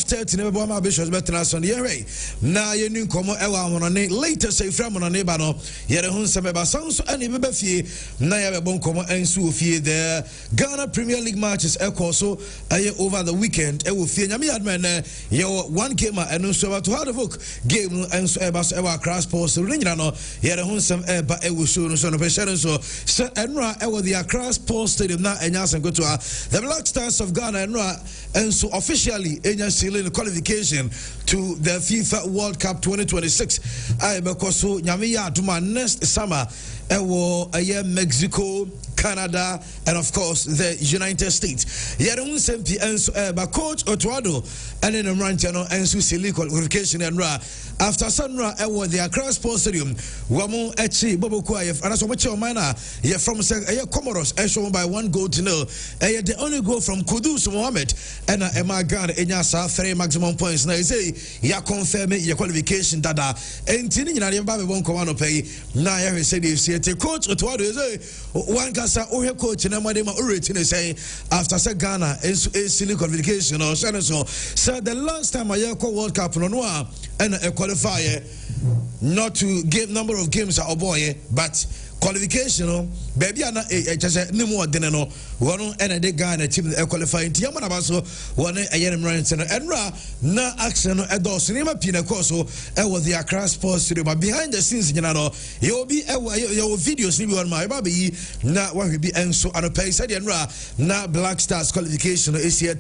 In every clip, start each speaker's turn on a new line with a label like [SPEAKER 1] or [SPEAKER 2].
[SPEAKER 1] 12:30 ne bebo ma bishops betena so ye wey na ye nu nkomo ewa monone later say fra monone ba no ye re hun seme ba sanso ani beba fie na ye bebo nkomo ensu ofie the Ghana Premier League matches so over the weekend will feel Yami Adman one game and so to how the book game and so ever crash post ring no here the some eba will show no so enra ever the crash post stadium na enyas and go to the Black Stars of Ghana and so officially enya sealing qualification to the FIFA World Cup 2026 because so Yami Adman next summer a year Mexico, Canada, and of course the United States. Yadun Sempi and by Coach Otuado and in Rantano and Susili qualification and after Sunra Ewa the Accra Sports Stadium, Wamu Echi Bobo Kwaif and so much of mana ye from Comoros and shown by 1-0. The only goal from Kudus Mohammed and Emma Gan Enyasa 3 maximum points. Now say ya confirm your qualification dada and Tini Baby won't come on pay. Now I said Coach Otuado is one kasa ohe coach na madema uretine say after say Ghana is silly qualification or so the last time I call World Cup no noa and a qualifier not to give number of games at boy but qualification baby ana just no more than no one and the Ghana team qualifying tiamana baso one ayen ransom and na action edo cinema pina course was the Accra Sports Studio but behind the scenes you know you'll be your videos ni on my baby na what will be and so on a pay said and na Black Stars qualification is here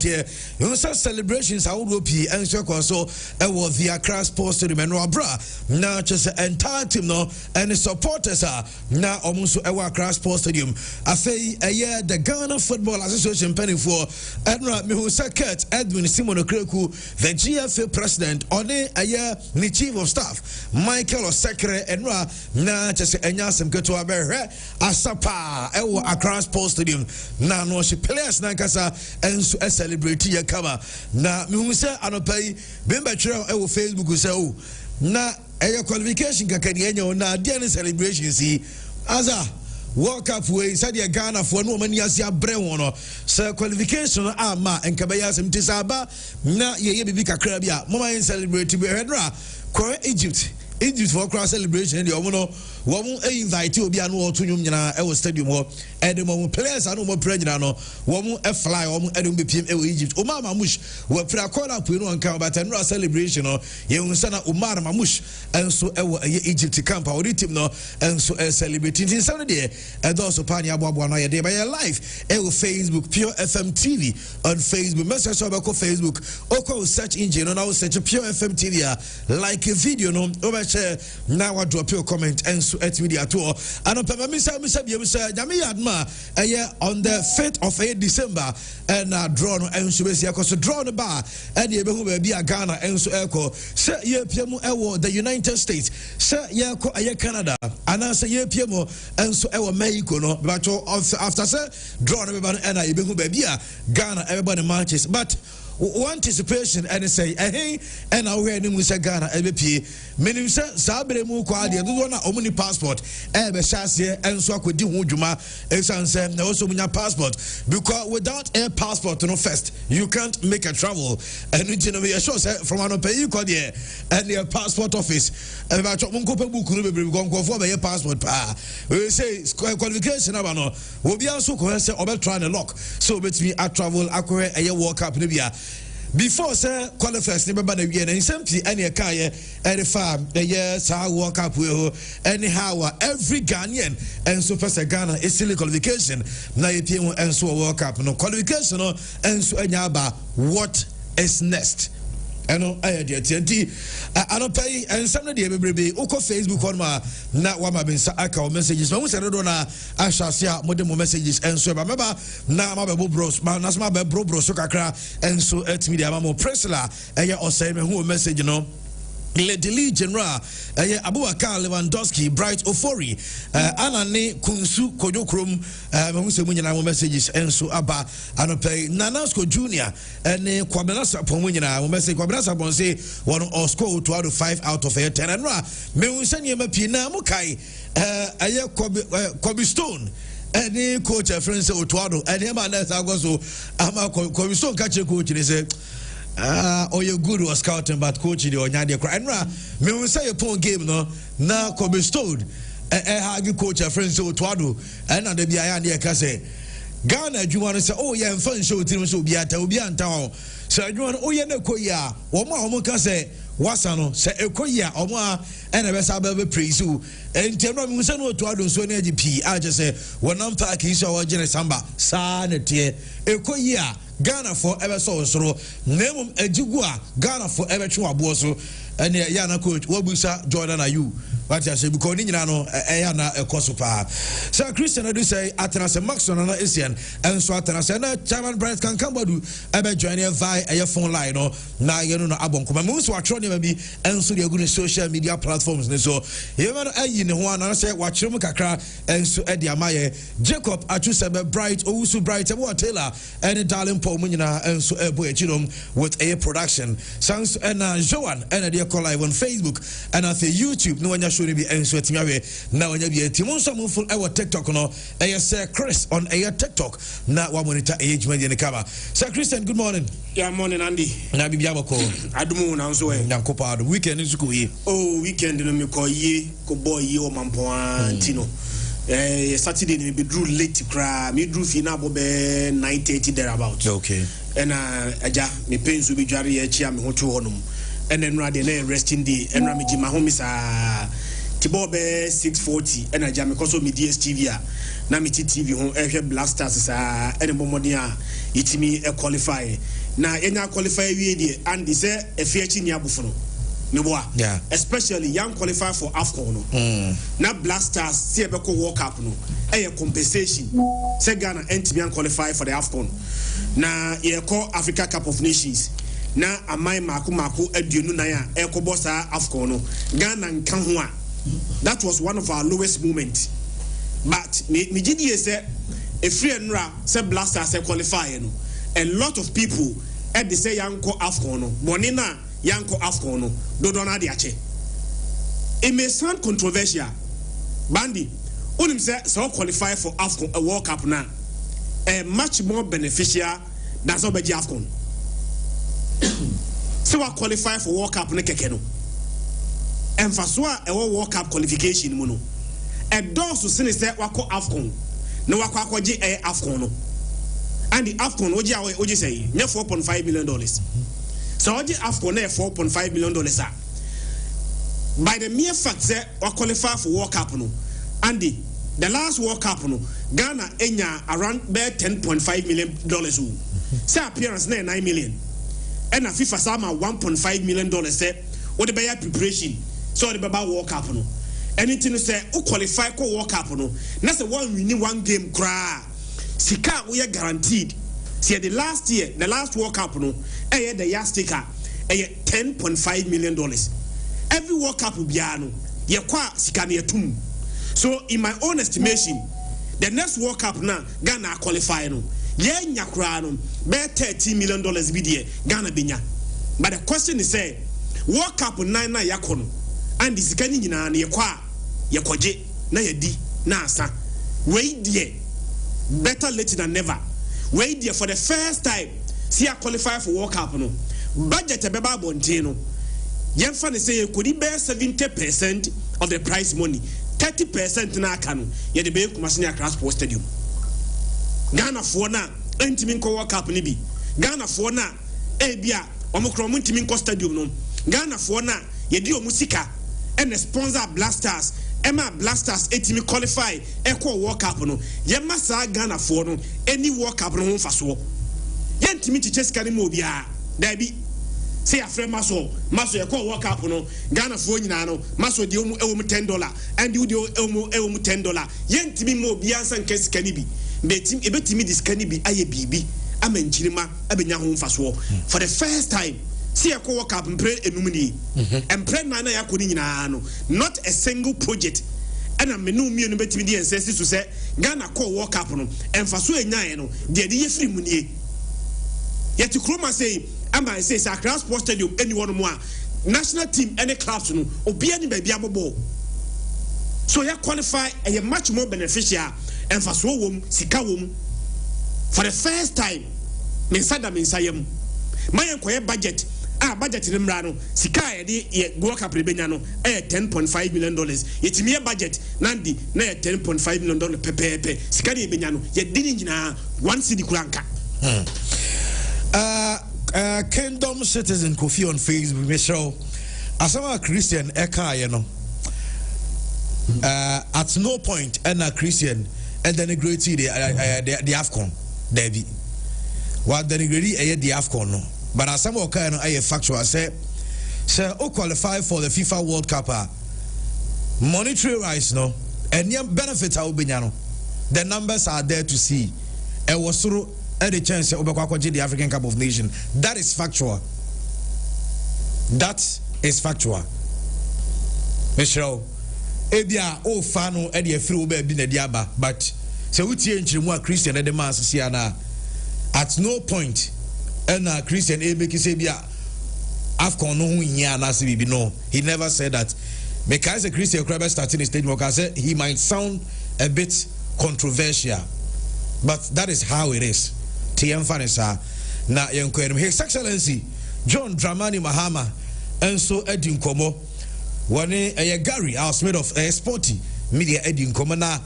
[SPEAKER 1] you say celebrations how will be and so was the Accra Sports Studio and bra now just the entire team no and the supporters are now almost a Accra Sports Stadium. I say a year the Ghana Football Association penny for Edra Mihusaket Edwin Simon Okreku, the GFA president, on a year the chief of staff, Michael Osekre Edra, na just enyasem go to Abere Asapa Ewa Accra Sports Stadium. Na no she players na kasa and so celebrate ya kama. Na Mihusa anopay bemba chira ewo Facebook say oh na a qualification kakani enyo na dia celebration see Aza World Cup way said ya Ghana for no many as ya brewono so qualification ama and kabayas mtisaba na ye bibi kakra bia mama celebrate be hedra ko Egypt for cross celebration the omono womu invite obi anu otu nyum nyina e wo stadium ho e de mo players anu mo pra nyina no womu e fly womu e dum bepiem e wo Egypt Omar Mamush we pra call up no anka but no celebration no ye unsa na Omar Mamush enso e wo Egypt camp our team no enso e celebrating inside there e do so pan ya boabo no ye dey by live e wo Facebook Pure FM TV on Facebook message so about Facebook oko search engine no now search Pure FM TV like a video no over share now I drop your comment and so at media tour and on papa misa Yami Adma on the 5th of December and draw no and so besi akoso draw the bar and ye behu be a Ghana and so echo say ye piemu ewo the United States say ye ko Canada and say ye piemu and so ewo Mexico no but after say draw no be and ye behu be a Ghana everybody matches but one anticipation and say hey and now we ni say Ghana ebepie menim say sabre mu kwa de do na omuni passport be chase and so akodi ho dwuma esan say na also munya passport because without a passport no first you can't make a travel and you know me sure say from an pay you call there and the passport office and ba chop nko pa book no bebre go for be passport pa we say qualification aba no obi anso ko say obel try and lock so bet me a travel akore a World Cup no bia before say qualifiers never by the year and simply any kaye any farm the year sa World Cup we anyhow every Ghanaian and so first Ghana is still qualification na yepie and so World Cup no qualification no and so anyaba what is next eno ayede TNT anopai and some de bebrebe uko Facebook on ma na wa ma bensa aka messages ma wose do na ahwase a modem messages and so ba meba na ma be bros ma na ma be bro so kakra and so at media ma mo presla eye osai me hu message no Lady General Abubakar Lewandowski Bright Ofori Anane Kunsu Kodokrom mahuse munyina mo messages enso aba anopai Nanasko Junior ene Kwabenasa pomunyina mo message Kwabenasa bon say one or score 2 out of 5 out of 10 and me unsa niema pi na mo kai Kobe Stone ene coach friend say Otuado ene ma na sa go so ama Kobe Stone ka che coach ni say or you good was scouting, but coach the Onyade cry. And me will say a poor game no na ko bestowed. Hagi coach a friend so twado and the Bian de say Ghana, you want to say, oh, yeah, and fun show team so be at town. So you want, oh, yeah, no, Koya, or more, can say, Wasano, say, Koya, or more, and a best praise you. And Terra Musano to Adon so near GP. I just say, when I'm talking, so our general samba, sanity, Koya, Ghana for ever so, name a Jugua, Ghana for ever to a bosso, and Yana coach, Wabusa, Jordan, are you? But I say, because Ninano, Ayana, a Kosupa. So Christian, I do say, Atenas and Maxon and Asian, and so Atenas and Chairman Bright can come to ever join you via a phone line or now you know Abon. Most are trying to be and so you're good social media platforms. And so, even I know one, I say, watch your Kakra and so Eddie Amaye, Jacob, Atusaba Bright, also Bright, and what Taylor, and darling Paul Munina, and so a boy with a production. Sounds and Joan, and a dear call live on Facebook, and I say YouTube, no one should be answering me. Now, when you be a Timon, someone full our TikTok, no, I say Chris on a TikTok, now one monitor age in the cover. Sir Christian, good morning.
[SPEAKER 2] Yeah, morning, Andy.
[SPEAKER 1] Now, be Yabako.
[SPEAKER 2] I don't know now, so
[SPEAKER 1] Nankopa, the weekend is cool.
[SPEAKER 2] Oh, weekend, you know, me call ye, go boy, ye, or Mampoan, Tino. Saturday, me drew late to cry, me drew Fina Bobe 9:30 thereabouts. Okay. And Aja, me pains will be jarry, Chiam, Hotu Honum. And then rather than resting day, and Ramiji, my home is Tibobe 640, and I jam because of me DSTV. Namiti TV home, every blasters, any momonia, it me a qualify. Now, any qualify we and they say a feature in Yabufono. Yeah, especially young qualify for AFCON. Now, blasters see a walk up no, a compensation. Say Ghana and qualify for the AFCON. Now, you call Africa Cup of Nations. Na amai maku eduenu na ya ekobosa AFCON Ghana nkanwa. That was one of our lowest moments. But me gidi say efri enra say blasters say qualify no. A lot of people at the say yanko AFCON no. Bonina yanko AFCON no. Dodo na de ache. It may sound controversial. Bandi unim say so qualify for AFCON a World Cup na much more beneficial than so beji AFCON. So I qualify for World Cup nekeke no. And for so a World Cup qualification mu no. E doors to say wako AFCON. No wako akwaje AFCON no. And the AFCON oji say nye $4.5 million. So oji AFCON na $4.5 million ah. By the mere fact say we qualify for World Cup no. And the last World Cup no, Ghana enya around $10.5 million. Say appearance na $9 million. And a FIFA sama $1.5 million say what the buyer preparation so the baba World Cup no anything say who qualify for World Cup no na say one winning one game cry sika we are guaranteed see the last year the last World Cup no the year sticker $10.5 million every World Cup biano ye kwa sika na yatum. So in my own estimation the next World Cup na Ghana qualify no yeah, nyakrano be $30 million bidie Ghana binya. But the question is say, World Cup 9 na yakono, and this kani nyina na yakwa yakoje na yedi na asa. Wait there, better late than never. Wait there for the first time. See a qualify for World Cup no. Budget beba bonteno. Yemfa ne say could be 70% of the prize money, 30% na kanu. Ye de be kumasini Accra Sports Stadium. Ghana for na entimin ko World Cup ni bi. Ghana for na bia omokro mu entimin ko stadium no. Ghana for na ye di omusika and sponsor blasters. Emma blasters etimi qualify eko World Cup no. Ye masa Ghana for no any World Cup no faso. Ye entimin tiche sika ni mo bia. Da bi say afre maso ye ko World Cup no. Ghana for nyina no maso di omu $10 and di omu $10. Ye entimin mo bia san kesika ni bi. Betim ebetimi diskani bi aye bibi amanchirima abenya ho mfaso for the first time see a World Cup mpre enumni mpre na yakoni nyina no not a single project ana menu mienu betimi di ensesi so say Ghana ko World Cup no emfaso enyae no de ye firi munie yeti kroma say ama say Accra Sports Stadium anyone mo a national team any clubs no obi ani ba bia bobo so ya qualify a much more beneficial and for so wom sika wom for the first time mensada mensayam mayen koye budget budget in Mrano, Sika, World Cup Rebeniano, 10.5 million dollars. It's mere budget, Nandi, $10.5 million pepe, Sikadi Beniano, yet didn't one city cranka.
[SPEAKER 1] Kingdom Citizen Kofi on Facebook, Michelle, as a Christian, Eka, you know, at no point, and a Christian, and then a great the AFCON, Debbie. What the degree, the AFCON, no. But as some kind of factual, I say, who qualify for the FIFA World Cup? Monetary rights, no, and your benefits are obinyano. The numbers are there to see. And was through any chance of the African Cup of Nations. That is factual. That is factual. Michelle, Ebia, oh, Fano, Eddie, Fru, Baby, Diaba, but so we change more Christian and the mass, Siana. At no point. And Christian Ebeki Sebia Afcon no nya na se bibi no. He never said that. Because a Christian Krabbe starting his statement, I said he might sound a bit controversial, but that is how it is. TM Fanisa na yenkwem. His Excellency John Dramani Mahama and so Edin Komo wane Gary our made of sporty media Edin Komo na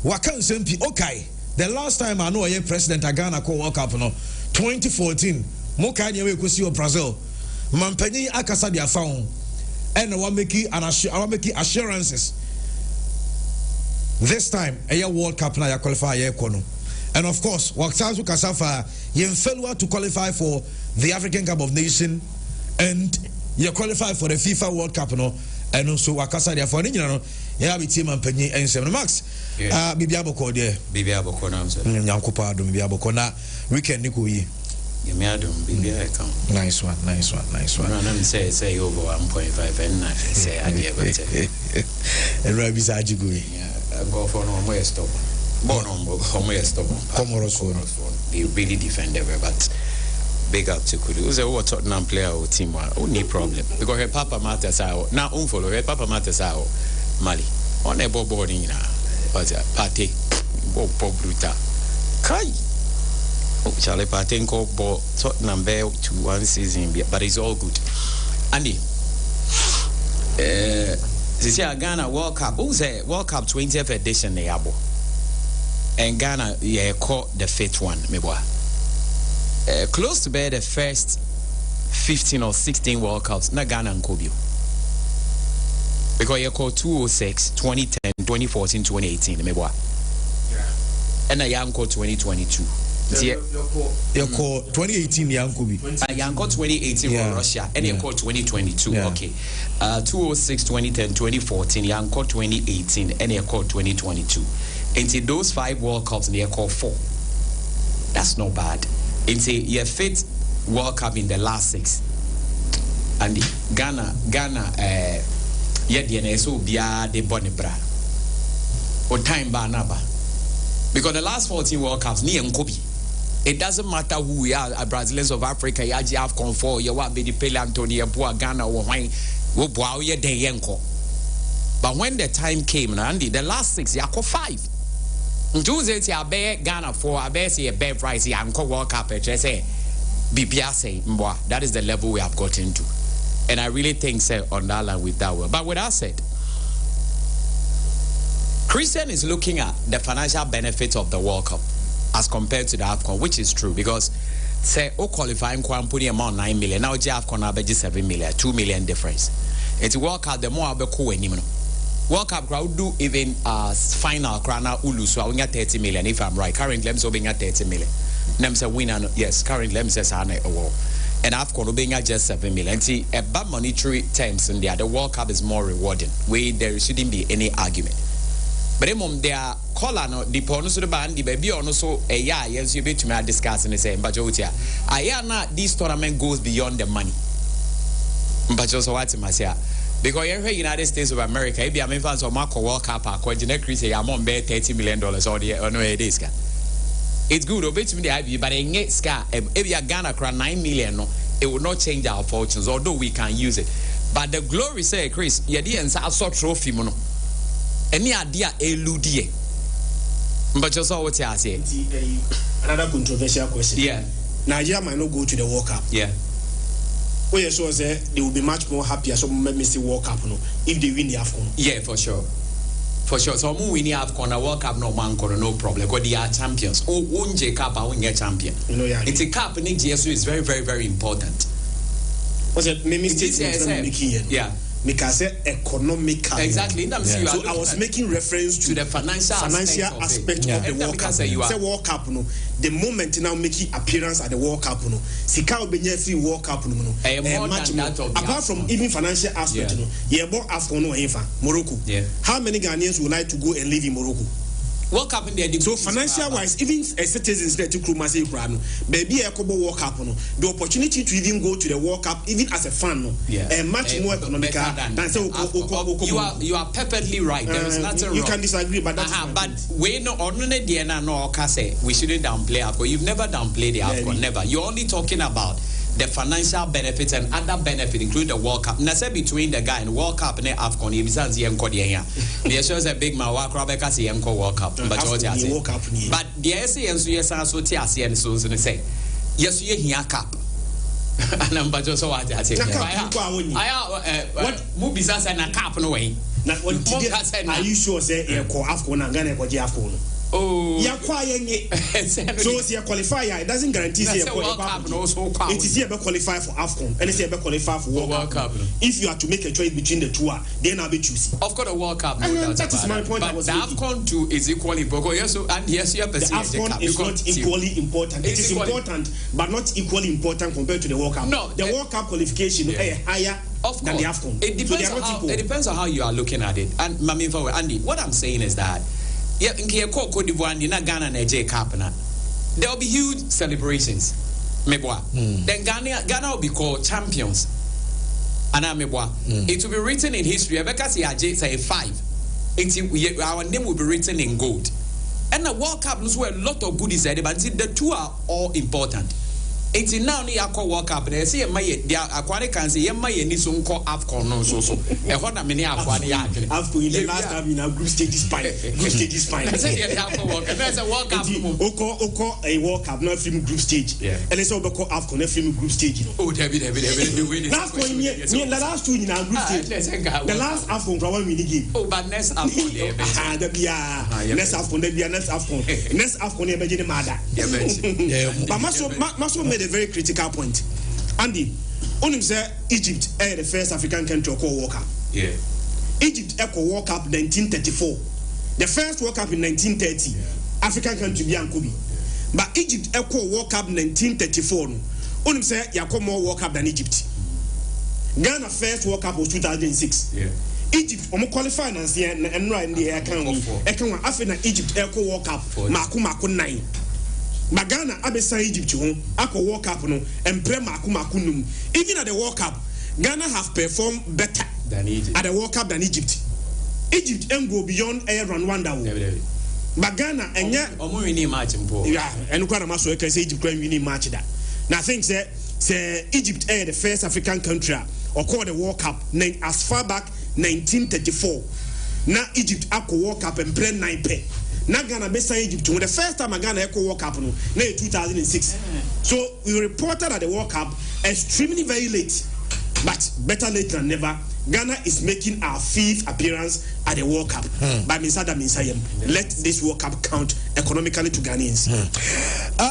[SPEAKER 1] wakan sempi okay. The last time I know a president of Ghana called World Cup no 2014, Mokanya we could see Brazil. Mampani akasa dia found and I want make assurances. This time a World Cup na ya qualify ya kono. And of course, Waksazu Kasafa yen failure to qualify for the African Cup of Nations and you qualify for the FIFA World Cup no and also wakasa dia for no ya bi team Mampani and 7 Max. Bibiabo ko there. Bibiabo ko na amse. Nyankopa do bibiabo na weekend ni ko yi.
[SPEAKER 3] Yemiadum bibia account.
[SPEAKER 1] Nice one.
[SPEAKER 3] Run say over 1.5 and I say I give it.
[SPEAKER 1] And Rabi Sajigu.
[SPEAKER 3] Yeah, go for no more stop. More stop.
[SPEAKER 1] Comoros.
[SPEAKER 3] They really defend every but big up to Kudu. Who's a Tottenham player or team only problem. Because her papa matters out. Now unfollow her papa matters out Mali. On a boarding now. But party Bob Bruta. Kai Charlie Patenko bought Tottenham Bell to 1 season, but it's all good. Andy, this year Ghana World Cup, who's a World Cup 20th edition, Yabo, and Ghana, caught the 5th one, Meboa. Close to be the first 15 or 16 World Cups, na Ghana and Kobio. Because you caught 2006, 2010, 2014, 2018, Meboa. And a young caught 2022.
[SPEAKER 1] You call 2018 Yankobi.
[SPEAKER 3] Yanko 2018 for Russia and you call 2022. Okay. 2006, 2010, 2014, Yanko 2018 and you call 2022. Into those 5 World Cups and you call 4. That's not bad. Into your 5th World Cup in the last 6. And Ghana the NSO bia de bonibra. Or time ba naba. Because the last 14 World Cups ni Yankobi. It doesn't matter who we are, Brazilians of Africa, Yaji Afcon 4, Yawa Bedi Pele Antonio, Boa Ghana, or Wine, Woboa de Yenko. But when the time came, Andy, the last 6, Yako 5. Tuesday, I bear Ghana 4, I bear say a bear price, Yanko World Cup, say, BPA say, Mboa. That is the level we have gotten to. And I really think, say, on that line with that word. But with that said, Christian is looking at the financial benefits of the World Cup as compared to the AFCON, which is true because say qualifying putting amount 9 million now AFCON now 7 million, 2 million difference. It's World Cup the more I'll be cool anymore. World Cup crowd do even final crana ulu so I 30 million if I'm right. Currently I'm so being at 30 million. Nem say winner yes currently I'm says and AFCON being at just 7 million. See a bad monetary terms in there the World Cup is more rewarding. There shouldn't be any argument. But they are calling the bonus to the band, the baby on also a yes, you bet to me discussing the same. But this tournament goes beyond the money. But also what's in my say? Because you're here United States of America, if I'm fans of Marco World Cup, say I'm on bet $30 million or no it is. It's good, obey to me the IB, but in get scar if you are Ghana crown 9 million, no, it will not change our fortunes, although we can use it. But the glory say, Chris, you didn't saw trophy mono. Any idea eludie. But just all what I say.
[SPEAKER 2] Another controversial question.
[SPEAKER 3] Yeah.
[SPEAKER 2] Nigeria might not go to the World Cup.
[SPEAKER 3] Yeah.
[SPEAKER 2] Oh yeah, sure say they will be much more happier. So maybe see World Cup no if they win the AFCON.
[SPEAKER 3] Yeah, for sure. For sure. So we win the AFCON, a World Cup no man no problem. Because they are champions. Oh, one J Cup, I win a champion. You know, yeah. It's a cup in GSU is very, very, very important.
[SPEAKER 2] What's it? Maybe yeah. Because economical.
[SPEAKER 3] Exactly.
[SPEAKER 2] Yeah. So I was making reference to
[SPEAKER 3] the financial
[SPEAKER 2] aspect of the World Cup. Say World Cup, no. The moment now making appearance at the World Cup, no. Sika obenye free World Cup, no. Much more. Apart from even financial aspect, no. Yeah, more AFCON no efa Morocco. Yeah. How many Ghanaians would like to go and live in Morocco?
[SPEAKER 3] World Cup in there.
[SPEAKER 2] So financial wise, even citizens there to Krumasi Ukraine, baby a couple World Cup, no. The opportunity to even go to the World Cup, even as a fan, no. Yeah. Much more economical than say
[SPEAKER 3] you are perfectly right. There is nothing wrong.
[SPEAKER 2] You can disagree, but that's
[SPEAKER 3] but we no ordinary DNA no say we shouldn't downplay AFCON. You've never downplayed the AFCON, never. You're only talking about the financial benefits and other benefits, including the World Cup. Now, say between the guy in World Cup and the AFCON, he besides the Yenko here. The shows a big man walk around because the Yenko World Cup. But the SCN yes also TSC and so say yes you hear cap. And I'm just so what I say. What movies are saying a cap no way.
[SPEAKER 2] Are you sure say AFCON and Ghana AFCON? Oh, yeah, quiet. So it's a qualifier. It doesn't guarantee you it is here qualify for AFCON and it's here qualify for World Cup. If you are to make a choice between the two, then I'll be choosing.
[SPEAKER 3] Of course, the World Cup.
[SPEAKER 2] That is my point.
[SPEAKER 3] But the AFCON too is equally important. Yes, and yes, you have the
[SPEAKER 2] AFCON is not equally important. It is important, but not equally important compared to the World Cup.
[SPEAKER 3] No,
[SPEAKER 2] the World Cup qualification is higher than the AFCON.
[SPEAKER 3] It depends on how you are looking at it. And Andy, what I'm saying is that. Yeah, in Cote d'Ivoire, in Ghana and J Cup, there will be huge celebrations. Then Ghana will be called champions. And it will be written in history. Because say 5. Our name will be written in gold. And the World Cup is where a lot of goodies are there, but the two are all important. It's now near World Cup. They say the aquatic can say any so called AFCON no so. A many aquatic
[SPEAKER 2] AFCON in the last time in our group stage is fine. Group stage is fine.
[SPEAKER 3] That's a World Cup.
[SPEAKER 2] Oko a World Cup not film group stage. And it's all about AFCON not film group stage.
[SPEAKER 3] Oh, David.
[SPEAKER 2] Last one the last two in our group stage. The last AFCON for one mini game.
[SPEAKER 3] Oh, but next AFCON
[SPEAKER 2] next AFCON. Next AFCON be mother. But Maso made a very critical point. Andy, only say Egypt the first African country to World Cup.
[SPEAKER 3] Yeah.
[SPEAKER 2] Egypt echo World Cup 1934. The first World Cup in 1930. Yeah. African country be Ankubi. But Egypt echo World Cup 1934. Only say you more World Cup than Egypt. Ghana first World Cup was 2006. Yeah. Egypt qualified and right in the account. After Egypt echo World Cup Maku 9. Ghana abesa Egypt ako World Cup no empre maku num. Even at the World Cup, Ghana have performed better than Egypt. At the World Cup than Egypt. Egypt go beyond air run wonder. But Ghana
[SPEAKER 3] winning match
[SPEAKER 2] yeah, and so can say Egypt winning match that. Now I think say Egypt the first African country or call the World Cup as far back 1934. Now Egypt ako World Cup and play 9 pay. Na Ghana besa Egypt the first time Ghana echo World Cup no 2006. So we reported at the World Cup extremely very late, but better late than never. Ghana is making our 5th appearance at the World Cup. By Minsada Minsayem, let this World Cup count economically to Ghanaians.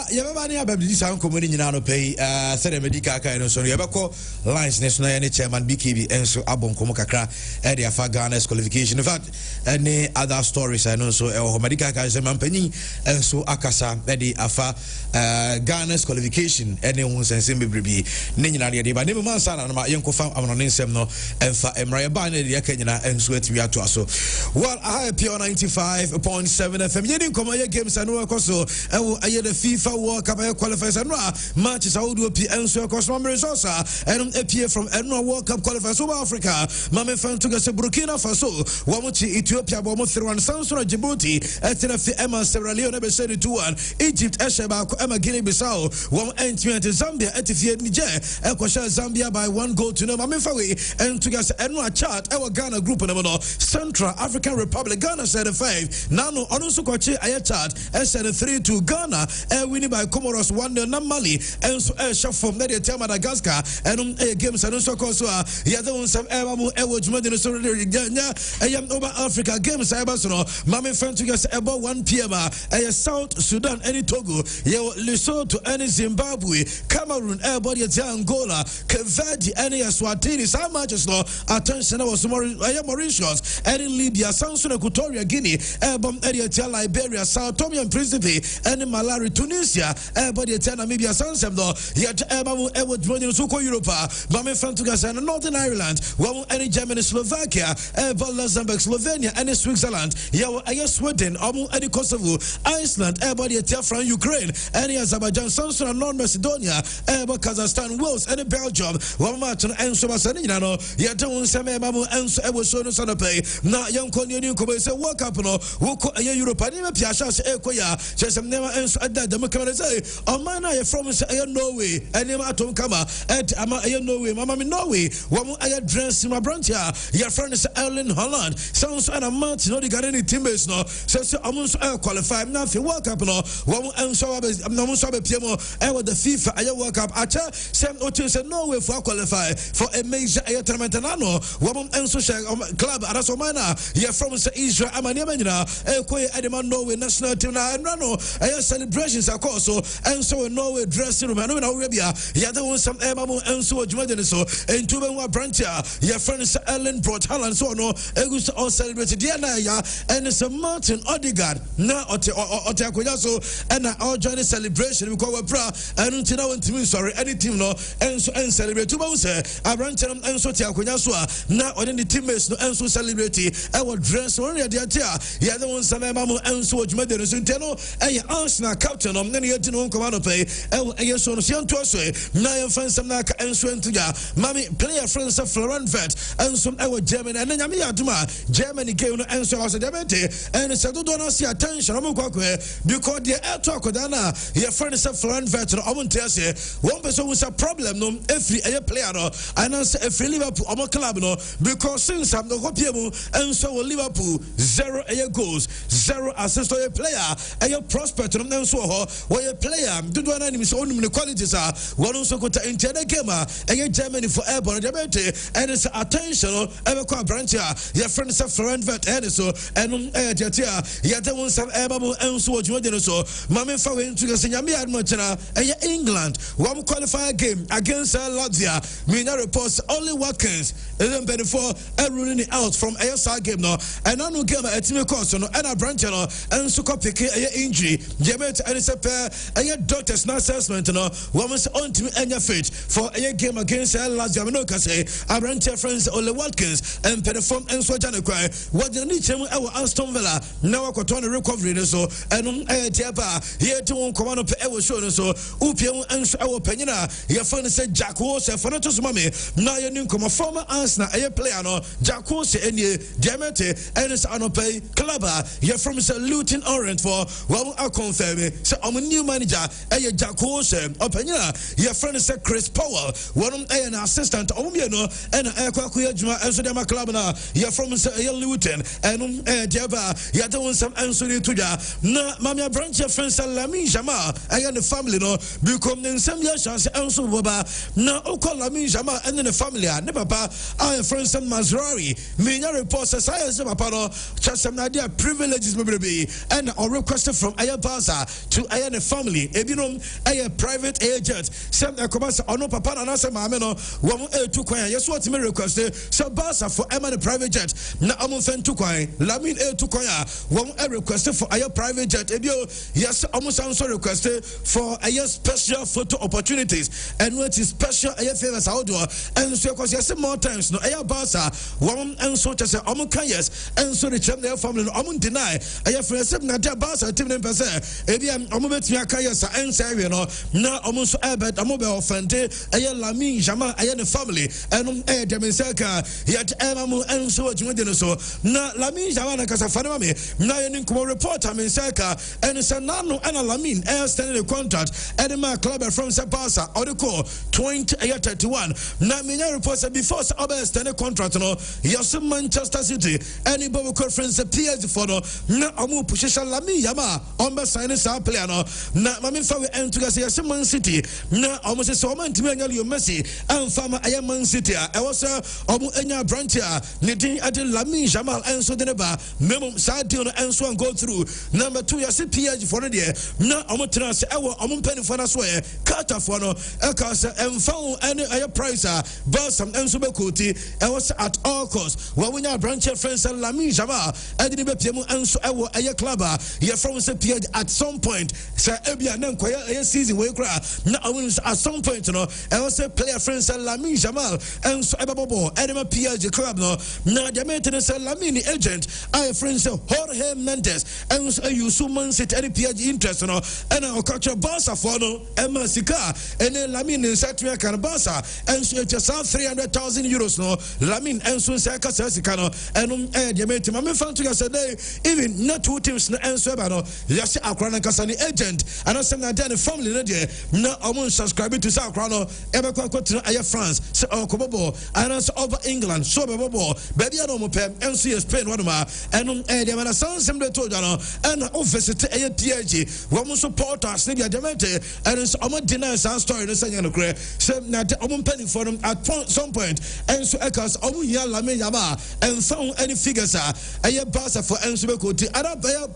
[SPEAKER 1] Yabani Abdi Sound Community Nano pay, said a medical kind of so Yabako, Lines National any chairman BKB and so Abon Komokakra, Eddie Afa Ghana's qualification. In fact, any other stories I know so medical Kazaman Penny and so Akasa, Eddie Afa Ghana's qualification, anyone's and Simbi Nina, but never man son and my young co-found on Insemno and Emraya Bane, the Kenya and Sweat Viato. Well, I appear on 95.7 FM. You didn't come here games and work also. And I had the FIFA World Cup qualifiers and matches. I would appear and so across my resource and appear from Enra World Cup qualifiers over Africa. Mame fan to get Burkina Faso, Wamuchi, Ethiopia, Wamuthru, and Samson, Djibouti, Etinafi, Emma, Sierra Leone, Besedi 2-1, Egypt, Esheba, Emma, Guinea Bissau, one entry to Zambia, Etifia, Niger, Ekosha, Zambia by 1 goal to no Mame Fawi, and to get Enra chart, our Ghana group, and Central Central African Republic. Ghana said 5. Nano Onusu Kochi Ayachat said 3-2. Ghana winning by Comoros 1-0. Mali and so from the Madagascar and games and also Yadon some Evamu Ewojman in the over Africa games. Mami Fentugas about 1 p.m. South Sudan, any Togo, Lesotho, any Zimbabwe, Cameroon, everybody at Angola, Kevadi, any Swatini, some matches no attention was Mauritius, any Libya, Samson, Equatorial Guinea, Ebom, Edia, Liberia, Sao Tome and Principe, any Malawi, Tunisia, everybody at Namibia, Sansem, yet Ebamu, Ewojman, Suko Europa, Mami Fentugas, and Northern Ireland, any Germany, Slovakia, Luxembourg, Slovenia, any Switzerland, Sweden, any Kosovo, Iceland, everybody at from Ukraine, any Azerbaijan, Samson, and North Macedonia, Kazakhstan, Wales, any Belgium, one match and so Sanino, yet don't say Mamu and so ever shown us on a pay. Now, young Konya Kobe say, Work up, no, who a European Piashas Equia, just never answer at that. The say, oh, man, I from Norway, and never at home come at Norway, Mamma Norway, one I dress in my branch here. Your friend is Erling Holland, sounds and a month, no, they got any teammates, no, says almost qualified. Now, if you work up, no, one and so I'm Piemo, and with the FIFA, I work up at Sam Otis said no way for qualify for a major tournament and ano, woman and social club, Arasomana, you're from Israel, Amanimana, Equa, Edman, Norway, national team, and Rano, celebrations are called so, and so in Norway dressing room, and Arabia, Yadon, some Emamu, and so Jordan, so, and Tuba Brantia, your friends Ellen brought Holland, so no, August all celebrated Diana, and it's a Martin Odegaard, now Otakoyaso, and I'll join the celebration because we're proud, and until now, sorry, any team no, and so and celebrate to bounce, I ran to them and so Tiakoyasua, now on the teammates no, and so celebrate, I will dress only at the atia, yeah, the one some Mamu and so Medina Sunteno, and Arsenal captain of many yet no command pay, and yes, on Siantoso, Naya Fansamaka and Swentuga, Mammy, player friends of Florent Vet, and some our German, and then Yamia Duma, Germany came and so as a debate, and it's a don't see attention, because the air talk with Anna, your friends of Florent Vet, I won't tell you, one person was a problem, no, every player, no, and answer every Liverpool, or club, no, because since I'm the Hopiemu, and so Liverpool, 0 goals, 0 assists to a player, and your prospect, and so where a player, do one enemies, only the qualities are, one also got to enter the game, and Germany for airborne debate, and it's attention, ever quite branch, your friends of Florent Vet, and so, and yet there was some airborne, and so Jordan, so, Mammy Fawin to the Sinyami Admachana, and England, one qualifier game against Latvia, Mina reports only Watkins, and then before ruling it out from ASR game now, and I know game at Timmy Corson, and a branch, and so copy injury, Jemet, and it's a pair, and doctor's not assessment, woman's on to and your fit for a game against Latvia, Minoka say, a branch friends, only Watkins, and perform and so Janakrai, what the need to our Aston Villa, now I got on a recovery, so, and Tiapa, here to command up ever show, so, Upium and our Penina, your friend said Jack Wose, for not just mommy, now you come a former Arsenal, a player, no, Jack Wose, and ye, Diamante, and it's an pay, Clubber, you're from Luton Orange for, well, I'll confirm it, so I'm a new manager, a Jack Wose, Penina, your friend said Chris Powell, one an assistant, and a Quakuya, and so them a club now, you're from Luton, and Diaba, you're doing some answer to ya, no, Mamma Branch, your friends, Lami Jama, I am the family, no, become in some years, and so now, call Lami Jama, and then the family, never pa, our friends and Mazrari, Mina reports as I as a pano, just some idea privileges, maybe, and or requested from Ayabasa to Ayana family, Ebinum, a private agent, some Akobasa, or no papa, and answer Mameno, one to Quay, yes, what me requested, so Basa for Emma the private jet, now I'm on to Quay, Lamin to Koya, one requested for Aya private jet, Ebio, yes, almost also requested for a special photo opportunities, and what is special a favors outdoor, and so because yes, more times, no Aya Basa, one and so to say, yes, and so the champ their family, deny, deny ɛyɛ frɛ sɛ na de Barca team ne pɛsɛ ebia ɔmo betumi aka yɛ sa ɛnsa ɛwie no na ɔmo nso ɛbɛt ɔmo bɛ ɔfɛnte ɛyɛ Lamine Yamal ɛyɛ ne family ɛnom ɛyɛ demisɛka yɛt ɛma mo ɛnso adwuma de no so na Lamine Yamal na kasa fa ne ma me na yɛ ne nkɔmɔ reporter mensɛka ɛne sɛ nano ɛna Lamine ɛyɛ standing the contract ɛde ma club from sɛ Barca ɔde kɔ 2031 na menya report sɛ before sɛ ɔbɛ standing contract no yɛsɛ Manchester City ɛne bɔbɔ conference PSG for no na ɔmo puhyɛ Lamine Yamal ɔmbɛ sign saa player no na mame fa we ɛnto gɛ sɛ yɛsɛ Man City na ɔmo sɛ sɛ ɔmo ntimi anya Leo Messi ɛmfa ma ɛyɛ Man City a ɛwɔ sɛ ɔmo anya branch a ne din ɛde Lamine Yamal ɛnso de ne ba memom saa deal no ɛnso and go through number 2 yɛsɛ PSG for no deɛ na ɔmo tena sɛ ɛwɔ ɔmo mpanimfoɔ no so yɛ Carterfoɔ no ɛka sɛ ɛmfa wo ɛne ɛyɛ price a Barca ɛnso bɛkɔti ɛwɔ sɛ at all cost wɔwonya branch friends sɛ Lamine Yamal ɛde ne bɛpia mu ɛnso ɛwɔ ɛyɛ club a yɛfrɛ wo sɛ PSG at some point sɛ ebia na nkɔyɛ ɛyɛ season wei koraa na ɔmo at some point no ɛwɔ sɛ player friends sɛ Lamine Yamal ɛnso ɛbɛbɔbɔ ɛde ma PSG club no na deɛ mɛtene sɛ Lamine agent a yɛfrɛ sɛ Jorge Mendes ɛnso ɛyusu Man City ɛne PSG interest no ɛna ɔka kyerɛ Barca for no ɛma sika ɛne Lamine nsa tumi aka no Barca ɛnso ɛkyɛ saa 300,000 euros no Lamine ɛnso nsa ɛka saa sika no ɛnom ɛyɛ deɛ mɛtene ma memfa nto yɛ sɛ dɛ even na two teams no ɛnso ɛba no yɛse akora no nkasa ne agent anasɛm na deɛ ne family no deɛ na ɔmo subscribe to sɛ akora no ɛbɛkɔ akɔtena ɛyɛ France sɛ ɔkɔbɔbɔ anaasɛ ɔba England so ɔbɛbɔbɔ baabi a na ɔmo pɛ ɛnso yɛ Spain wɔnom a ɛnom ɛyɛ deɛ mana saa nsɛm de to dwa no ɛna ɔvisite ɛyɛ PSG wɔn nso portals ne deɛ demente ɛno nso ɔmo deny saa story no sɛ nyɛ no korɛ sɛ na de ɔmo mpanimfoɔ no at some point ɛnso ɛka sɛ ɔmo hia Lamine Yamal ɛmfa ho ɛne figures a ɛyɛ Barca for ɛnso bɛkɔti ada bɛyɛ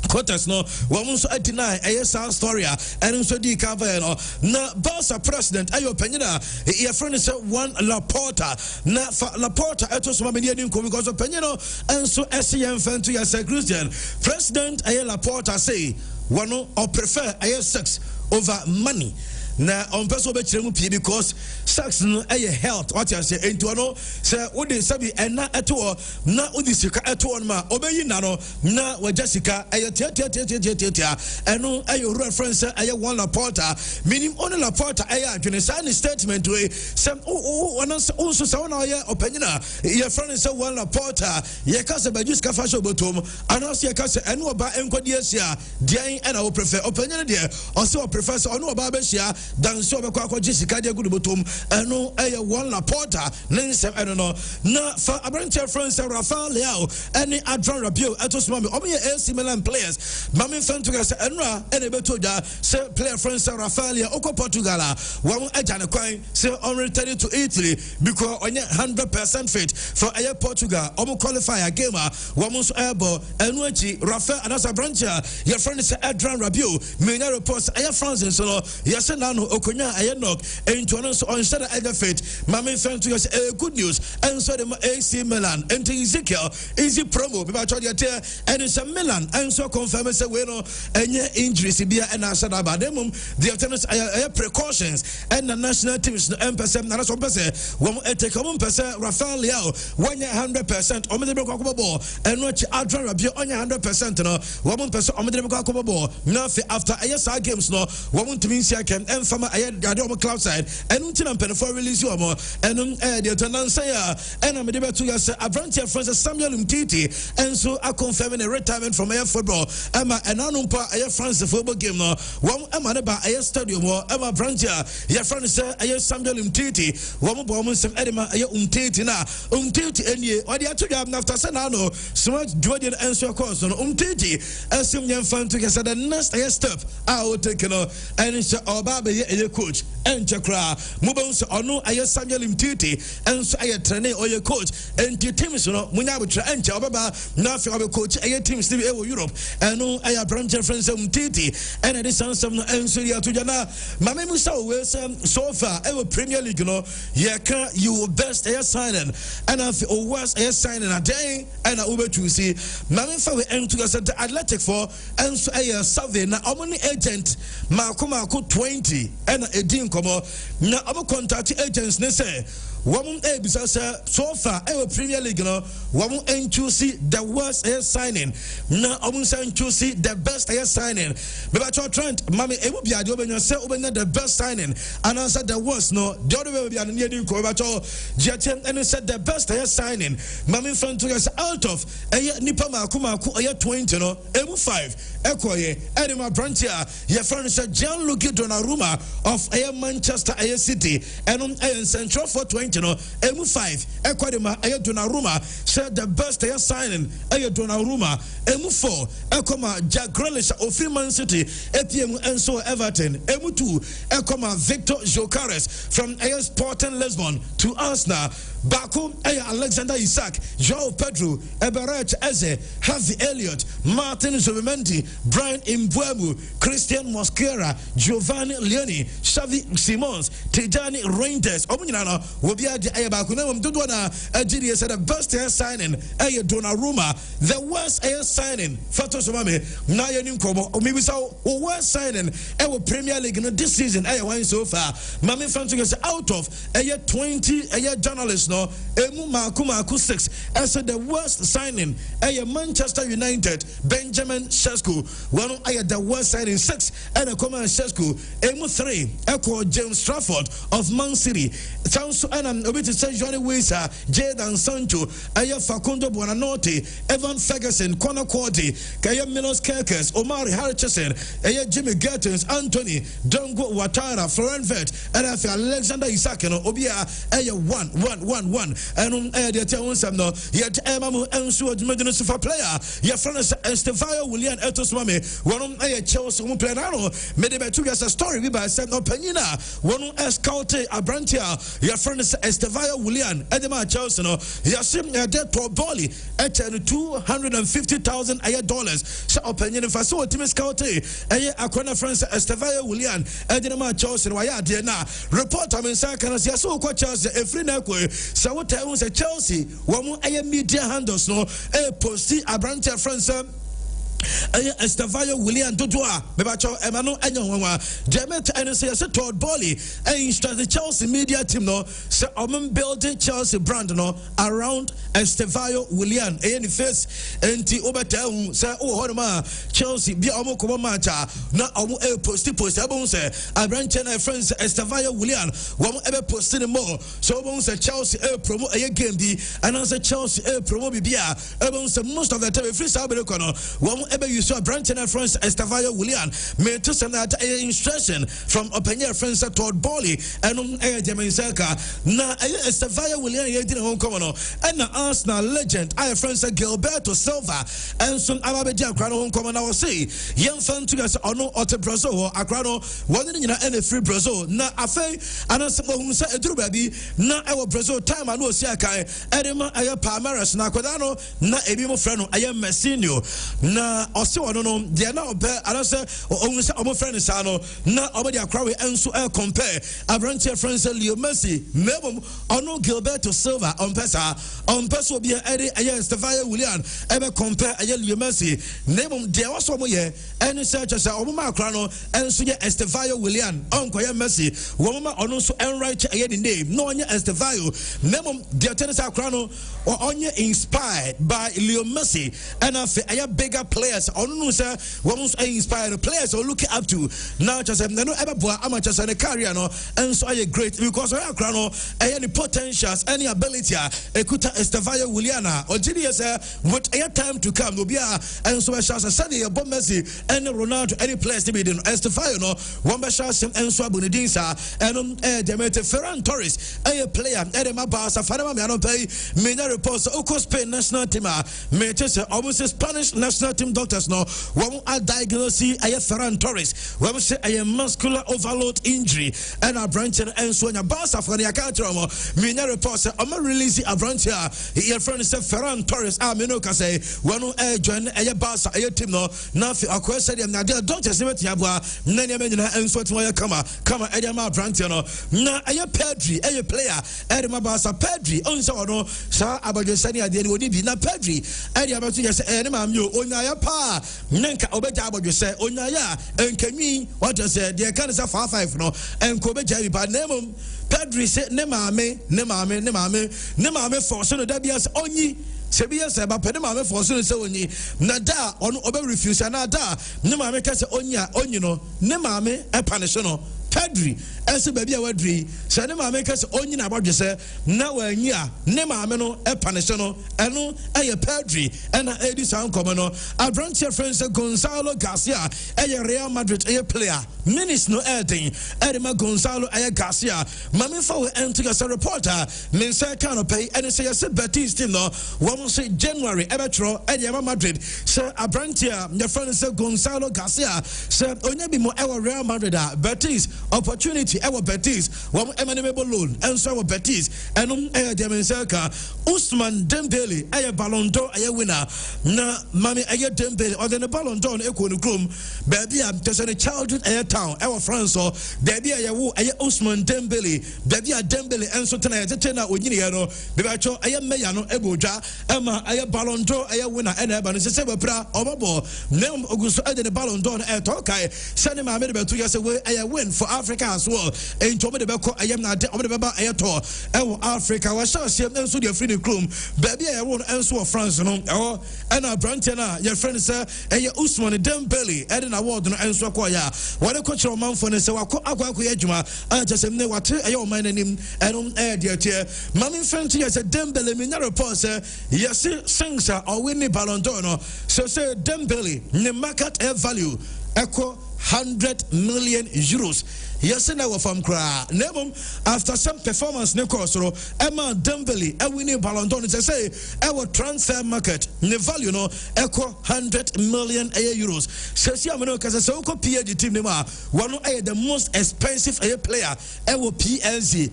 [SPEAKER 1] quarters no wɔn nso deny ɛyɛ saa story a ɛno nso di cover no na Barca president ɛyɛ ɔpanyin a yɛfrɛ no sɛ Juan Laporta na fa Laporta ɛto so ma meni ani nkɔm because ɔpanyin no nso ɛsi yɛn fɛn to yɛ sɛ Christian president ɛyɛ Laporta say wɔn no prefer ɛyɛ sex over money. Na on person obɛkyerɛ mu pie because sex no ɛyɛ health what you say enti no sɛ wode sɛbi ɛna ɛto na wode sika ɛto no ma obɛyi na no na wagya sika ɛyɛ tia ɛno ɛyɛ reference ɛyɛ Juan Laporta meaning on Laporta ɛyɛ adwene saa ne statement we sɛ ɔno nso sɛ wona ɔyɛ ɔpanyin a yɛfrɛ no sɛ Juan Laporta yɛka sɛ bagye sika fa hyɛ ɔbɔtom anaasɛ yɛka sɛ ɛne ɔba ɛnkɔdi ahyia deɛn ɛna wo prefer ɔpanyin deɛ ɔsɛ ɔprefer sɛ ɔne ɔba bɛhyia danso obekwa akɔgye sika de agu botom ɛno ɛyɛ Juan Laporta ne nsɛm ɛno no na fa abranche friends Rafael Leao ɛne Adrian Rabiot ɛto so me ɔmo yɛ AC Milan players mame fan to sɛ ɛno a ɛna beto dwa sɛ player friends Rafael Leao okɔ Portugal a wɔn agya ne kwan sɛ on return to Italy because ɔnyɛ 100% fit for ɛyɛ Portugal ɔmo qualify a game a wɔn nso ɛbɔ ɛno akyi Rafael anasa abranche yɛ friend sɛ Adrian Rabiot menya reports ɛyɛ France nso no yɛsɛ na no okonya aye knock into no so on said either fit mame fan to us good news and so the AC Milan and Ezekiel easy promo people told you and it's a Milan and so confirm say we no any injuries bia and I said about them the alternatives precautions and the national teams no emphasis na so pese wo take come pese Rafael Leao 100% o me de ko ball and no Adrian Rabiot 100% no wo pese o me de ko ball na after ayesa games no wo to mean see can fama ayɛ ade ɔmo cloud side ɛno nti na mpɛnefo release ɔmo ɛno de ɔtɔnan sɛ a ɛna mede bɛto yɛ sɛ abranteɛ friends Samuel Umtiti ɛnso aconfirm ne retirement from air football ɛma ɛnano mpa ɛyɛ France football game no wɔn ɛma ne ba ɛyɛ stadium hɔ ɛma abranteɛ yɛ friend sɛ ɛyɛ Samuel Umtiti wɔn bɔ ɔmo nsɛm ɛde ma ɛyɛ Umtiti na Umtiti ɛnie ɔde ato dwa after sɛ na no smart Jordan ɛnso course no Umtiti ɛsim yɛn fan to yɛ sɛ the next ɛyɛ step a o take no ɛne sɛ ɔba bɛyɛ ɛyɛ coach and chakra mubons ono aye Samuel Umtiti and so aye trainer or coach and the teams no munya butra and obaba na fe obe coach aye teams ni e Europe and no aye branch friends Umtiti and the sons of and so ya to jana mame musa we so far e Premier League no ye can you best aye signing and if o worst aye signing a day and a ube to see mame fa we and to the Athletic for and so aye survey na omni agent makoma ko 20 and a din komo na abo contact agents ne say woman a business so far Premier League no woman and choose the worst signing na woman saying choose the best signing but Trent mommy e will be a job say the best signing and answer the worst no the other way will be an Indian ko but Jeten and said the best signing mommy friend to us out of nipa makuma ku 20 no 5 ekoye edema branchia your friend said Gianluigi Donnarumma of Manchester City and Central for 20 no 5 ekwadema Donnarumma said the best signing Donnarumma 4 ekoma Jack Grealish of Man City APM and so Everton 2 ekoma Victor Gyökeres from Sporting Lisbon to Arsenal Baku Alexander Isak João Pedro Eberech Eze Harvey Elliott Martin Zubimendi Brian Mbeumo Christian Mosquera Giovanni Leoni Xavi Simons Tijani Reinders Omunyana will be at the Baku na mdudwana Ajiri said the best signing Donnarumma the worst signing Fatos Mame na yenim komo omibisa worst signing Premier League this season wine so far Mame Francis out of 20 journalists no emu maku 6 as the worst signing Manchester United Benjamin Sesko one the worst signing 6 and a common Sesko emu 3 echo James Trafford of Man City sounds and I'm a bit to say Johnny Wisa Jadon Sancho Facundo Buonanotte Evan Ferguson Conor Quadri Milos Kerkers Omari Harrison Jimmy Gertens Anthony Dongo Ouattara Florent Vert and Alexander Isak no obia 1 and the tell some no yet Emamu Ensu Medina Super player your friend Estevao William Etos Mame one Chelsea who play now made about 2 years a story we by said no penina one Escaute Abrantia your friend Estevao William Edema Chelsea no yasim dead to Boli at $250,000 so opinion if I saw team Escaute Aquana friends Estevao William Edema Chelsea why na report I mean can see so kwa Chelsea every nakwe so what I was a Chelsea one media handles no posti Abrantia friends Estevao William Dodua Bebacho Emmanuel Enyanwa Demet and say Todd Bowley instruct the Chelsea media team no so building Chelsea brand no around Estevao William any face enti obata say honma Chelsea bi omo ko matcha na omo post abon say Abranche na friends Estevao William wo ebe post ni more so obon say Chelsea promo game bi and say Chelsea promo bibia obon say most of the time free sabere kono wo ebe you saw Branton and friends Estevao William made to send that instruction from opinion friends Todd Bowley and Jaminsaka na Estevao William didn't home come on and the Arsenal legend I friends Gilberto Silva and some Ababeja Crano home come on I will say young fan to us on Ote Brazil or Acrano one in any free Brazil na afe and who said Drew baby na our Brazil time I know Siakai Edema Aya Palmeiras na Quadano na Ebimo Freno Aya Messinio na also no they are now bear and say our friend is no na over their crowd and so compare Abranche friends Leo Messi Mebum ono Gilberto Silva on Pesa will be Eddie Estevao William ever compare Leo Messi Nebum there was some year and such as Obama Crano and so Estevao William on Messi Woma ono so enrich in name no one Estevao Nebum the tennis Crano or only inspired by Leo Messi and a bigger players on sir once inspired players or looking up to now just no ever boy amateurs and a career no and so are great because I crown any potentials any ability ekuta Estevao William or genius what a time to come will be and so shall say Bob Messi and Ronaldo any players to be in Estevao no one shall some and so Bonidinsa and Demeter Ferran Torres a player Edema Barca Fanama no pay many reports Oko Spain national team Manchester almost Spanish national team doctors no one are diagnosing a Ferran Torres when we say a muscular overload injury and a branch and so on Barca for the account many reports release a branch here your friend said Ferran Torres Menoka say one join a Barca a team no now for a question na the doctors never yabwa nanya menina and so come Edema branch no na a Pedri a player Edema Barca Pedri on so no sa abajosani ade ni bi na Pedri Edema to yes Edema yo onya pa nenka obeja abodwe se onyaya enkanwi what you say they can say 5 no enko obeja bi pa nemom Pedri say ne maame for so no da bia se onyi se bia se ba pede maame for so no se onyi na da ono obe refuse na da ne maame ka se onyi no ne maame e punish no Pedri ese baby a wadri se ne maame ka se onyi na abodwe se na wanyi a ne maame no e punish no eno eye Pedri ena edi san komo no Abranche friends Gonzalo Garcia eye Real Madrid eye player minutes no editing edema Gonzalo eye Garcia mame fa we enter as a reporter men say can pay and say yes Betis team no one say January ebetro eye Madrid say Abranche your friend say Gonzalo Garcia say onya bi mo e Real Madrid Betis opportunity ever Betis one emanable loan and so Betis and Demenselka Usman Dembele a Ballon d'Or a winner na mami a Dembele or then a Ballon d'Or equal room baby I'm just a childhood a town our France or baby a Usman Dembele baby a Dembele and so tonight tena Onyiniano bebacho a Mayano Eboja Emma a Ballon d'Or a winner and Eban is a Sebra or Babo Name Augusto and the Ballon d'Or a Tokai sending my medical 2 years away a win for Africa as well. And to me the beko I am not over the baba airto. Africa was so same and so the free room. Baby I won't answer France no. Oh and a Brantana your friend sir Usman Dembele Eden award no answer kwaya. What a coach man for say wa akwa ejuma just me what ayo man nim and dear tier. Mami friend to say Dembele me na report say yes sings or winning Ballon d'Or no. So say Dembele the market value echo 100 million euros. Yes, and our from cry. Nebum after some performance, Nicosro, Emma Dembele, a winning Ballon d'Or, say, our transfer market, the value no echo 100 million euros. Says Yamano Casasoko PG team Nema, one of the most expensive player, ever PLZ,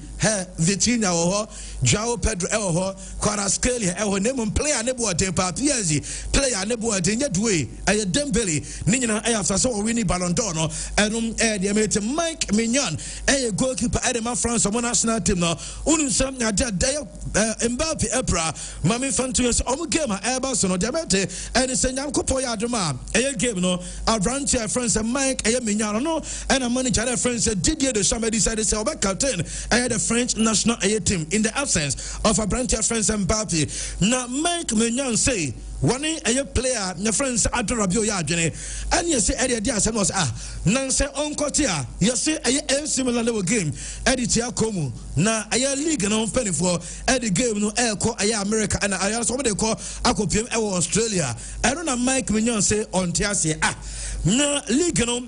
[SPEAKER 1] Vitina or Joao Pedro Elho, Quarascalia, our name player Nebo Tempa, PLZ, player Nebo Dewey, a Dembele, Nina after so winning Ballon d'Or, and the Mike Mignon, a goalkeeper at the France of national team now. Unisam Mbappe Epra, Mammy Fantus, Omugama, Airbus, or Diamante, and the Senyam Kupoya Dama, a game no, our branch friends and Mike, a Mignon, no, and a manager friends Didier de somebody decided to say, about captain, I had a French national A team in the absence of a branch friends and Mbappe. Now, Mike Mignon say, one a player, your friends Adrabio Yajane, and you say Eddie Diaz was Nancy Oncotia, you say a similar level game, Eddie Tiacomu, na a league and on penny for Eddie game no air call America and I also what they call Acopium Australia. I don't know Mike Mignon say on Tiasia, na league no.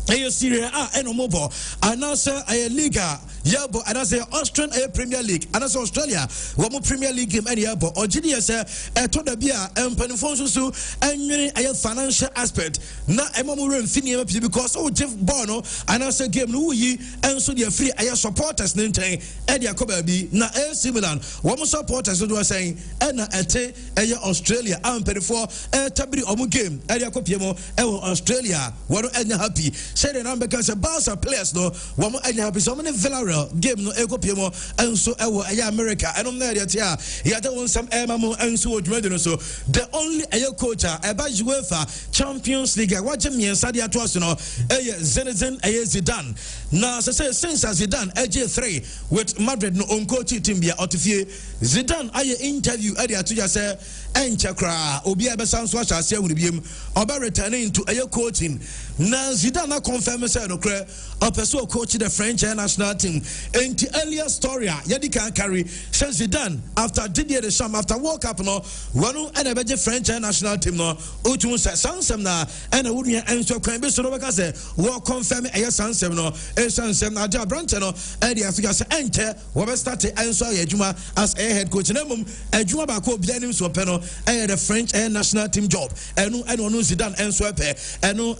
[SPEAKER 1] Ayo Syria eno mobile anasa ayo Liga yabo anasa Austrian Premier League anasa Australia wamo Premier League game any yabo ojidi say to da bia empanifo so enwene ayo financial aspect na emamu remfini e because o Jeff Bono anasa game no yi enso dia free ayo supporters nten e dia ko ba bi na AC Milan wamo supporters do saying na ete ayo Australia empanifo tabiri omu game e dia ko piemo e Australia wono enya happy say the number because the Barca players no one happy so many Villarreal game no ego piemo and so America I don't know that here you don't want some MMO and so so the only coach about UEFA Champions League what me Sadia to us no Zinedine Zidane now say since Zidane AJ3 with Madrid no on coach team bia otifie Zidane aye interview area to just say enchakra obi abesan so acha se hunibiem oba returning to coaching na Zidane confirm say no kre opeso coach the French national team and the earlier story yedi can carry since Zidane after Didier Deschamps after World Cup no one and the French national team no otu say sansem na and wouldn't answer kwan be so no because say wo confirm sansem no sansem na ja branch no e dey Africa say enter we be start answer adwuma as a head coach na mum adwuma ba ko bia nim so pe no the French national team job enu no Zidane answer pe enu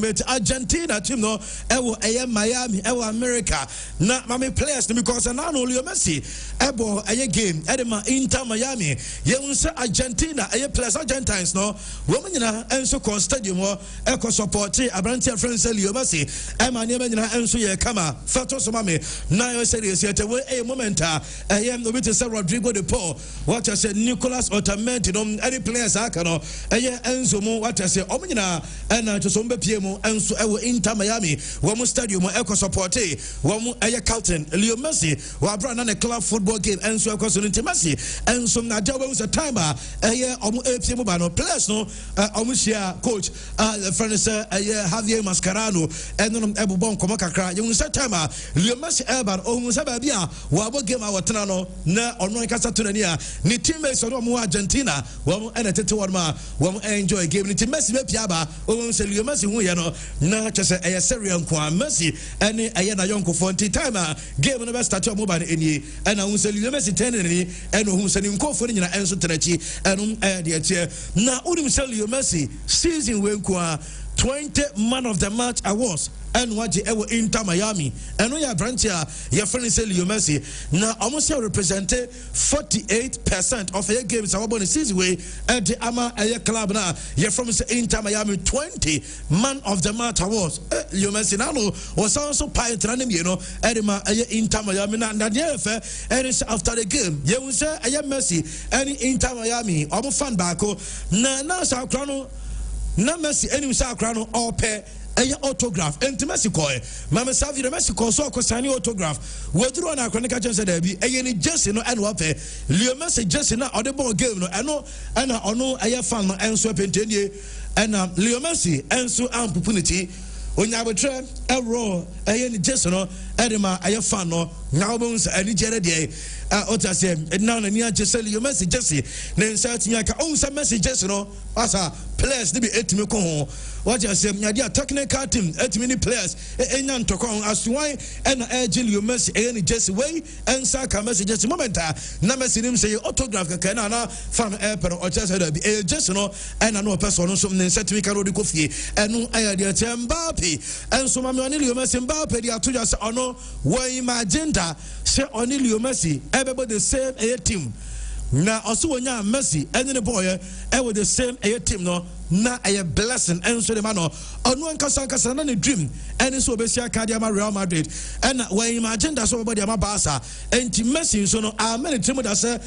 [SPEAKER 1] the Argentina team no Miami America na mame players because now only Messi ebo game edema Inter Miami ye unsa Argentina players Argentines no women nyina enso kon stadium ho support Abrantia friends Leo Messi ema ne nyina enso ye Tia Kama, Fato Somame, Nayo said, yes, yet a moment. I am the witness of Rodrigo de Paul. What I said, Nicholas Otamendi, any players I can, Enzo, what I say, Omina, and to Sombe Piemo, and so I will Inter Miami, Wamu Stadium, Echo Supporte, Wamu Aya Carlton, Leo Messi, Wabran and a club football game, and so across Messi, and some Najawa was a timer, a year Omu Epsimobano, players no, Omusia coach, the friend is Javier Mascarano, and then Ebubon Komakakra, you will set timer, Leo Messi Elban, Omusabia, Wabo game our Tanano, Na or no Casa Tunania, ni teammates of Argentina, Wamu and a Tetuama, Wamu enjoy game, ni Messi Piaba, Omu Leo Messi, Huyano, Na just a Syrian Kwa Messi, and a Yana Yonko Fonti timer, game on the best statue mobile in ye, and I will say Leo Messi 10 and who's sending Kofo in answer to the and the chair. Now, Udim sell Leo Messi, season when 20 Man of the Match awards. And what you ever Inter Miami, and we are branch here, your friend is Leo Messi. Now, almost represented 48% of your games. Our bonus is way at the Ama Air Club now. You're from Inter Miami 20 Man of the Match awards. Leo Messi now was also pioneering, you know, Edema Inter Miami. Now, and it's after the game. You will say, I am Messi, any Inter Miami, I'm fan back. Now, South Crown, now Messi, any South Crown, all pair. Autograph and to Mexico, Mamma Savi, the Mexico, so Cosani autograph. What do I chronicle just said? Any just in and what Leo Messi just in the ball game. I know, and I know I have fun and so penny and Leo Messi and so opportunity. When I would try a row, I just no, Edema, I have fun no, now bones and Nigeria day. Otasem, and now and near Jesse, Leo Messi, Jesse, then searching like own some messages, no, as a players to be 8 million. What I say, my dear technical team, 8 many players, and none to come as to why, and Leo Messi, and Jesse way, and Saka messages moment. Never seen him say autograph, Canana, fan airport, or just had a just no, and I know a person, something set me Carodi Coffee, and no idea, Mbappe, and so my Leo Messi, Mbappe, they are to just honor, why my agenda, say only Leo Messi, everybody the same a team. Now, also when you are Messi, and the boy, with the same a team, no. Na a blessing and so the man on one Casanca and a dream and it's Obesia Cadiama Real Madrid and when imagine that's somebody ama Barca and Messi so no are many team that say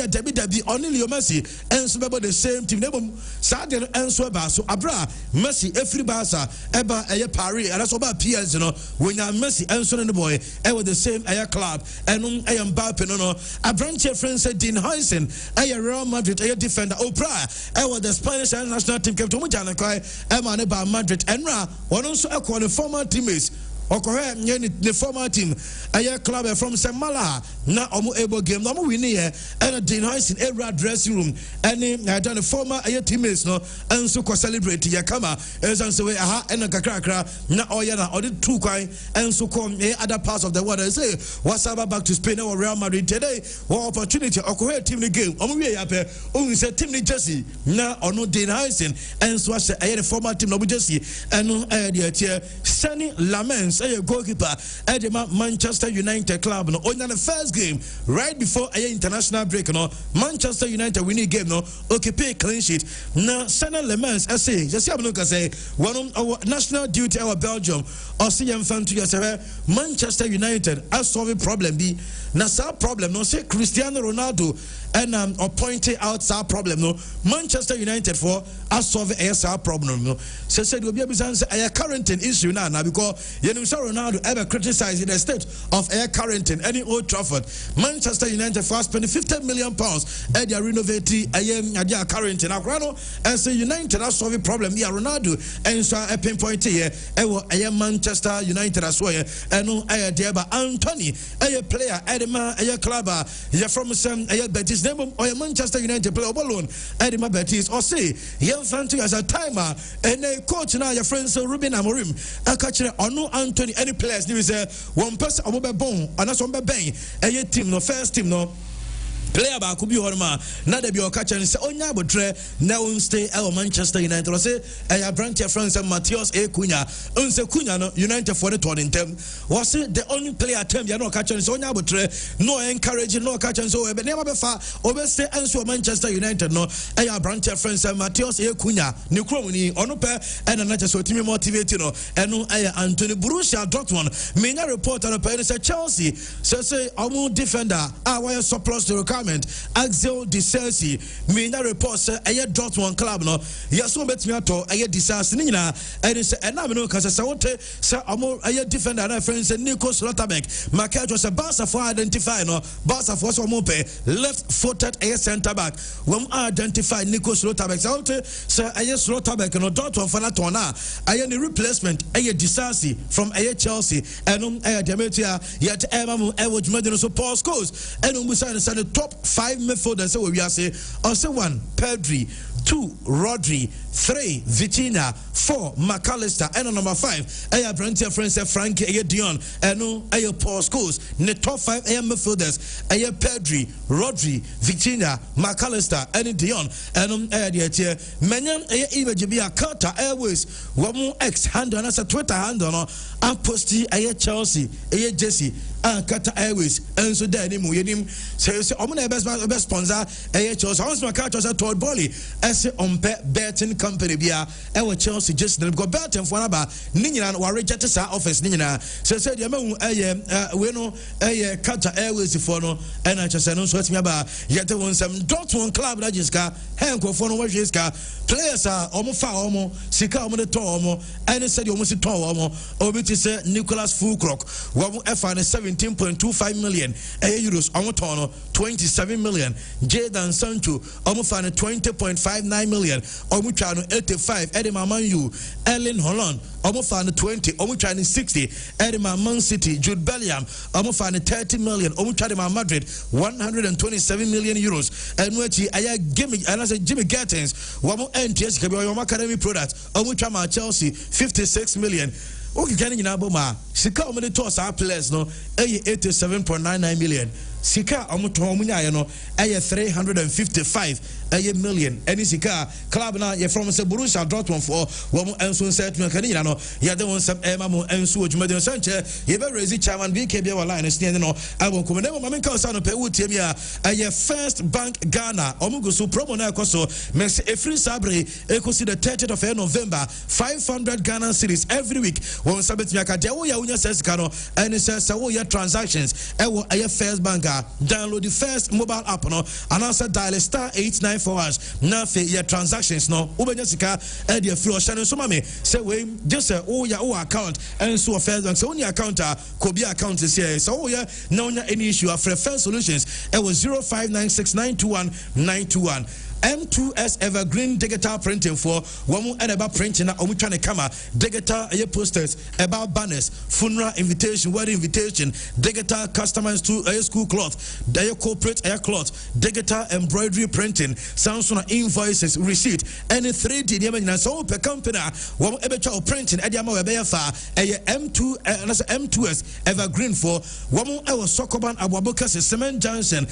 [SPEAKER 1] Debbie only Leo Messi and so the same team name Sadio and so so Abra Messi every Barca eba a Paris and that's about PS you know when you are Messi and so the boy and with the same a club and I am Mbappe no a branch friend said Dean Huysen a Real Madrid a defender Oprah and with the Spanish national team kept to Mujana Kai, Emma by Madrid, and Ra, one also a the former teammates. Or the former team, a club from St. Malaha, now almost able game, no more winning here, and a denies in every dressing room, and I done a former teammates, no, and so celebrate Yakama, as I say, aha, and a cacra, now Oyana, or the two kind, and so come other parts of the world. I say, what's up back to Spain or Real Madrid today? What opportunity, or co team the game, only said Team Jesse, now or no denies, and so I say, I had a former team, no Jesse, and no idea, Sunny Lamens. A goalkeeper at the Manchester United club no on the first game right before a international break no Manchester United winning game no occupy clean sheet na Sana Lemans I say just have look say one of our national duty our Belgium or see them fan to yourself Manchester United has solved problem be na sa problem no say Cristiano Ronaldo and pointing out our problem no Manchester United for us solve a problem no so said will be able to answer a current issue now because you know Ronaldo ever criticized the state of air current in any Old Trafford. Manchester United for spending £50 million at their renovating a current in Agrano and say United has solved a problem here Ronaldo and so a pinpoint here a Manchester United as well and no a dear Anthony a player Edema a club from some a Betis name or a Manchester United player alone Edema Betis or say young Fanti as a timer and a coach now your friends Ruben Amorim a catch on no Anthony any players there is one person on mobile bone and that's on the bank a team no first team no player ba ko bi horma na da bi o ka chen se onya abotre na on stay Manchester United o say brand friends Matheus Cunha unse Cunha no United for the turn in term was the only player term ya no ka chen se onya abotre no encourage no ka chen so e be never be fa obeste enso Manchester United no brand friends Matheus Cunha ni krom ni ono pe na na so timi motivate no eno Anthony Borussia Dortmund menya report on pe say Chelsea say omo defender why surplus the requirement Axel Disasi menya report say Dortmund club no yes one betimi ato Disasi ni nyina say na me no ka say wote say omo defender na friend say Nico Schlotterbeck Makajo say Barca for identify no Barca for so omo pe left footed center back when identify Nico Schlotterbeck say wote say Schlotterbeck no Dortmund for na tona the replacement Disasi from Chelsea and Demetia yet Emma Edward so Paul Scholes and the top 5 midfielders so we are say also 1 Pedri, 2 Rodri, 3 Vitinha, 4 McAllister and number 5 Brent friends Frankie Dion and Paul Scholes the top 5 midfielders Pedri, Rodri, Vitinha, McAllister and Dion and Menyan Ibajibia Carter Airways Wamu X handle and as a Twitter handle no posti Chelsea Jesse and Qatar Airways and so there mu yenim say omuna best sponsor Chelsea once my catch was told Bolly as on betting company bia Chelsea just go betting for aba ni nyina wa reject sa office ni nyina say dey mahu we no Qatar Airways for no and I just no so atimi aba yet won some Dortmund club na jiska henko for no wa jiska players are omo fa omo sika omo de to omo and said omo si to omo obi ti say Nicholas Fulcrock wo efa 17.25 million euros omo to 27 million Jadon Sancho omo fa 20.59 million omo twa no 85 Edema Man U Erling Haaland omo fa 20 omo twa 60 Edema Man City Jude Bellingham omo fa 30 million omo twa Madrid 127 million euros and wechi aya Jimmy Gettins womo NTS kabi your academy product omo twa Chelsea 56 million. Okay, can you know about Sika omo de toss our players no 87.99 million. Sika omo to omo nya no 355 million. Any Sika club na ye from say Borussia Dortmund for womo enso set me kan nya no ye de won some ema mo enso odwuma de sanche ye be raise chairman BKB wala na stand no abon ko na mo menka sa no pe wutie mi a First Bank Ghana omo go so promo na ekoso me say free sabre ekosi the 30th of November 500 Ghana cedis every week won sabet mi aka de wo ya unya ses ka no and say wo ya transactions e wo First Bank download the First mobile app no and answer dial *894# na fe your transactions no ubenya sika e de free o share so mame say we just say oh ya account and so First Bank so only account ko bi account is here so oh ya na onya any issue after First Solutions it was 0596921921 M2S Evergreen Digital Printing for one and about printing na omu twane kama digital posters about banners funeral invitation wedding invitation digital customers to school cloth corporate cloth digital embroidery printing Samsung invoices receipt any 3D nyama so per company one ebecha printing e dia ma we be fa M2S Evergreen for one ewo Sokoban Abuaboka Cement Junction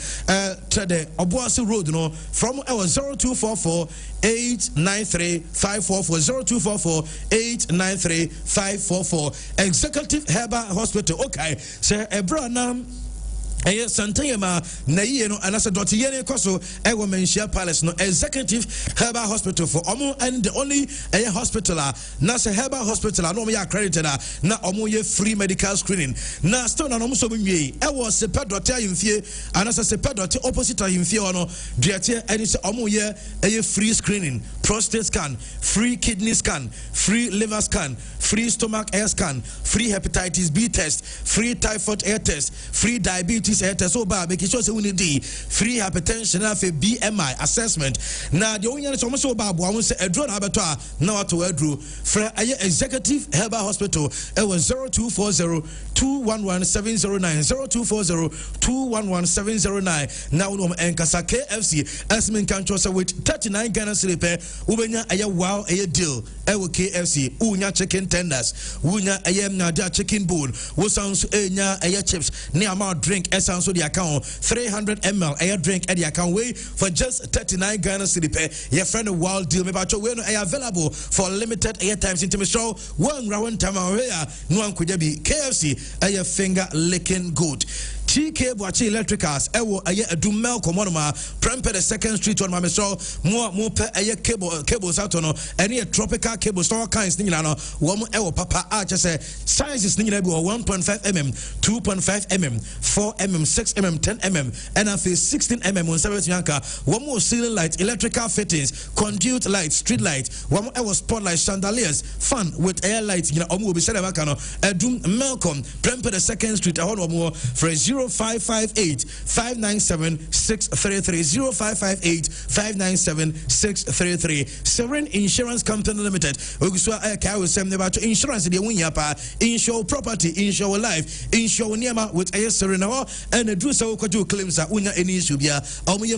[SPEAKER 1] trade Obuasi Road no from our 0244-893-544 0244-893-544 Executive Herbal Hospital okay say Ebranam Santayama Nayeno and as a Dottiene Coso, Menshia Palace, no Executive Herbal Hospital for Omo and the only hospital, Nasa Herbal Hospital, no me accredited, na Omo ye free medical screening. Na stone and Omo Somi, I was a pet doctor in fear, and as a pet doctor opposite in fear, no, Diatia, and it's Omo ye a free screening, prostate scan, free kidney scan, free liver scan, free stomach air scan, free hepatitis B test, free typhoid air test, free diabetes air test. So bad, making sure we need free hypertension and BMI assessment. Now the only thing so bad, I want to say a drone abattoir now to Edru for Executive Herbal Hospital. It was 0240-211-709 0240-211-709. Now Enkasa KFC as men can trust with 39 Ghana sleeper. Ubenya aya wow a deal. Ewo KFC unya chicken tenders. Unya ayam na chicken bone. Wo sounds enya aya chips. Near my drink sounds so the account 300 ml air drink at the account way for just 39 Ghana cedi pay. Your friend a wild deal. Maybe available for limited air times into show. One round time away. No one could be KFC. A finger licking good. TK Boachi Electricals, Ewo, a Dumel Comonoma, Prempe the 2nd Street on my show, more per a cables out on any tropical cable store kinds, Nilano, one Ewo Papa Archer say, size is Nilabo 1.5 mm, 2.5 mm, 4 mm, 6 mm, 10 mm, and I feel 16 mm on 7 Yanka, one more ceiling light, electrical fittings, conduit light, street light, one more Ewo spotlight, chandeliers, fun with air light, Omu Bisadavacano, a Dum Melcom, Prempe the 2nd Street, a whole more for a 0558-597-633 0558-597-633 Serene Insurance Company Limited. Insurance insure property, insure life, insure Niama with a Serena and a Drusa Koju claims that Unya any Subia,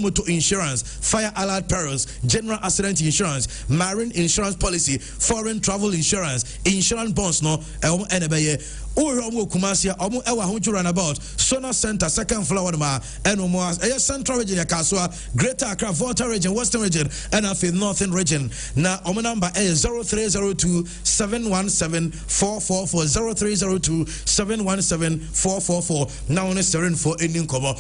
[SPEAKER 1] Moto Insurance, Fire Alert Perils, General Accident Insurance, Marine Insurance Policy, Foreign Travel Insurance, Insurance Bonds no Enabaye. Omo Kumasia, Omo Ewa Hunju Runabout, Sona Center, 2nd floor, and Omo, Central Region, Yakasua, Greater Accra, Volta Region, Western Region, and I feel Northern Region. Now, Omo number is 0302-717-444, 0302-717-444. Now, on a serene for Indian Cover.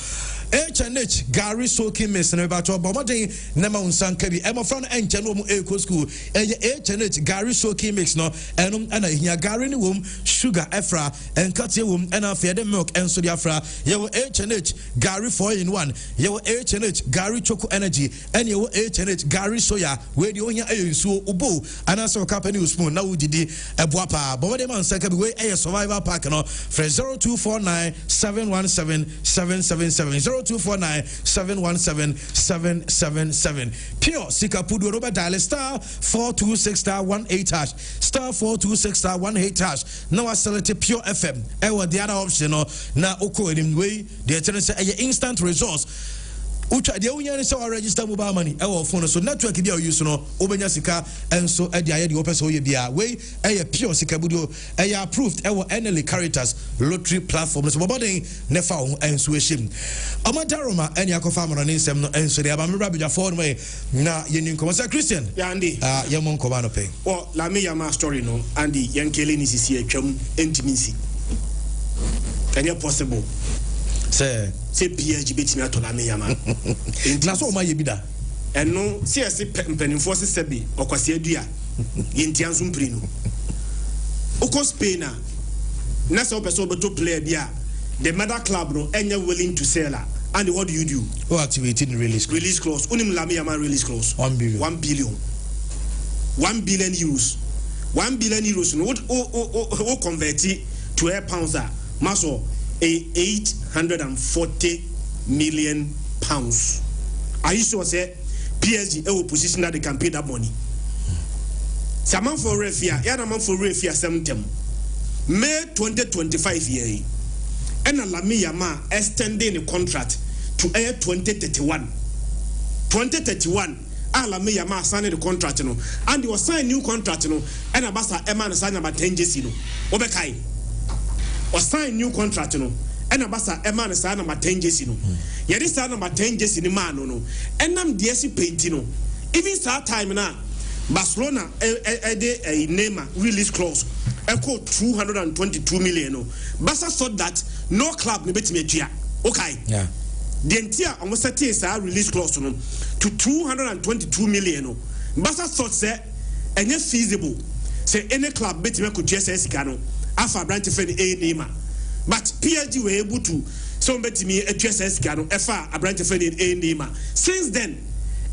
[SPEAKER 1] H&H, Gary Soaking Miss, and about your Bomadi, Nema Unsan Kebi, Emma from Enchano Eco School, H&H, Gary Soaking Mix, no, and a Gary womb, sugar, Efra, and cut your womb, and a fair milk, and so the Afra, your H&H, Gary 4-in-1, your H&H, Gary Choco Energy, and your H&H, Gary Soya, where you own your so Ubu, and also a company who spoon, now did a Buapa, Bomademan Sakabi, way a survivor park, no, for 0249-717-777, 0249-717-777. Pure Sikapudu Robert dial star 426*18 hash, star 426*18 hash. Now I select Pure FM. The other option now Oko in way the attendance instant resource. Ucha the only so register mobile money our phone so network dia use no obenya sika and so e dia the open so ye bia we Pure Sikabudu approved NLA characters lottery platform so body nefa ho and so ehim amadaroma any akofa amano ne nsem no enso de aba mebra bia phone way na yenin ko say Christian
[SPEAKER 2] ya andi
[SPEAKER 1] yemon ko ba no pay
[SPEAKER 2] o la me yama story no andi yankele ni sisi atwam intimacy can you possible
[SPEAKER 1] say
[SPEAKER 2] PhD betimi atola me yama
[SPEAKER 1] na so ma ye bida
[SPEAKER 2] eno CS mpanimfo se sebi okwase adua yentianso mpiri no okọ Spain na so person beto player bia the mother club no enya willing to sell her and what do you do
[SPEAKER 1] activating release
[SPEAKER 2] clause unim la me yama release clause
[SPEAKER 1] 1 billion
[SPEAKER 2] 1 billion euros 1 billion euros no what convert it to a pounds maso 840 million pounds. I used to say PSG will position that they can pay that money. Saman for refia, Yanaman for refia 7 May 2025 year. And Lami Yama extending the contract to air 2031. 2031. Lami Yama signed the contract, and he was signing new contract, and Abasa Eman signed about 10 years. Obekai. Or sign new contract and abasa eman sign number 10 years yedi sign number 10 years in man no enam DSC paint no even start time na Barcelona a name release clause equal 222 million no Barca thought that no club ne betime atua okay
[SPEAKER 1] yeah
[SPEAKER 2] the entire almost set release clause no to 222 million no Barca thought say enye feasible say any club betime ko GSS no Alpha branch friend a name, but PSG were able to so bet me a GSS cano a branch friend a name. Since then,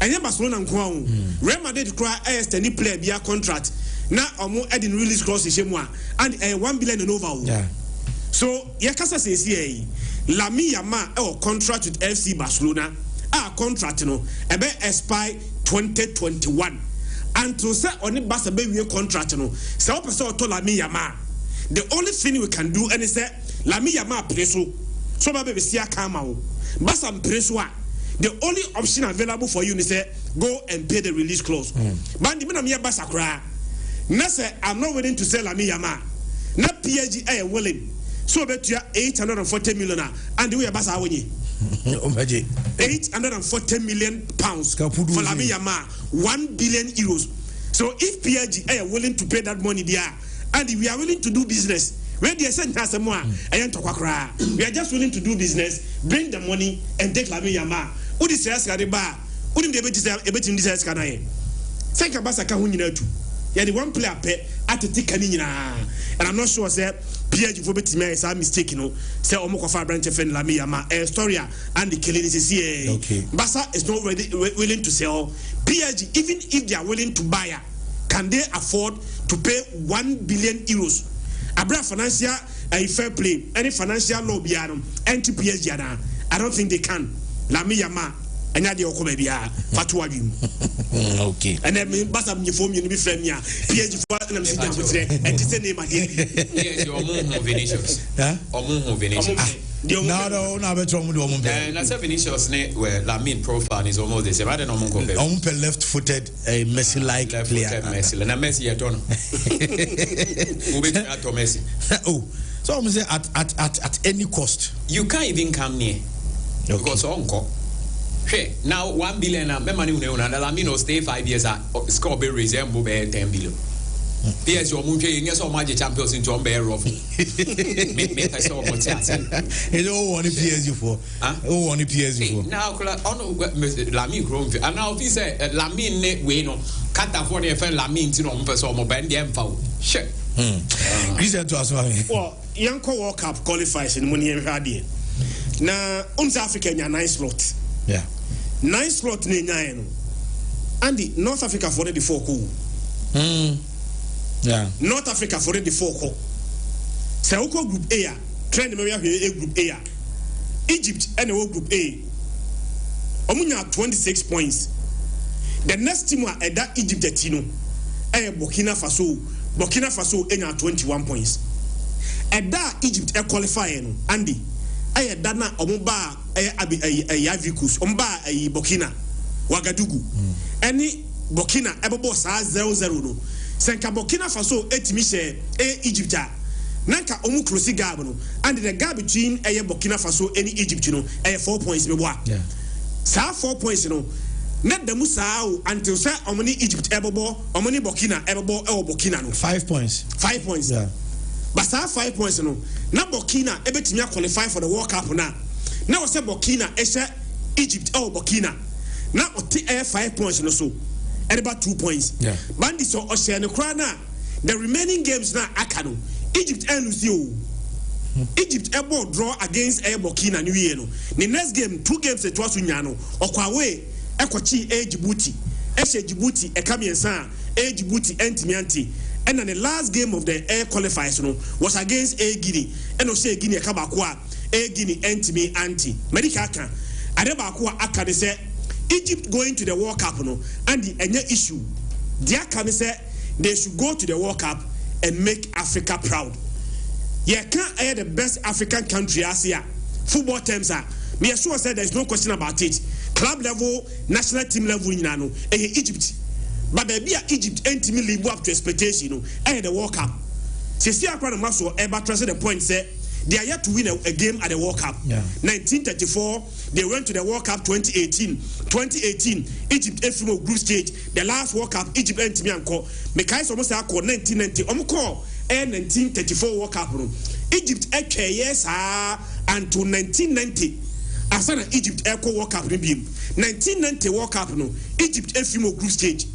[SPEAKER 2] I never Barcelona and Kwang, Real Madrid cry as any player via contract. Now I'm more adding release clause and a 1 billion and over.
[SPEAKER 1] Yeah.
[SPEAKER 2] So Yakasa says here, Lami Yama or contract with FC Barcelona, our contract no about expire 2021. Until say on the Barca baby contract no, so person told Lami Yama. The only thing we can do and say Lami Yama preso. So baby see a camera. Basam preso. The only option available for you is say go and pay the release clause. Bandi me na me basakra. Na say I'm not willing to sell Lami Yama. Na PSG willing. so bet you 840 million and we are basa wenye 840 million pounds for Lamine Yamal, 1 billion euros. So if PSG are willing to pay that money there, and we are willing to do business, where they send us more, we are just willing to do business, bring the money and take Lamine Yamal. Who is the bar? Who didn't be able to this canae? Think about Sakahunina. Yeah, the one player pet at the Tikanina, and I'm not sure, sir. PSG for betting is a mistake, say Omokofa branch of Lamine Yamal, Storia, and the killing is here. Okay. Basa is not willing to sell. PSG, even if they are willing to buy, can they afford to pay 1 billion euros? Abra financial fair play, any financial law beyond anti PSG. I don't think they can. Lamine Yamal. And now they are coming here. Fatuagim. Okay. And then Basa me phone you be friend ya. PSG for them sit down with and this name again. Yes, you are more Vinicius. Huh? Or more Vinicius.
[SPEAKER 1] No, better on the woman.
[SPEAKER 3] And that's a Vinicius where Lamine profile is almost the same. I don't know compare.
[SPEAKER 1] Left-footed, a Messi-like player.
[SPEAKER 3] Messi, and a Messi at on. Who be at Messi?
[SPEAKER 1] Oh, so I'm saying at any cost.
[SPEAKER 3] You can't even come near. Because uncle. Hey, now 1 billion and money and Lamino stay 5 years at score be resemble 10 billion. PS your moon yes so much champions in John Bear of make I saw what
[SPEAKER 1] it's all one PSG for oh one PSG for
[SPEAKER 3] now Lamine grown and now if he say Lamine we no can't afford a friend Lamine to no person or bend them foul. Sure.
[SPEAKER 1] Christian to us
[SPEAKER 2] well Yanko World Cup qualifies in money radio. Now African 9 slot.
[SPEAKER 1] Yeah.
[SPEAKER 2] 9 slot ne nyan. Andy North Africa for the 4 cool.
[SPEAKER 1] Yeah.
[SPEAKER 2] North Africa for the 4 cool. Say Oko group A. Trend me A group A. Egypt and group A. Omunya 26 points. The next team at that Egypt tino. Burkina Faso. Burkina Faso enya 21 points. At that Egypt qualifying Andy. Dana Omuba Yavikus, Omba Burkina, Wagadugu. Any Burkina Ebo Sa 0-0 no. Senka Burkina Faso Etimishe Egypta. Nanka Omu Krosi Gabano. And the gap between Burkina Faso and Egypt, 4 points. Yeah. Sa 4 points, Net the Musao until Sa Omani Egypt Ebo, Omani Burkina Ebo Burkina.
[SPEAKER 1] 5 points.
[SPEAKER 2] 5 points. Yeah. But 5 points no. Na Burkina ebetimia qualify for the World Cup na. Na we say Burkina Egypt or Burkina. Na oti 5 points no so. And about 2 points. Yeah. Bandi so Ocean na the remaining games na akano. Egypt lose you. Egypt able draw against Burkina New Year no. The next game 2 games it was unyano. Okwawe ekwachi Djibouti. Djibouti ekamiensa Djibouti entimianti. And then the last game of the air qualifiers was against Guinea. And also Guinea Kabakwa, Guinea Antimi Anti. Medicaka. Adebakwa Aka they say Egypt going to the World Cup and the any issue. Their can say they should go to the World Cup and make Africa proud. Yeah, can't air the best African country as here. Football terms are. Me sure said there's no question about it. Club level, national team level in Egypt. But baby Egypt ultimately live up to expectation, and the World Cup. See, I can't master ever trust the point say they are yet to win a game at the World Cup. Yeah. 1934, they went to the World Cup 2018. 2018, Egypt from group stage. The last World Cup, Egypt and Timianko. Mekai almost called 1990. Omko 1934 World Cup. Egypt yes until 1990. Asana Egypt Echo World Cup beam. 1990 World Cup Egypt from group stage.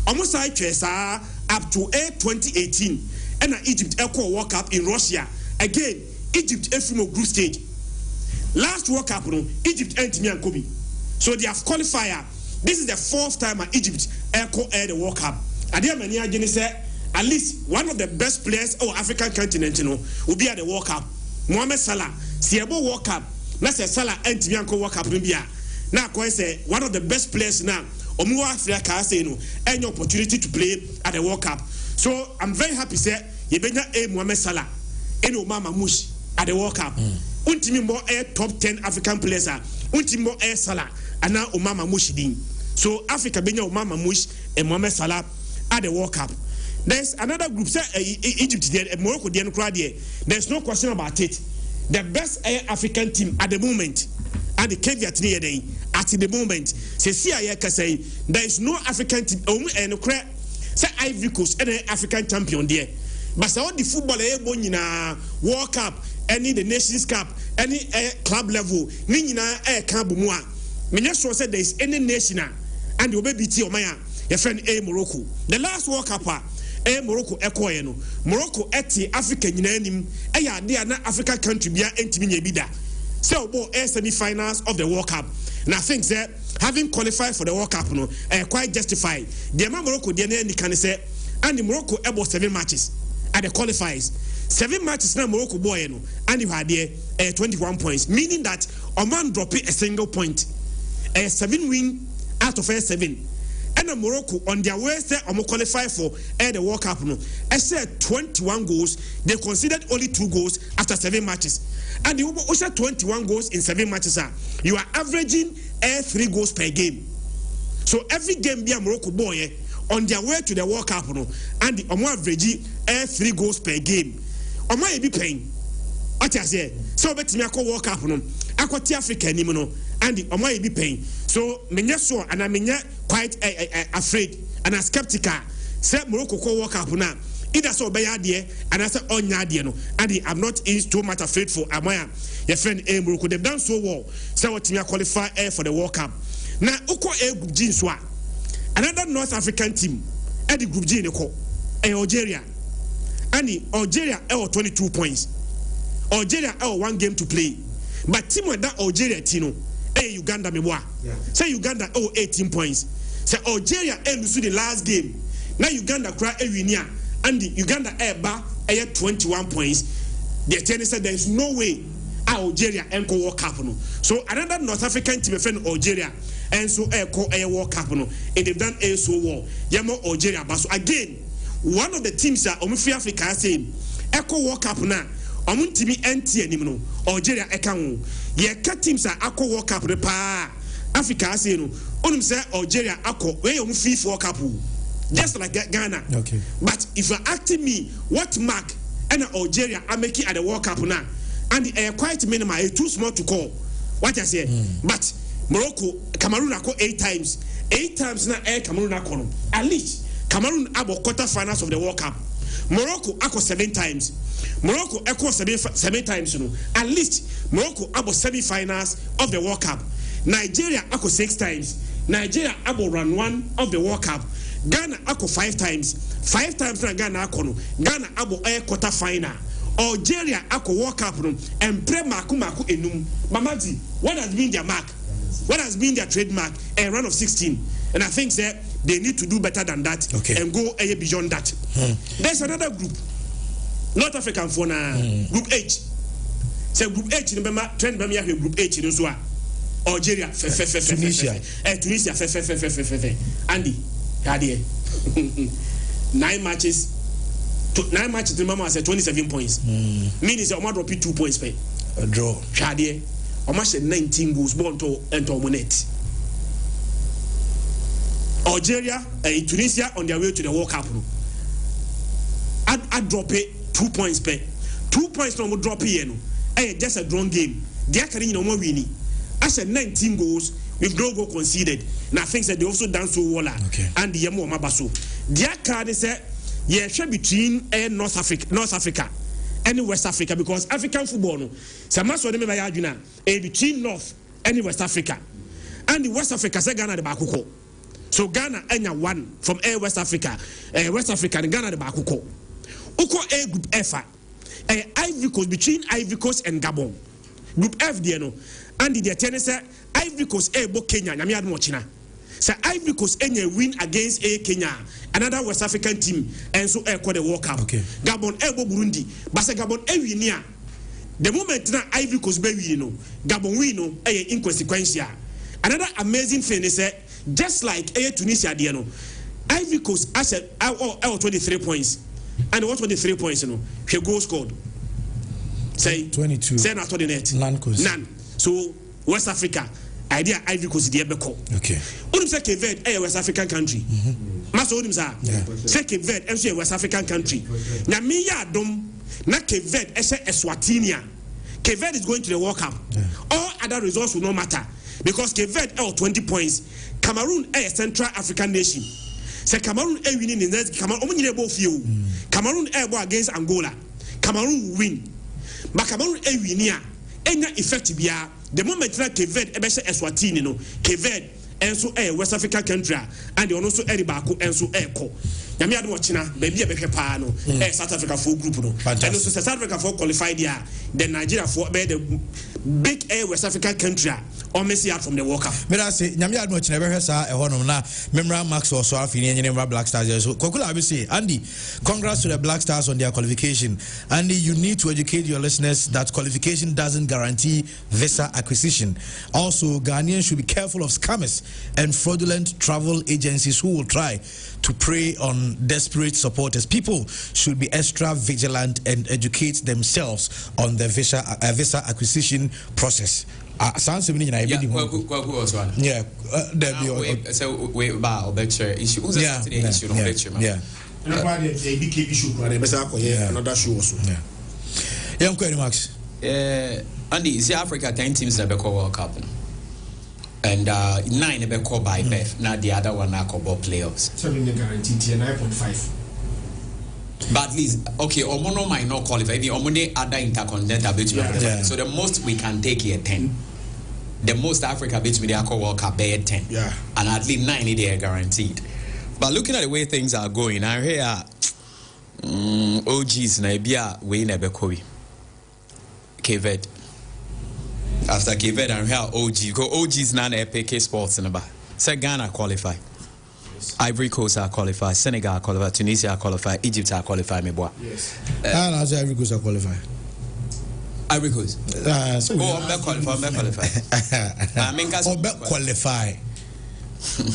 [SPEAKER 2] Almost like up to 2018 and Egypt Echo World Cup in Russia again. Egypt from group stage. Last World Cup Egypt and Kobe. So they have qualifier. This is the 4th time Egypt Echo the World Cup. And there many again say at least one of the best players of African continent will be at the World Cup. Mohamed Salah Siebo World Cup. Na say Salah and Timianko World Cup Nubia. Now I say one of the best players now. Omu Africa say any opportunity to play at the World Cup. So I'm very happy say Yebenya Mohamed Salah and Omama Mush at the World Cup. Untimi more top 10 African players are Untimi more Salah and now Omama Mush din. So Africa benya Omama Mush and Mohamed Salah at the World Cup. There's another group, say Egypt, Morocco, there's no question about it. The best African team at the moment, and the caveat near day, at the moment, say there is no African team, and say Ivory Coast, any African champion there. But all the football in World Cup, any the Nations Cup, any club level, Nina Kabumwa. Minister said there is any nation and you baby tea or Maya, your friend Morocco. The last World Cup, Morocco Ecoeno, Morocco eti African name, they are not African country, be intimate bida. So, semi-finals of the World Cup. And I think that having qualified for the World Cup, quite justified. The Morocco, the name can say, and the Morocco about 7 matches at the qualifiers. 7 matches now Morocco boy, and you had there 21 points, meaning that Oman dropping a single point. 7 win out of 7. And Morocco on their way say qualify for the World Cup. I said 21 goals. They considered only 2 goals after 7 matches. And you also 21 goals in 7 matches. You are averaging 3 goals per game. So every game be a Morocco boy on their way to the World Cup. And the average 3 goals per game. Omo be paying. What I say? So bet me I World Cup. I got Africa anymore. And the Omo be paying. So menya so and I menya quite afraid and I'm skeptical. Say Morocco World Cup now. Either so be there and I say onya there no. And I'm not too much afraid for Amaya. Your friend Morocco they've done so well. So what me qualify for the World Cup. Now Uko group G so another North African team at the group G ko Algeria. And the Algeria 22 points. Algeria 1 game to play. But team with that Algeria Tino. Uganda me say Uganda 18 points. Say Algeria lose the last game. Now Uganda cry winia and the Uganda ba 21 points. The attorney said there is no way Algeria enko World Cup no. So another North African team friend Algeria and so World Cup no. And they've done so well. Yamo Algeria but so again one of the teams that Free Africa say Echo World Cup now. Omuntimi NT animo no Algeria eka ho ye ka teams a akọ World Cup re pa Africa say no onum say Algeria akọ we omu FIFA World Cup just like Ghana. Okay. But if you're asking me what mark and Algeria are making at the World Cup now and quite minimal too small to call what I say. But Morocco Cameroon akọ 8 times now Cameroon akọ at least Cameroon abo quarter finals of the World Cup. Morocco akọ 7 times. Morocco echo 7 times, you know. At least Morocco about semi-finals of the World Cup. Nigeria echo 6 times. Nigeria about round 1 of the World Cup. Ghana echo 5 times. 5 times na Ghana echo no. Ghana about quarter final. Algeria echo World Cup no. And pre maku enum. Mamazi, what has been their mark? What has been their trademark? A run of 16. And I think that they need to do better than that and go beyond that. There's another group. North African for group H. Say group H remember trend group H in so Algeria Tunisia Andy Hadie 9 matches 9 matches remember I said 27 points. Meaning say Omar drop 2 points pay. A draw. Hadie Omar said 19 goals born to enter Monet. Algeria Tunisia on their way to the World Cup. I drop it 2 points per 2 points no drop here no just a drawn game they are carrying no more winning. I said 19 goals with no goal conceded. Now I think that they also done so well and the Yemo Mabaso their card is between North Africa and West Africa because African football no some so them by between North and West Africa and the West Africa say Ghana the Bakoko. So Ghana enya 1 from West Africa West Africa and Ghana the Bakoko. Uko A group F, Ivory Coast between Ivory Coast and Gabon. Group F there no, and the tennis Ivory Coast bo Kenya. Nyami adu mochina. Say Ivory Coast win against Kenya, another West African team, and so call the World Cup. Okay. Gabon bo Burundi, but say Gabon winia. The moment na Ivory Coast be win no, Gabon win no inconsequential. Another amazing thing is just like Tunisia there no, Ivory Coast has 23 points. And what were the 3 points? You know, she goal scored. Say
[SPEAKER 1] 22.
[SPEAKER 2] Say not the net. None. So West Africa, idea Ivory Coast dey beko
[SPEAKER 1] okay
[SPEAKER 2] unim say Cape Verde West African country maso unim say Cape Verde enso West African country na me ya dom na Cape Verde Eswatini Cape Verde is going to the World Cup all other results will not matter because Cape Verde 20 points Cameroon Central African nation say Cameroon winning in next Cameroon omunyine bo fie Cameroon go against Angola Cameroon will win but Cameroon winning enya effect bia the moment na Cape Verde Eswatini no Cape Verde enso West African country and ono so eri baako enso ko nyame ade wo china baby e behwe pa no South Africa for group no and also South Africa for qualified there the Nigeria for be the big West African country or Messi out from the World Cup
[SPEAKER 1] me da say nyame ade wo china behwe sa honom na memra Max or so afi ni nyene Black Stars so kokula be say Andy congrats to the Black Stars on their qualification. Andy, you need to educate your listeners that qualification doesn't guarantee visa acquisition. Also, Ghanaians should be careful of scammers and fraudulent travel agencies who will try to prey on desperate supporters. People should be extra vigilant and educate themselves on the visa acquisition process. Sounds to me like
[SPEAKER 3] yeah,
[SPEAKER 2] another show also.
[SPEAKER 1] Yeah, Max.
[SPEAKER 3] Andy, see Africa 10 teams that be called World Cup. And 9 be called by birth. Now the other one are called playoffs.
[SPEAKER 2] 7 guaranteed 9.5.
[SPEAKER 3] But at least okay, Omono might not qualify. Maybe Omone other intercontinental between so the most we can take here 10. The most Africa between the World Cup be 10.
[SPEAKER 2] Yeah.
[SPEAKER 3] And at least 9 they are guaranteed. But looking at the way things are going, I hear OGs na bia we na bekowi. Cape Verde. After Cape Verde, I hear OG. Go OGs na PK Sports in the back. Say Ghana qualify. Yes. Ivory Coast are qualified. Senegal are qualified. Tunisia are qualified. Egypt are qualified. Me boy.
[SPEAKER 2] Yes.
[SPEAKER 1] I say Ivory Coast are qualified.
[SPEAKER 3] Ivory Coast.
[SPEAKER 1] So
[SPEAKER 3] I'm qualified. I mean,
[SPEAKER 1] qualify.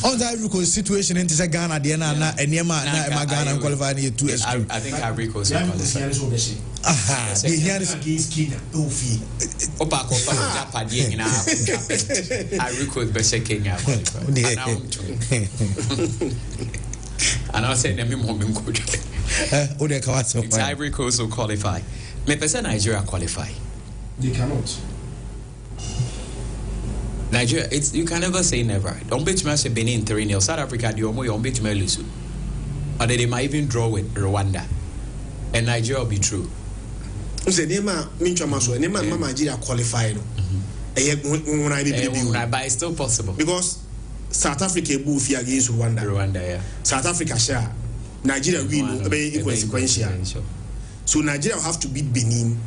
[SPEAKER 1] On the Ivory Coast situation in Ghana, the na Ghana qualified in 2
[SPEAKER 3] I think Ivory Coast qualified.
[SPEAKER 2] Against Kenya,
[SPEAKER 3] Ivory Coast be Kenya qualified. And I said, "Let me move him." Ivory Coast will qualify. Me person Nigeria qualify.
[SPEAKER 2] They cannot.
[SPEAKER 3] Nigeria, you can never say never. Don't bet me say Benin 3-0. South Africa, the Omo, you bet me lose. Or they might even draw with Rwanda. And Nigeria will be true.
[SPEAKER 2] Say Nema Mincha Maso, Nema Nigeria qualify.
[SPEAKER 3] But it's still possible.
[SPEAKER 2] Because South Africa move against Rwanda.
[SPEAKER 3] Rwanda, yeah.
[SPEAKER 2] South Africa share. Nigeria win consequential. So Nigeria will have to beat Benin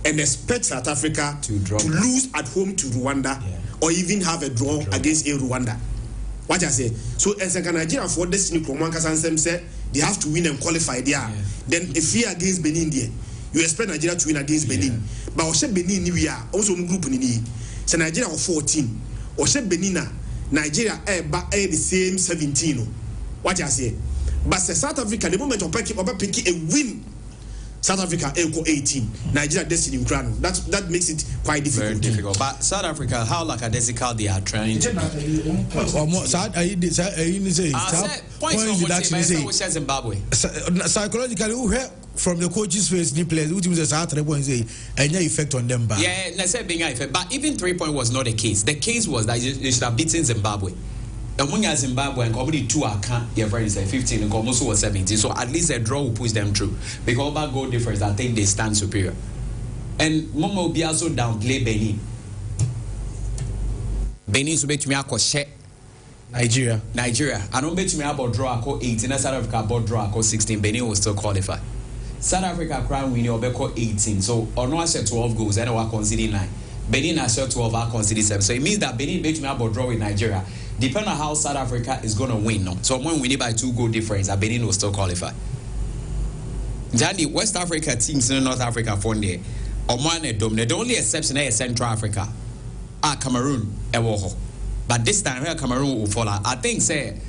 [SPEAKER 2] and expect South Africa to lose at home to Rwanda. Yeah. Or even have a draw against Rwanda. What I say? So as a Nigeria for destiny Kromanka Sansem said they have to win and qualify there. Yeah. Then if we against Benin there, you expect Nigeria to win against Benin. But Oshe Benin we are also group in the so Nigeria of 14. Oshe Benina, Nigeria the same 17. What I say? But South Africa, the moment of picking a win. South Africa equal 18. Nigeria destiny in Ukraine. That makes it quite difficult.
[SPEAKER 3] Very difficult. But South Africa, how lackadaisical they are trying to Zimbabwe.
[SPEAKER 1] Psychologically, from the coach's face, the players, which was a Saturday point, say, and yeah, effect on them.
[SPEAKER 3] Yeah, I said being effect. But even 3 point was not the case. The case was that you should have beaten Zimbabwe. And when you're Zimbabwe and probably 2 account, your friends say 15 and almost was 17. So at least a draw will push them through. Because about goal difference, I think they stand superior. And Momo will be also downplay Benin. Benin is bet me a share
[SPEAKER 1] Nigeria.
[SPEAKER 3] I don't bet me about draw a 18. South Africa about draw a 16. Benin will still qualify. South Africa crown winning or 18. So on one set 12 goals, and I consider 9. Benin has shot 12, I consider 7. So it means that Benin bet me about draw with Nigeria. Depending on how South Africa is going to win. No? So when we win by 2 goal difference, Benin will still qualify. Jandy, West Africa teams in North Africa for there. The only exception is Central Africa. Cameroon, but this time here Cameroon will follow. I think say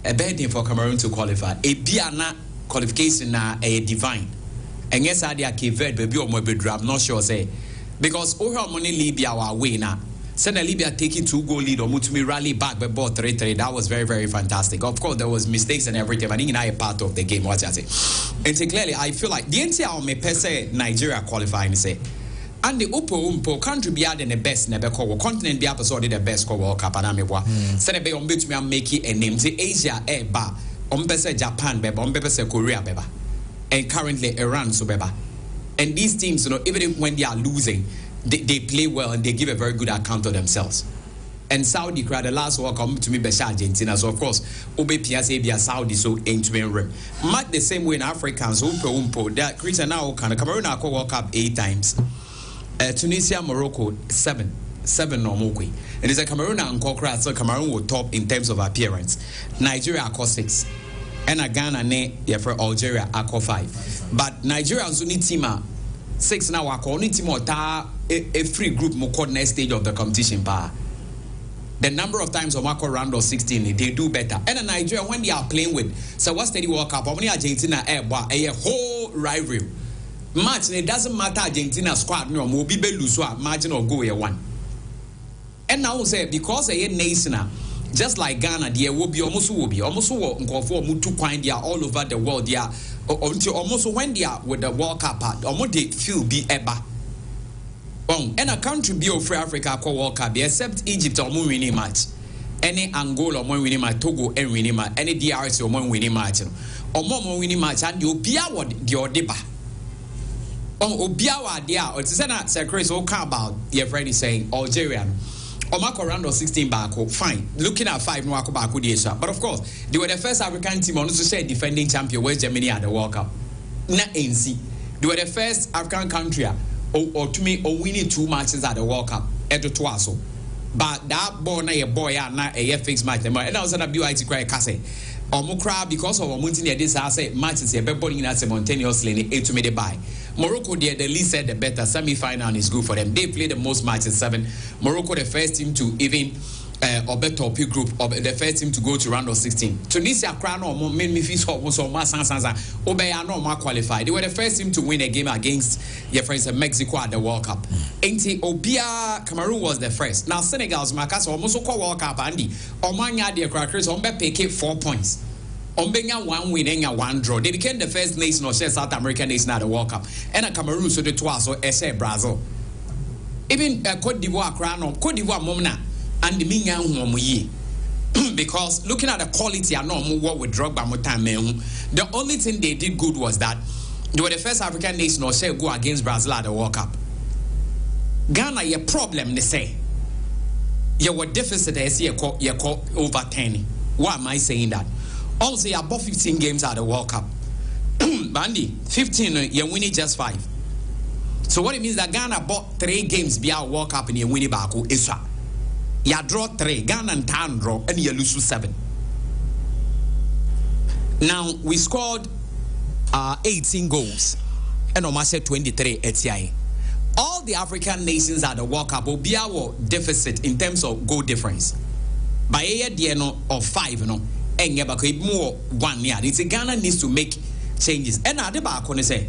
[SPEAKER 3] a bad thing for Cameroon to qualify. A Biana qualification na a divine. And yes, I Cape Verde baby or I'm not sure say because over money Libya our way now. Send Libya taking 2-goal lead or Mutumi rally back by ball 3-3. That was very, very fantastic. Of course, there was mistakes and everything, but I think I a part of the game. What I say, and so clearly, I feel like the NTR may per se Nigeria qualifying say, and the Upo country be than the best never call continent be episode the best call World Cup and Amebwa. Send a bay on bit me and make it a name to Asia bar on per Japan beba on per se Korea beba, and currently Iran so beba. And these teams, you know, even when they are losing. They play well and they give a very good account of themselves. And Saudi cried the last World Cup to me Besha Argentina. So of course, Obe Piazza be a Saudi so into rim. Much the same way in Africans, Umpo, that Christian now can Cameroon World Cup 8 times. Tunisia, Morocco 7 normal. And it's a Cameroon and Kokra, so Cameroon will top in terms of appearance. Nigeria are 6. And a Ghana ne for Algeria are 5. But Nigerians only team 6 now are only team or a free group more next stage of the competition bar. The number of times on Marco round of 16 they do better. And in Nigeria when they are playing with so what's the World Cup only Argentina a whole rivalry match and it doesn't matter Argentina squad no will be lose margin or go 1. And now say because a nation just like Ghana there will be almost mutu kwine they are all over the world they are until almost when they are with the World Cup almost they feel be eba. And a country be of free Africa called World Cup except Egypt or more winning match. Any Angola or more winning match, Togo and winning match, any DRC or more winning match. Or more winning match and you be what the Odeba. Oh, Obiawa there, or it's not Sir Chris or about your friend is saying Algerian. Or Marco round of 16 back, fine. Looking at 5 no back with but of course, they were the first African team on to say defending champion where Germany at the World Cup. Not NC. They were the first African country. Or to me, or winning 2 matches at the World Cup at the Twaso. But that boy, na a boy, not a fixed match. And I was at a BYT cry casse. Or Mukra because of a mountain this I say matches a bebody in simultaneously to me the buy. Morocco, the least said the better semi-final is good for them. They play the most matches 7. Morocco, the first team to even or better P group of the first team to go to round of 16. Tunisia crown or made me feel almost or Sansa Obey are not more qualified. They were the first team to win a game against your friends in Mexico at the World Cup. Ain't Obia Cameroon was the first. Now Senegal's Marcus almost called World Cup Andy. Omanya the crackers on Bepe 4 points. Ombenya 1 win and 1 draw. They became the first nation or South American nation at the World Cup. And a Cameroon so the twice or SA Brazil. Even Cote d'Ivoire crown or Cote d'Ivoire Momna. And the Minyan because looking at the quality, I know more with drug by more time. The only thing they did good was that they were the first African nation or say go against Brazil at the World Cup. Ghana, your problem, they say. Your deficit is you call over 10. Why am I saying that? Also, you above 15 games at the World Cup. Bandy, 15, you're winning just 5. So what it means that Ghana bought 3 games beyond World Cup and you're winning back. You draw 3, Ghana and Town draw, and you lose 7. Now, we scored 18 goals, and almost 23 ATI. All the African nations at the World Cup will be our deficit in terms of goal difference. By a year of 5, and you have more 1 year. It's Ghana needs to make changes. And I did say,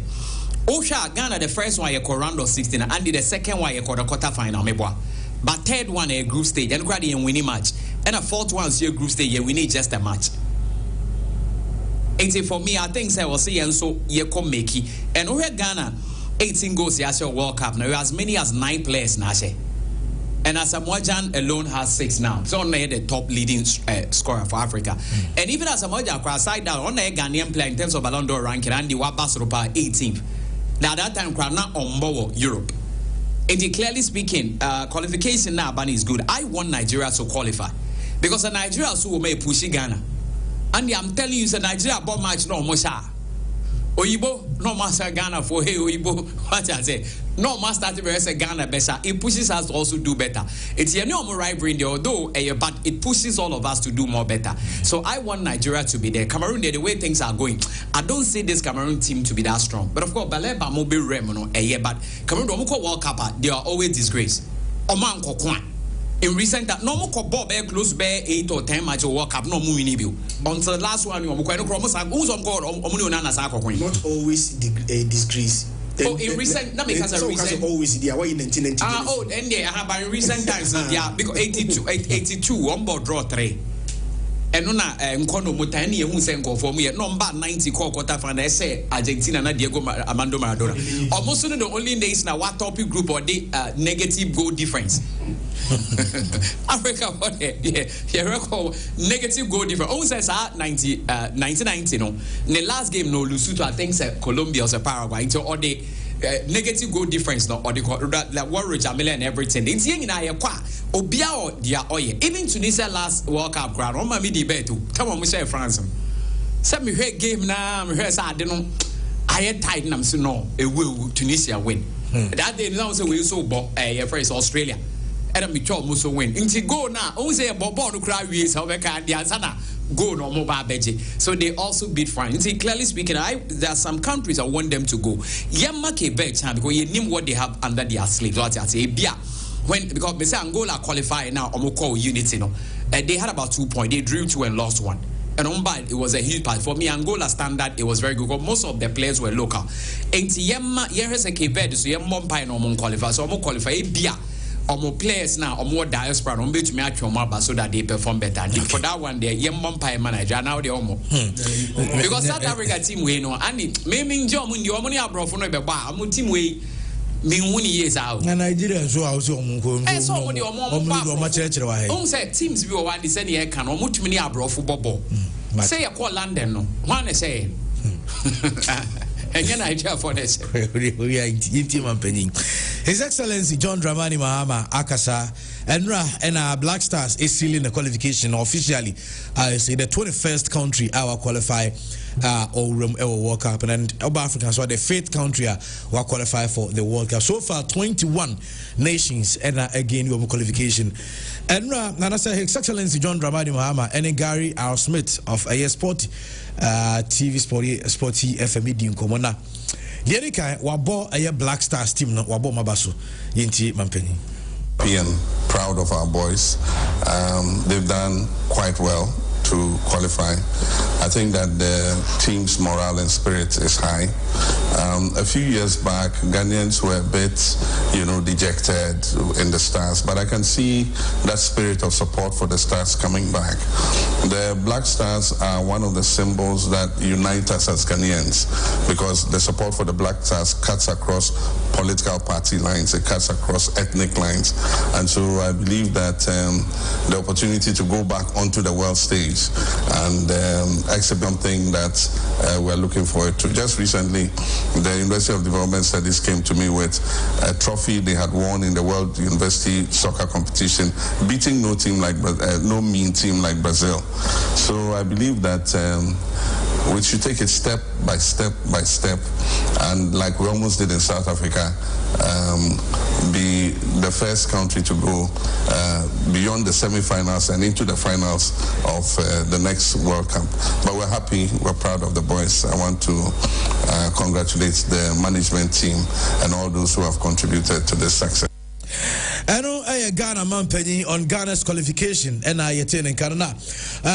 [SPEAKER 3] Osha Ghana, the first one, you call round of 16, and the second one, you call the quarterfinal. But third one a group stage and gradually a winning match. And a fourth one see a group stage you win just a match. And for me, I think I will say and so you come make it. And over Ghana, 18 goals as your World Cup. Now as many as 9 players now. And as Samoajan alone has 6 now. So on the top leading scorer for Africa. And even as Samoajan aside down on the Ghanaian player in terms of Ballon d'Or ranking and the Wabasropa 18th. Now that time crowd not on board Europe. And clearly speaking, qualification now is good. I want Nigeria to qualify because the Nigeria will make pushing Ghana. And I'm telling you, the Nigeria ball match no Mosha. Oyibo no master Ghana for hey Oyibo. What I say? No master to Ghana better. It pushes us to also do better. It's a normal rivalry in there, although but it pushes all of us to do more better. So I want Nigeria to be there. Cameroon, the way things are going, I don't see this Cameroon team to be that strong. But of course, Baleba Mobile Remono, but Cameroon don't World Cup, they are always disgraced. Oman Kokwan. In recent time, no more Bob close by 8 or 10 match World Cup, no more until the last one, you not always a disgrace. in recent, not because of recent.
[SPEAKER 2] Always there. Why in 1990?
[SPEAKER 3] And yeah, but in recent times, yeah, because 82 on board draw 3. And no na nkono mutani ehun se nkofo mu ye number 90 quarter final say Argentina na Diego Armando Maradona. Almost the only days na what topic group or the negative goal difference. Africa what yeah record negative goal difference. Almost says 1990 no. The last game no Lesotho I think say Colombia or Paraguay so all the negative goal difference no or the like Warrior Jamila and everything. It's yin na ye kwa obia or dia oye. Even Tunisia last World Cup ground on my debate too. Come on, we say France. Say me hear game na me hear say I don't know. I had tight nam so no it will Tunisia win. That day now say we so first Australia. And me chop muso win. Inti go now. O say bobo no cry we say obeka dia sana. Go no mobile beji. So they also beat France. See, clearly speaking, there are some countries I want them to go. Yamma ke bet because you name what they have under their sleeve. What I say, when because they say Angola qualify now, call unity. No, they had about 2 points. They drew 2 and lost 1. And on bad, it was a huge part for me. Angola standard, it was very good. Because most of the players were local. And Yamma, yes, a Quebec, so Yamma pay no qualify. So qualify bia. More players now, or more diaspora, on which me actually so that they perform better. And for that one, they're young umpire manager now. They almost because South Africa team we know, and it may mean John when you money abroad for no be bar. I'm team we mean 1 years out. And Nigeria so I was on somebody or more say teams we one the same year can or much many abroad for bubble. Say I call London no one say. And for this.
[SPEAKER 1] His Excellency John Dramani Mahama Akasa and our Black Stars is sealing the qualification officially. I say the 21st country our qualify or World Cup and South Africa so the 5th country will qualify for the World Cup. So far 21 nations and again your qualification. And Nana say His Excellency John Dramani Mahama and Gary R. Smith of AS Sport TV Sporty FM di nkomona. Yerika wabo aye Black Stars team no wabo mabaso yenti mampeni.
[SPEAKER 4] And proud of our boys. They've done quite well to qualify. I think that the team's morale and spirit is high. A few years back, Ghanaians were a bit, dejected in the Stars, but I can see that spirit of support for the Stars coming back. The Black Stars are one of the symbols that unite us as Ghanaians because the support for the Black Stars cuts across political party lines, it cuts across ethnic lines, and so I believe that the opportunity to go back onto the world stage and exhibit something that we're looking forward to. Just recently, the University of Development Studies came to me with a trophy they had won in the World University Soccer Competition, beating no mean team like Brazil. So I believe that we should take it step by step by step, and like we almost did in South Africa, be the first country to go beyond the semi-finals and into the finals of the next World Cup. But we're happy, we're proud of the boys. I want to congratulate the management team and all those who have contributed to this success.
[SPEAKER 1] I know Ghana man penny on Ghana's qualification and I attend in Canada.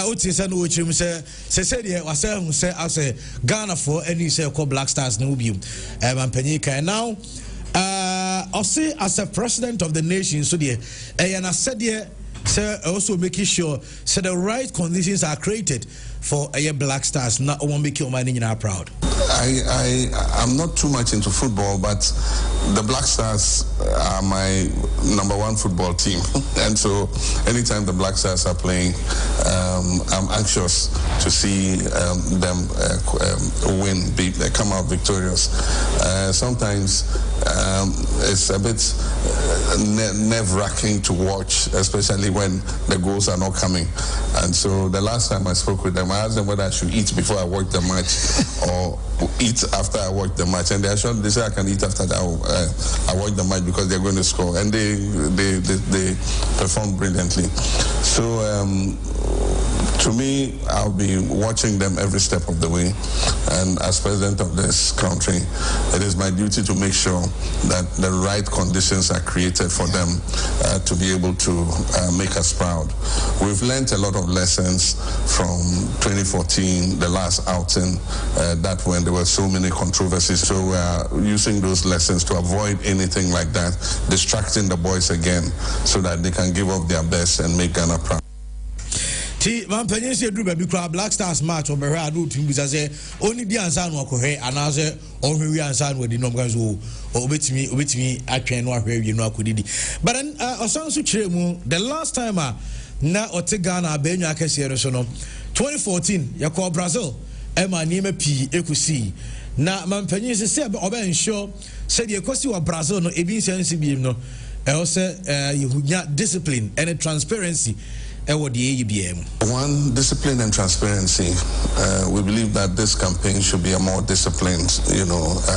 [SPEAKER 1] Uti say no chim say say Ghana for any say called Black Stars no be man penny can now I'll say as a president of the nation so there and I said there also making sure so the right conditions are created for Black Stars not one make your money in our proud.
[SPEAKER 4] I'm not too much into football, but the Black Stars are my #1 football team, and so anytime the Black Stars are playing, I'm anxious to see them come out victorious. Sometimes it's a bit nerve-wracking to watch, especially when the goals are not coming. And so the last time I spoke with them, I asked them whether I should eat before I watch the match or eat after I watch the match, and they say I can eat after I watch the match because they're going to score, and they perform brilliantly. So to me, I'll be watching them every step of the way. And as president of this country, it is my duty to make sure that the right conditions are created for them to be able to make us proud. We've learned a lot of lessons from 2014, the last outing, that when there were so many controversies. So we are using those lessons to avoid anything like that, distracting the boys again so that they can give up their best and make Ghana proud.
[SPEAKER 1] Ti mampanyin se dru baby kra Black Stars match obehwe adu tumi bisa say only di ansa no akohwe anaze ohwe wi ansa no di nom kan so obetimi atwen no ahwe wi no akodidi. But then osanso kire mu the last time na ote Ghana abenyu akese no so no 2014 yakọ Brazil ema niema pi ekusi na mampanyin se obe ensure say the ekosi wa Brazil no ebi nsensi bi no say yehunya discipline and transparency.
[SPEAKER 4] One, discipline and transparency. We believe that this campaign should be a more disciplined,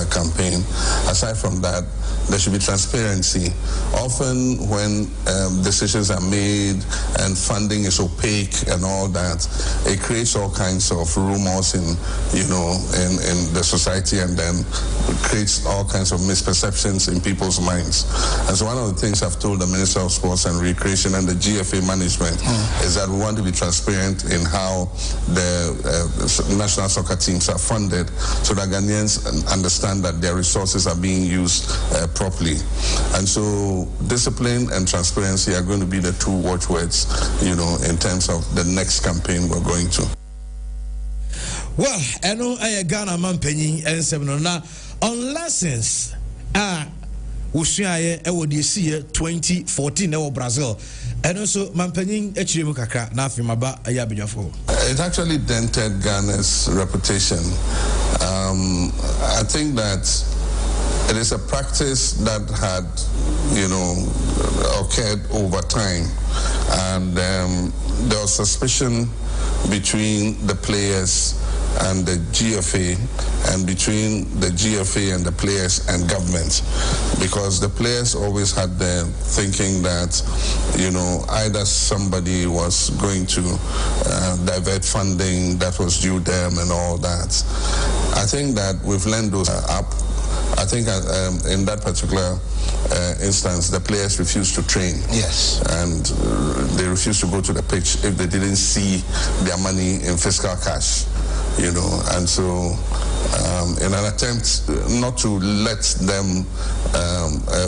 [SPEAKER 4] campaign. Aside from that, there should be transparency. Often when decisions are made and funding is opaque and all that, it creates all kinds of rumors in the society, and then creates all kinds of misperceptions in people's minds. And so one of the things I've told the Minister of Sports and Recreation and the GFA management is that we want to be transparent in how the national soccer teams are funded, so that Ghanaians understand that their resources are being used properly. And so discipline and transparency are going to be the two watchwords, in terms of the next campaign we're going to.
[SPEAKER 1] Well, I know Ghana man penny and seminar on lessons. Usuaye ewo de see 2014 ewo Brazil. And also mampanyin echiremu kakra na afimaba ayabedwafo.
[SPEAKER 4] It actually dented Ghana's reputation. I think that it is a practice that had, occurred over time, and there was suspicion between the players and the GFA, and between the GFA and the players and government, because the players always had the thinking that, either somebody was going to divert funding that was due them and all that. I think that we've learned those up. I think in that particular instance, the players refused to train.
[SPEAKER 1] Yes.
[SPEAKER 4] And they refused to go to the pitch if they didn't see their money in fiscal cash. And so in an attempt not to let them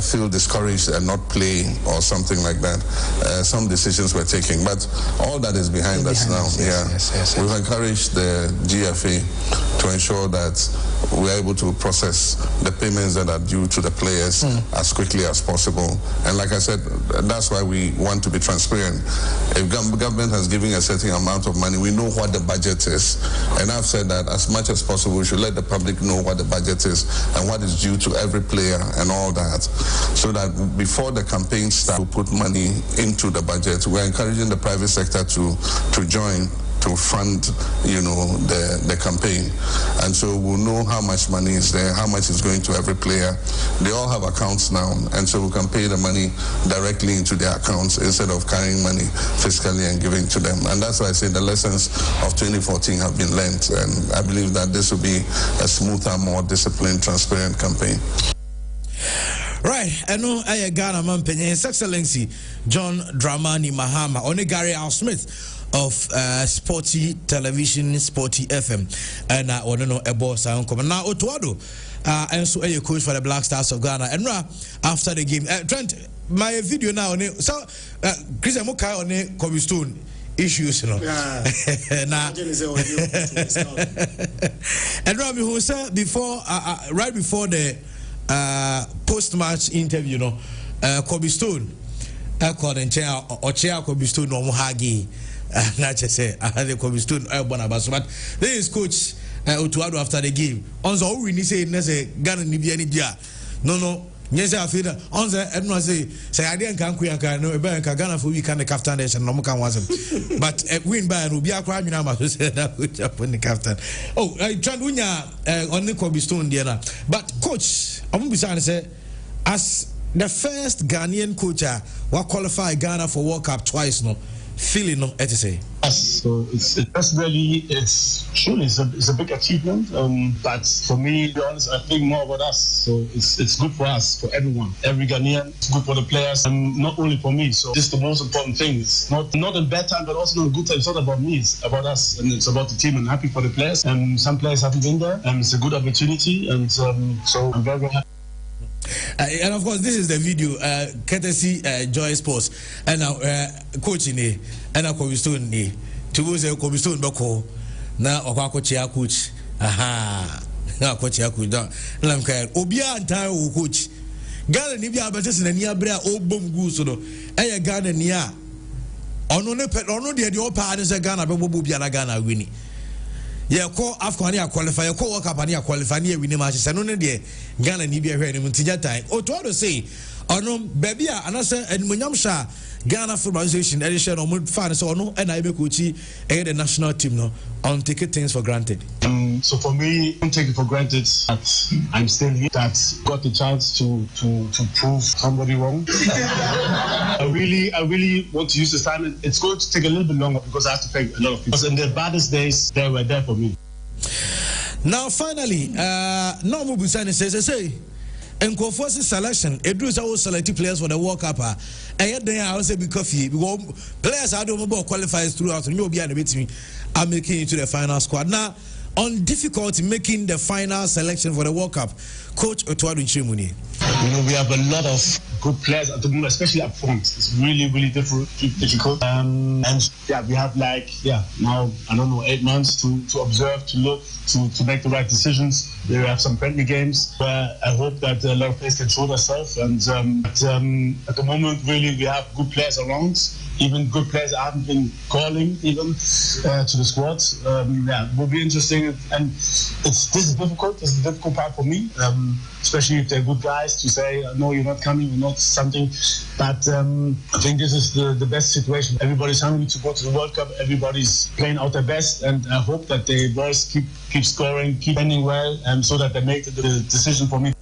[SPEAKER 4] feel discouraged and not play or something like that, some decisions were taken. But all that is behind us now.
[SPEAKER 1] Yes.
[SPEAKER 4] We've encouraged the GFA to ensure that we're able to process the payments that are due to the players as quickly as possible. And like I said, that's why we want to be transparent. If government has given a certain amount of money, we know what the budget is. And I've said that as much as possible, we should let the public know what the budget is and what is due to every player and all that, so that before the campaign starts, we put money into the budget. We're encouraging the private sector to join to fund, the campaign. And so we'll know how much money is there, how much is going to every player. They all have accounts now, and so we can pay the money directly into their accounts instead of carrying money fiscally and giving to them. And that's why I say the lessons of 2014 have been learned, and I believe that this will be a smoother, more disciplined, transparent campaign.
[SPEAKER 1] Right, I know I Ghana man His Excellency John Dramani Mahama, Gary Al Smith of Sporty Television, Sporty FM, and I want to know a boss. I come now. Otuado, and so a coach for the Black Stars of Ghana. And after the game, Trent, my video now. So, Chris Amukai on the Kobe Stone issues,
[SPEAKER 2] Yeah.
[SPEAKER 1] And Rami, who said before, right before the post-match interview, Kobe Stone, I called and chair or chair Kobe Stone no Hagi. Not just say I had the Kobe Stone Bonabas, but there is coach Otuado after the game. On the we say Ghana Nibia. No. Yes, I feel on the everyone say I didn't can no Ghana for we can the captain and no can wasn't. But win by Rubia crime now said that the captain. Oh, I tried on the Kobe Stone Diana. But coach, I'm beside say as the first Ghanaian coach who qualified Ghana for World Cup twice, no feeling no say.
[SPEAKER 5] us. So it's truly it's a big achievement. But for me, to be honest, I think more about us. So it's good for us, for everyone, every Ghanaian. It's good for the players, and not only for me. So this is the most important thing. It's not in bad time, but also in good time. It's not about me. It's about us, and it's about the team. I'm happy for the players. And some players haven't been there, and it's a good opportunity. And so I'm very, very happy.
[SPEAKER 1] And of course, this is the video, courtesy Joy Sports, and now coaching and now Kobistone to say Kobistone Bako now Okakochia coach. Aha, now Kochia coach down. Lamka Obia and Tao coach. Ghana Nibia Batis and Nia Brea Obum Gusodo, Aya Ghana Nia. Ono the old partners are Ghana, but Bubia Ghana winning. Yeah, call Afghania qualify, call World Cup and qualify near winning matches. And only there, Ghana need be a very much time. Or to say, or no, baby, and answer and Munyamsha, Ghana Football Association edition or Mood Fans or no, and I be coachy the national team no on take things for granted.
[SPEAKER 5] So for me, don't take it for granted that I'm still here, that got the chance to prove somebody wrong. I really want to use this time. It's going to take a little bit longer because I have to thank a lot of people. Because in the baddest days, they were there for me.
[SPEAKER 1] Now finally, Normal Busani says, and Kofosi selection, it was all selected players for the World Cup. And yet they are also because players are doing more qualifiers throughout, and you'll be at the meeting. I'm making it to the final squad. Now, on difficulty making the final selection for the World Cup, Coach Otuadu Chimuni.
[SPEAKER 5] We have a lot of good players at the moment, especially up front. It's really, really difficult. And yeah, we have now, I don't know, 8 months to observe, to look, to make the right decisions. We have some friendly games where I hope that a lot of players can show themselves. And at the moment, really, we have good players around. Even good players I haven't been calling even to the squad. It will be interesting, and this is difficult. This is the difficult part for me, especially if they're good guys to say, no, you're not coming, you're not something. But I think this is the best situation. Everybody's hungry to go to the World Cup. Everybody's playing out their best, and I hope that the boys keep scoring, keep ending well, so that they make the decision for me.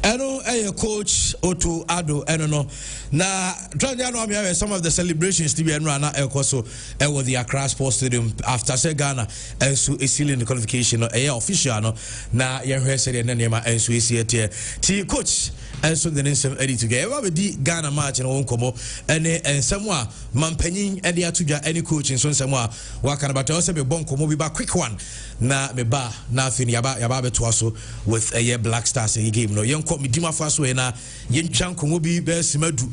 [SPEAKER 1] Eno coach Otu Ado eno na trying some of the celebrations to be run also with the Accra Sports Stadium after say Ghana and so sealing the qualification official no na ye said and nema and so is here ti coach and so the name ready to get we di Ghana match no nkomo and somewhere mampanyin e dia tudwa any coach so somewhere waka about also be bon komo bi ba quick one na me ba na afini yaba beto aso with a Black Stars game no me dima faso na yentwan komo bi be simadu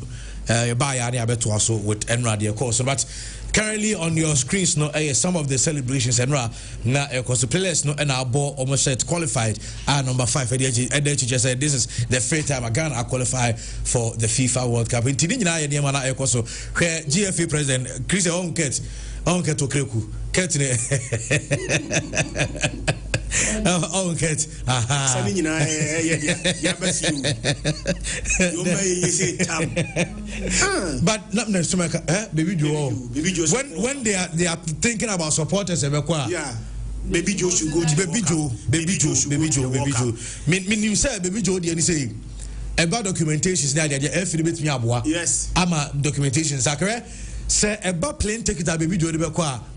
[SPEAKER 1] ba ya na beto aso with Enra de course. But currently on your screens no some of the celebrations Enra na because the players no and our ball almost said qualified number 5 just said this is the first time again I qualify for the FIFA World Cup in nyina ye na ekoso where GFA president Chris Onket Okreku Ketne Onket aha but not necessarily baby Joe when they are thinking about supporters
[SPEAKER 2] Baby Joe should go to
[SPEAKER 1] Baby Joe mean you say Baby Joe dey say about documentations now they everything bet me aboa
[SPEAKER 2] yes
[SPEAKER 1] ama documentations sakere say about plane ticket Baby Joe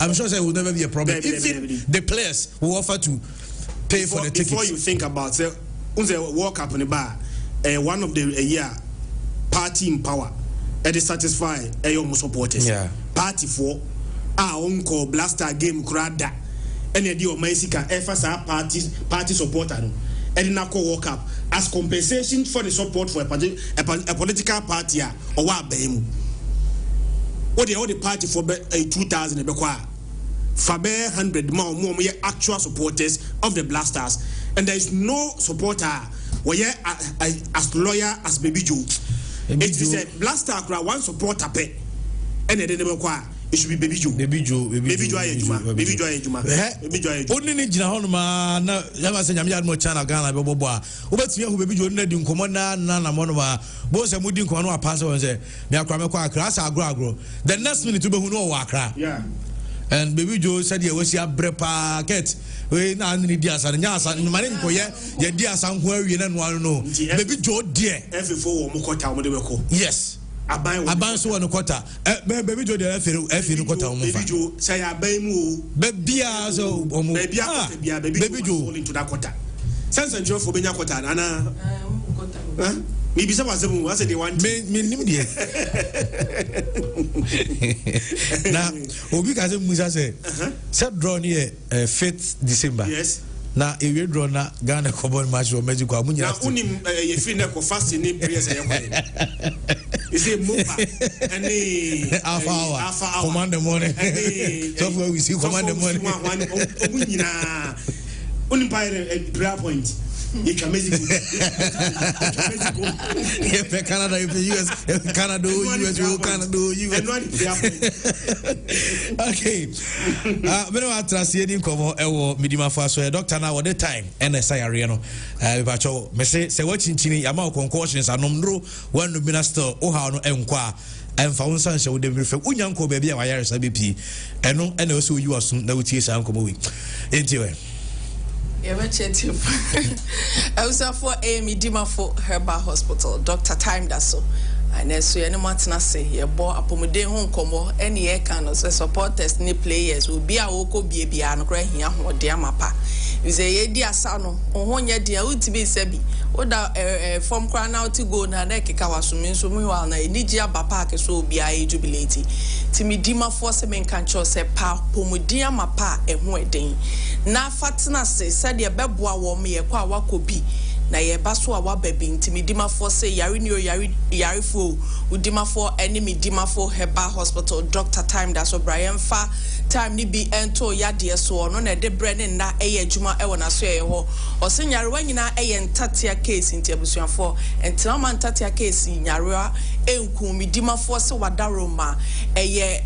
[SPEAKER 1] I'm sure it will never be a problem. Even the players will offer to pay for the tickets.
[SPEAKER 2] Before you think about say World Cup in the bar one of the year party in power and they satisfy your supporters party for uncle blaster game crowd and the deal Mexican FSR party supporter and now World Cup as compensation for the support for a political party or what what the party for 2000 Faber 100 more actual supporters of the Blasters, and there is no supporter where as lawyer as Baby Joe. It is a Blaster one supporter pay, and then it should be Baby Joe. Baby Joe.
[SPEAKER 1] Only need Honma, never say I'm more China Ghana, Boboa. What's your Baby Joe, Nedin Commander, Nana Monova, both are moving Kono Passo and say, Miakrama Class, Agro. The next minute to be who know Wakra.
[SPEAKER 2] Yeah.
[SPEAKER 1] And Baby Joe said, "You was your brepa ket. We now need Dias and Yasa and Marinko, yeah, Dias and where you don't want to know. Baby Joe, dear.
[SPEAKER 2] Every 4 Mokota,
[SPEAKER 1] yes. aban so no quarter baby jo dey efi no quarter omo fa
[SPEAKER 2] baby jo say aban mu o
[SPEAKER 1] bia so omo
[SPEAKER 2] baby jo into that quarter sense and for benya quarter na quarter me bisa wasem I say they want
[SPEAKER 1] me nim dey na obi ka say musa say set draw near 5th December.
[SPEAKER 2] Yes.
[SPEAKER 1] Na ewe draw na Ghana Cobon match or Mexico amunya
[SPEAKER 2] na unim ye fi na ko fast ni prayers ye kwa you say mopa and alpha
[SPEAKER 1] command the morning so where we see command the morning
[SPEAKER 2] omunyina unim prayer point you can Mexico
[SPEAKER 1] if Canada if US if Canada US okay me no atrase ni komo ewo midima fa so doctor na what the time NSI area no ba cho me say what chinchini ama concussions anomdro one minister o ha no enkwa emfa wonsan hye wo de refe unyanko ba bia wa yare sa bepi eno ena o so yi waso na wutie sa nkomo wi entiwe
[SPEAKER 6] I was for Midima for Herbal Hospital, Dr. Time Dasso. And so any matna say here bo apomode hon komo any e kan so supporters ni players will be a woko bia no kra hia ho de amapa. You say ye di asa no ohonye dia utibi sebi oda form kra na uti go na na keka wasumi so mu wa na eniji aba park so obi a jubilate ti Midima for se men kan cho se pa pomode amapa eho eden na fatna se de beboa wo me ye kwa wakobi na ye baso a wababi nti Midima for say yari ni yari fo udima for any Midima for Herbal Hospital Dr. Time Dasso Brian fa time ni bi ento ya de so no na de bre ne na eye adwuma e wona so ye ho o se nyare wanyina eye ntatia case nti abusuafo entina ma ntatia case nyare enku Midima for se wadaroma eye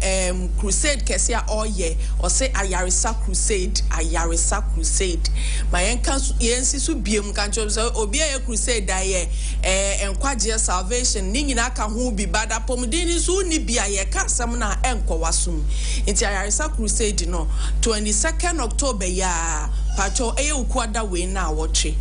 [SPEAKER 6] crusade kese a oye o se ayaresa crusade ma yenka yensi so biem kancho so obi a crusade aye enkwaje salvation ni nyina ka ho bi bada pomdini so ni bia ye ka asem na enko wasum nti ayaresa crusade no 22nd October ya pacho eye ukuada we na awotwe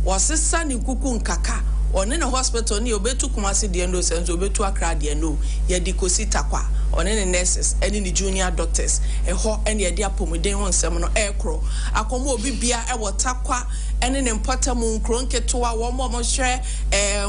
[SPEAKER 6] wasesa ni kuku nkaka one na hospital ni obetu kumasi de endo senso obetu akra de no ye dikosi takwa one ne nurses any ni junior doctors ho ene ye de apomuden ho nsem no ekro akomo obi bia e wotakwa ene ne mpota mu nkro nketoa wo mo hwe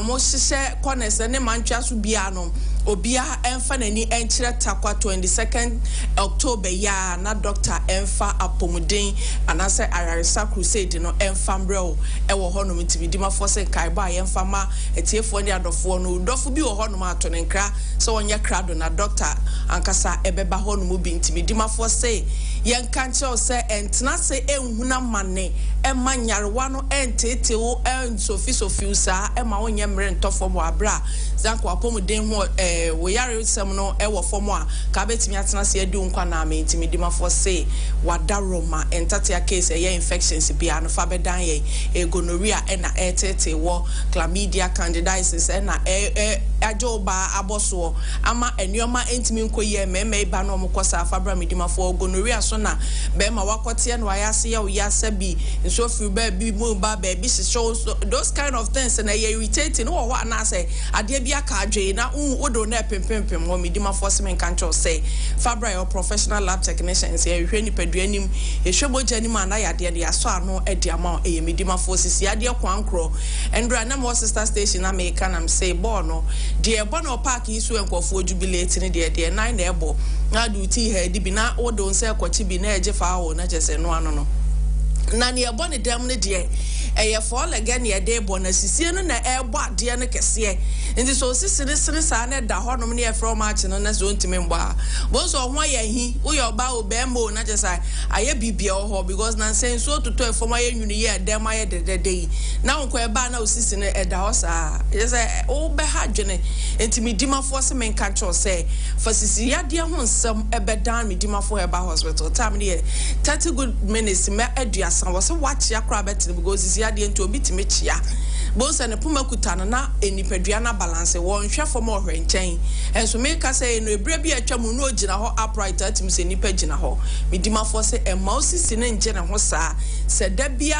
[SPEAKER 6] mo hye corners ne mantwa so bia no obia emfa nani enchire takwa 22nd October ya na doctor emfa apomuden anase ayaresa crusade no emfa mbreo e wo ho no Midima for se kai ba emfa ma etiefo ne adofo no dofo bi wo ho no ato ne nkra so wonye krado na doctor ankasa ebeba ho no mu bi Midima for se yen kanche se entna se enhuna mane ema nyarewa no entete wo ensofi usa ema wonye mre ntofo mo abra zanko apomuden ho we yare sem no e wo fomo a ka betimi atena se adu nkwa na me Midima for say wadaroma entatia case ye infections bia no fa bedan ye gonorrhea na etete wo chlamydia candidiasis na ajoba aboso ama enioma entimi nkoye meme ba no mokosa fabra Midima for gonorrhea so na be ma wakote no ayase ya uyasa bi nso firi ba bi mo ba ba bi show those kind of things na ye irritating wo na say ade bia ka adwe na wodo na pempempem wo Midima for semen kancho say fabra your professional lab technicians ye hwe ni paduanim ye hweboja ni ma na yade de aso ano edi ama ye Midima for sisi ade kwankro endra na mo sister station America na say no de bono park isu enkofo jubilate ni de 9 na ebo na duty head bi na wodo nse kwachi bi na eje fa wo na jese no ano no na ne ebo ne dem ne de eye fall again ye de bo na sisie no na ebo ade ne kese nti so sisire sa na da honom ne from match no na so ntime mba bo so ho ya hi wo yo ba obembo na jesa aye bibia ho because na sen so to efom aye nwunu ye dem aye de na nko e ba na osisi ne eda ho sa jesa wo be ha dwene nti Midima for se men ka cho se for sisi ya de ho nsam e be dan Midima for Herbal Hospital time ne 30 good minutes me aduasa wo se wachi akra betin because sisi ya de nti obi time chia both and a puma kutana na enipeduana balance one share for more chain and so make us say no brebi a chamu no gina ho upright at me say nipa gina ho medima for say e mouse sine ngena ho saa se da bia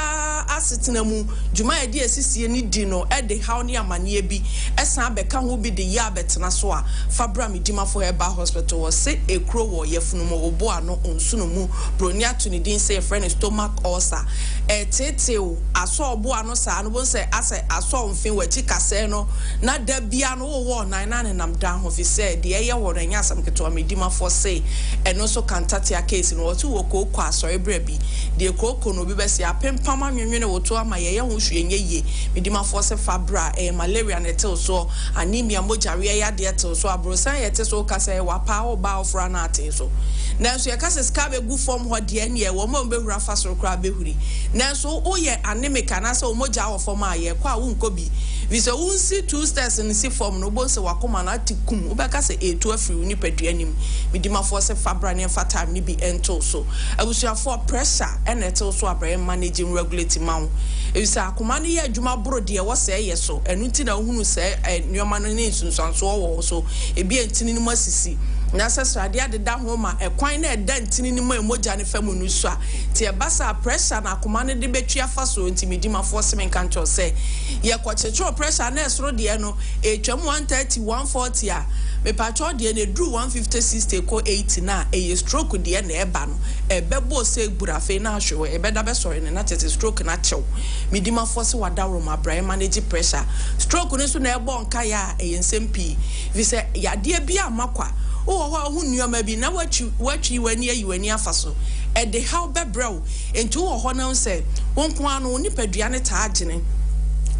[SPEAKER 6] asetena mu juma edi asisi ni di no e de haw ne amane bi esan beka ho bi de ya betena so a fabra medima for Herbal Hospital was say ekro wo yefunu mo obo ano onsuno mu broni ato ni din say friend stomach ulcer eteteo aso obo ano saa no bon say ase aso mfin wachi kase no na da bia no wo 99 nam dan ho fi say de ye wo nya asam keto medima for say eno so kantatia case no wotu wo kokko asori bra bi de kokko no bi be say apempam anwenwene wotu ama ye ho hwenye ye medima for say fabra malaria netel so anemia mojare ya de tel so abrosan ye te so kase wa pa o ba ofra na ate so nanso ye kase ska be gu form ho de ene ye wo mo be hura fa so kra be huri nanso o ye anemic na so moja wo form aye kwa wo nko bi vi so unsi two steps in si form no bon se wakoma na tikum wo be kase etu afri ni paduanim medima for se fabra ne fa time ni bi ento so abusua for pressure and etel so abraham managing regulating maw ebisa akoma ne ye adwuma boro de wo se ye so enu ti na hunu se nyoma no ne nsunsanso wo so ebi entini ni masisi na sesrade ade da ho ma ekwan na eda ntini ni mo emoja ne famu nu so a ti e basa pressure na akoma ne de betwa fa so ntimidima for semen kancho se ye kwachecho pressure na esoro de no etwam 130 140 a me patcho de na dru 150 60 ko 80 na e stroke de na eba no ebebo se gburafe na ahwe ebeda be sori ne na tete stroke na chew midima for se wadawro ma brain manage pressure stroke ne so na ebo nka ya e nsempi vi se ya de bia amakwa wo ho nnuama bi na wachi wani ayiwani afaso e de how bebrel enti wo ho na nse wonko anu nipadua ne taa agene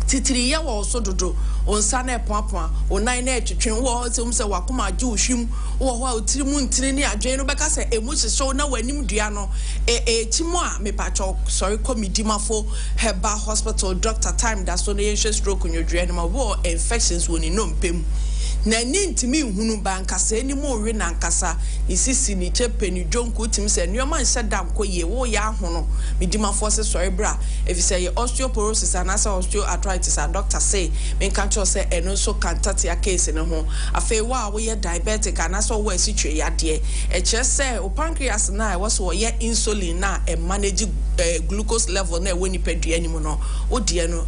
[SPEAKER 6] titiri ye wo so dodo onsa na epoapoa onan na etwetwen wo se umse wakoma age ohwim wo ho otiri mu ntiri ne adwen no beka se emu hyehyɛ na wanim dua no timo a mepacho sorry komidimafo Herbal Hospital Dr. Time da so na yehwe stroke nyodua no ma wo infections woni no mpem na nintimi hunu bankasa ni mo we na nkasa isisi ni chepe ni jonko tim se nyoma nhyɛ da nkoye wo ya hono medima force sorry bra if say osteoporosis and osteoarthritis a doctor say men kan cho say eno so kantatia case ne ho afei wa wo ye diabetic and so wo asitwe yade e che say o pancreas na wo so ye insulin na e manage glucose level na we ni padua anim no o de no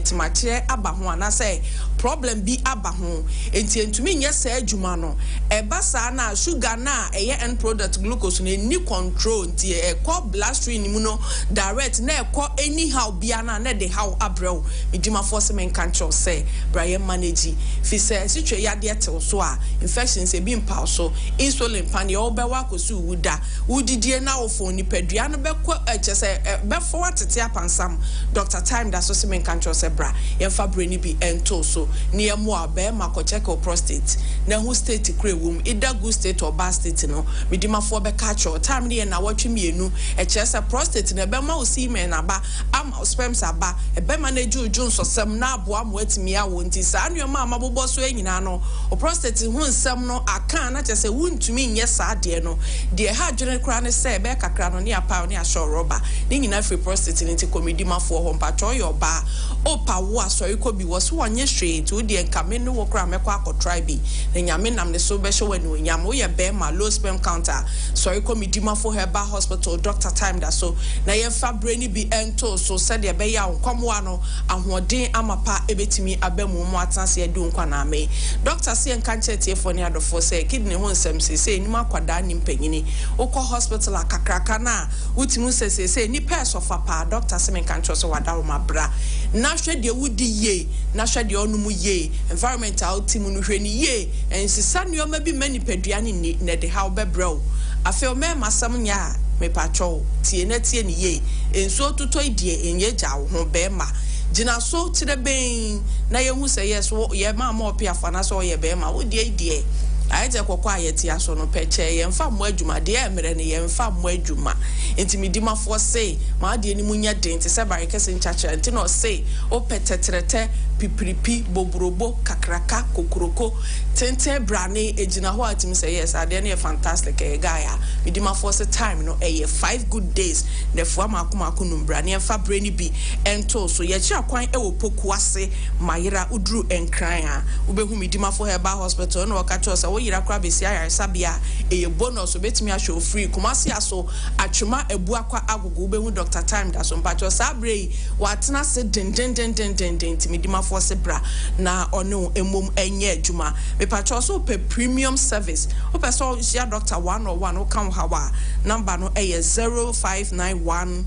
[SPEAKER 6] timache aba ho na say problem bi aba ho enti entumi nye sa adwuma no eba sa na sugar na eye end product glucose na ni control nti ekọ bloodstream mu no direct na ekọ anyhow bia na de how abrew medima force men control say Brian manage fi say sitwe yade etel so a infections e bi mpa so insulin pan ye obewa kosu wuda wudidie na ofo ni padua no bekọ chese befo atete apansam Dr. Time da so men control say bra ye fa brani bi ento so near more bear mako check or prostate na who state kre wom either good state or bad state no medima for be catch or time near na watch mienu e chese prostate na be ma o semen aba am sperms aba e be manage ujun so sem na aboa mo atimi a wonti sa anwoma amabobo so anyina no o prostate hu nsem no aka na chese wuntumi nye sa de no de ha dwene kra ne se be kakra no ne apa ne asho rubber ne nyina free prostate ne ti komedima for ho mpacho yo ba opa wo asori ko bi wo so wonye hwe to de nkame no wo kra mekwa akotry bi na nyame nam ne so be hwe wani onyam wo ye be ma low sperm counter sorry komedima for Herbal Hospital Dr. Time da so na ye fa brani bi ento so said ye be ya nkomwa no ahoden amapa ebetimi abamu mu atanse edu nkwa na ame doctor se enka nchetie for ne adofo say kidney ho nsem se ni makwada ni mpanyini ukọ hospital akakraka na wutimu se ni person fa pa doctor se enka ncho so wadawo mabra na hwe de wudi ye na hwe de onumu ye environmental team no hwe ni ye ensisa nioma bi mani padua ni na de how bebrel afel me masam nya me pacho tie na tie ni ye enso toto idie enye ja wo ho be ma gina so tire ben na ye hu se yes ye ma ma opia fa na so ye be ma wo die I je kokwa yeti aso no peche yemfa mo adwuma de emre ne yemfa mo adwuma enti midima fo say ma de ni munya den te se barikese nchacha enti no say o petetrete pipiripi bobrobo kakraka kokroko tente brane ejina ho atim say yes ade na fantastic guy midima fo say time no 5 good days the fo makoma kunum brane emfa brani bi ento so ye chi akwan ewo poku ase mayira udru enkran a ubehu midima fo Herbal Hospital no wakacho say wo yira kwa besi ayaresabia eye bonus obetimi a show free kumasi aso atwema ebu akwa agogo ubehu Dr. Time da so mpacho sabre watena se den timidima for sebra na ono emom enye adwuma mepacho so pe premium service ope so share Dr. 101 o kan hawa number no 0591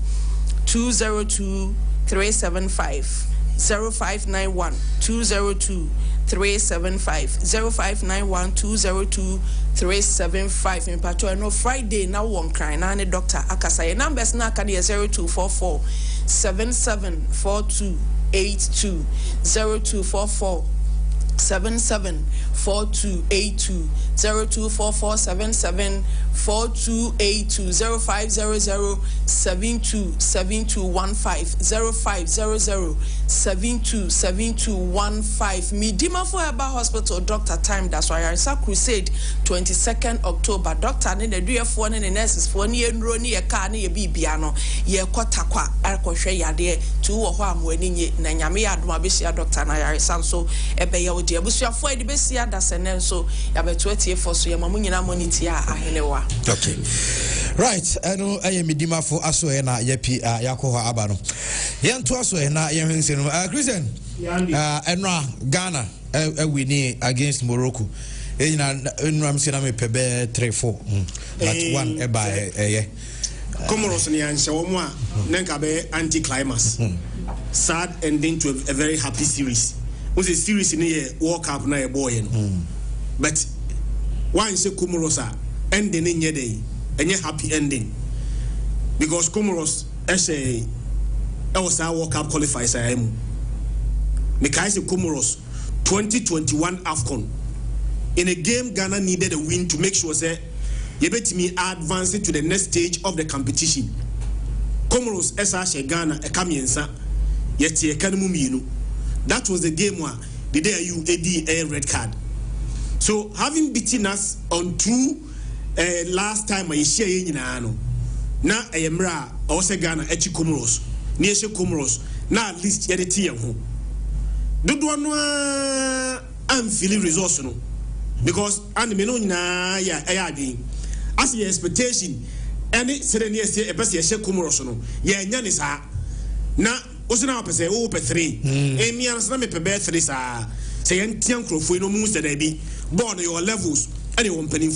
[SPEAKER 6] 202 375 0591 202 375 0591 202 375 in patrol no Friday now one cry na ne doctor akasa numbers na aka 0244 774282 0244 774282 0244 774282 0500 727215 0500 727215 Midima for Herbal Hospital Dr. Time that's why I saw crusade 22nd October Dr. ne do ye for ne nurses for ne enro ne ye car ne ye bibiano ye kwatakwa alkohwe yade tu wo ho amwani nye na nyame ya adoma besia Dr. na yare sanso ebe ye odi abusuafo edi besia da sene nso ya beto etie for so ye mamu nyina moniti a ahenewa.
[SPEAKER 1] Okay. Right, eno aye midima for aso e na yepi yakoho aba no. Yento aso e na ye hwense no. Christian. Eno Ghana winning against Morocco. Eno am say na me pebe 3-4. But one e ba
[SPEAKER 2] Comoros ni anse omo a nenka be anti climax. Sad ending to a very happy series. Was a series in a World Cup na e boy no. But one say Comoros ending in day and happy ending. Because Comoros was our World Cup qualifiers I am. Mekaise Comoros 2021 AFCON. In a game Ghana needed a win to make sure say yebetimi advancing to the next stage of the competition. Comoros SH Ghana e kamiensa yeti e kanmu mienu. That was the game where the day you AD a red card. So having beaten us on true last time I share nyina no. Na emra o se Ghana echi Comoros. Ni ehye Comoros na at least yede tie ho. Dodo no am feeling resource no. Because and me no nyina ya adwen. As your expectation any serene say e pese ehye Comoros no. Ya nya ni sa. Na osina pese o pe 3. Emi ansa me pe be 3 sa. Say entian krofo no mu se da bi. Born your levels and you want penny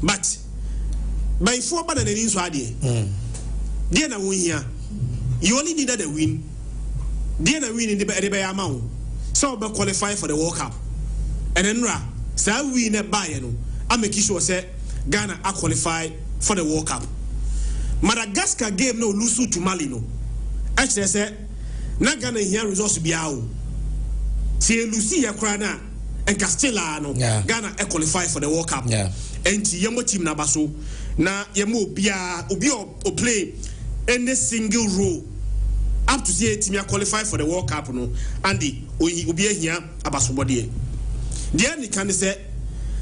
[SPEAKER 2] but by 4 bad and in so ade dear na win here you only needed a win dear na win in the amount so be qualify for the World Cup and then say win a buy no I make sure say Ghana are qualify for the World Cup. Madagascar game no lose to Mali no actually say na Ghana here results be out see Lucy yakra na and Castellano Ghana qualify for the World Cup. And yemo team na baso na yemo obi play any single role up to say team qualify for the World Cup no Andy obi here abaso body. The only can say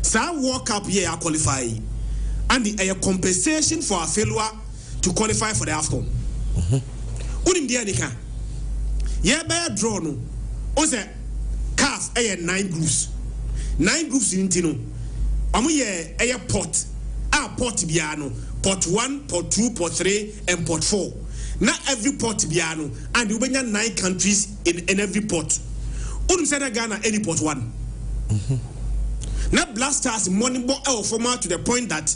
[SPEAKER 2] sa World Cup here qualify and a compensation for a failure to qualify for the AFCON. Unim the only can yeah by a draw no o say CAF 9 groups. 9 groups in Tino. Amuye a pot. Pot biano. Pot 1, pot 2, pot 3, and pot 4. Not every pot biano. And you bring 9 countries in every pot. Unum said Ghana any pot 1. Not blasters money ball format to the point that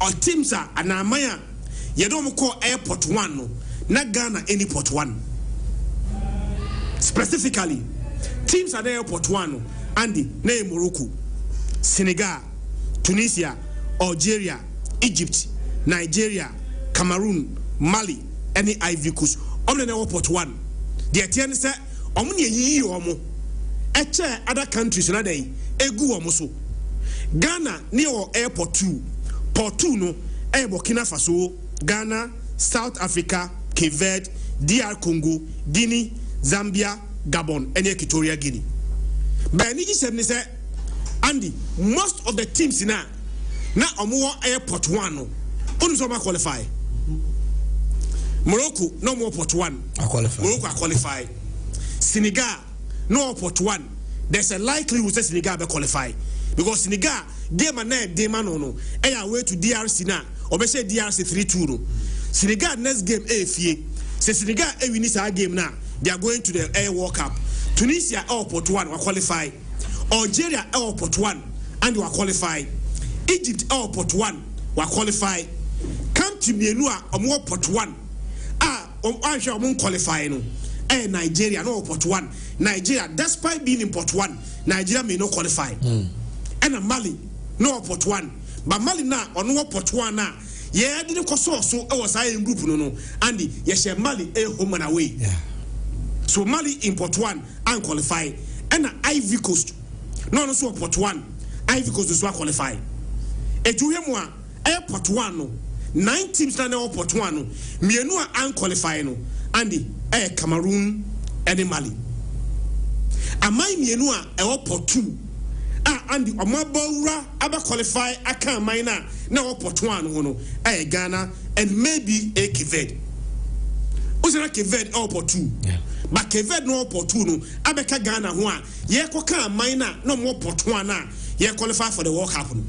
[SPEAKER 2] our teams are and Amaya. You don't call airport 1 no. Not Ghana any pot 1. Specifically, teams are there pot 1 Andy, name Morocco, Senegal, Tunisia, Algeria, Egypt, Nigeria, Cameroon, Mali, any Ivory Coast. Only the pot 1. The Etienne said, Omni ye omo. Eche other countries na day, egu omoso. Ghana near airport 2. Port 2 no Burkina Faso, Ghana, South Africa, Cape Verde, DR Congo, Guinea, Zambia, Gabon, and Equatorial Guinea. But Niji said, Andy, most of the teams in now more airport 1 no. Only qualify. Morocco, no more port 1. Morocco qualify. Senegal, no port 1. There's a likelihood that Senegal will qualify. Because Senegal, game and night, day man no. Way to DRC now. Or say DRC 3-2 no. Senegal next game AFA. Say Senegal win our game now. They are going to the Air World Cup. Tunisia port 1 will qualify. Algeria port 1 and will qualify. Egypt port 1 will qualify. Country Mienua more port 1. I shall qualify no. Nigeria no port 1. Nigeria, despite being in port 1, Nigeria may not qualify. And Mali no port 1. But Mali now on no port 1 now. Yeah, didn't cause so I was in group no. Andy, yes, Mali home and away. Yeah. So Mali in port 1 and qualify. And Ivory Coast. No so port 1. Ivory Coast is qualify. Et you hear port 1 no. 9 teams now port 1 no. Mienua and qualify no. Andy, Cameroon and Mali. Amai mienua port 2. Andy Omabora aba qualify aka minor now port 1 no. Ghana and maybe Cape Verde. Usana Cape Verde port 2. Yeah. But Cape Verde no port 2 no. Abeka Ghana ho a ye koka minor no more port 1 na ye qualify for the World Cup no.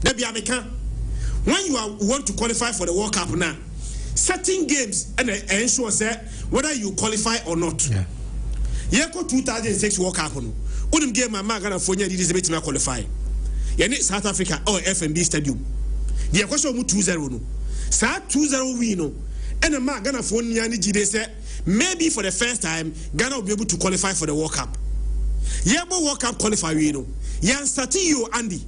[SPEAKER 2] That be America. When you want to qualify for the World Cup now, certain games and ensure whether you qualify or not. Yeah. Ye ko 2006 World Cup no. Unim game my Ghana for nya did me qualify. Ye need South Africa or FNB Stadium. The question mu 2-0 no. Sa 2-0 win no. And the Ghana for nya ni jide say maybe for the first time Ghana will be able to qualify for the World Cup. Ye bo World Cup qualify we no. Yan start you Andy.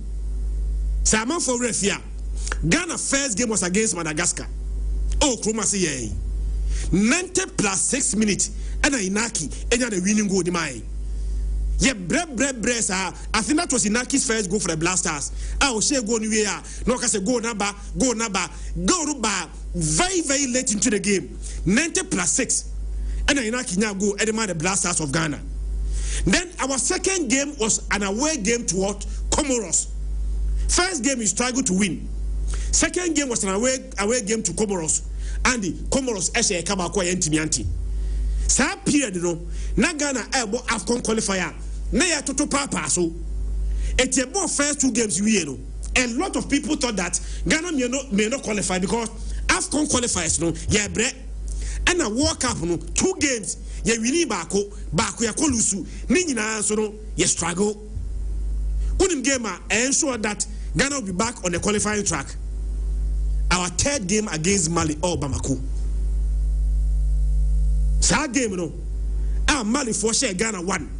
[SPEAKER 2] Sama for refia. Ghana first game was against Madagascar. Oh, Kroma say 90 plus 6 minutes. And Inaki, and the winning goal. Yeah, bre, sir. I think that was Inaki's first goal for the Blasters. I will say go anywhere. No, I say go number, very, very late into the game. 90 plus 6. And Inaki now go and the Blasters of Ghana. Then our second game was an away game to what? Comoros. First game we struggled to win. Second game was an away game to Comoros. And the Comoros Eshe Kabakwa Yentimianti. Sa period no, na Ghana ebo AFCON qualifier. Na ya toto papa so. Eti ebo first 2 games we no. A lot of people thought that Ghana may not qualify because AFCON qualifiers no, ya bre. And a World Cup no, 2 games, ya wini bako ya kolusu. Ni nyina so no, ya struggle. Unim game ensure that Ghana will be back on the qualifying track. Our third game against Mali or Bamako. Sa game no. Mali for share Ghana 1.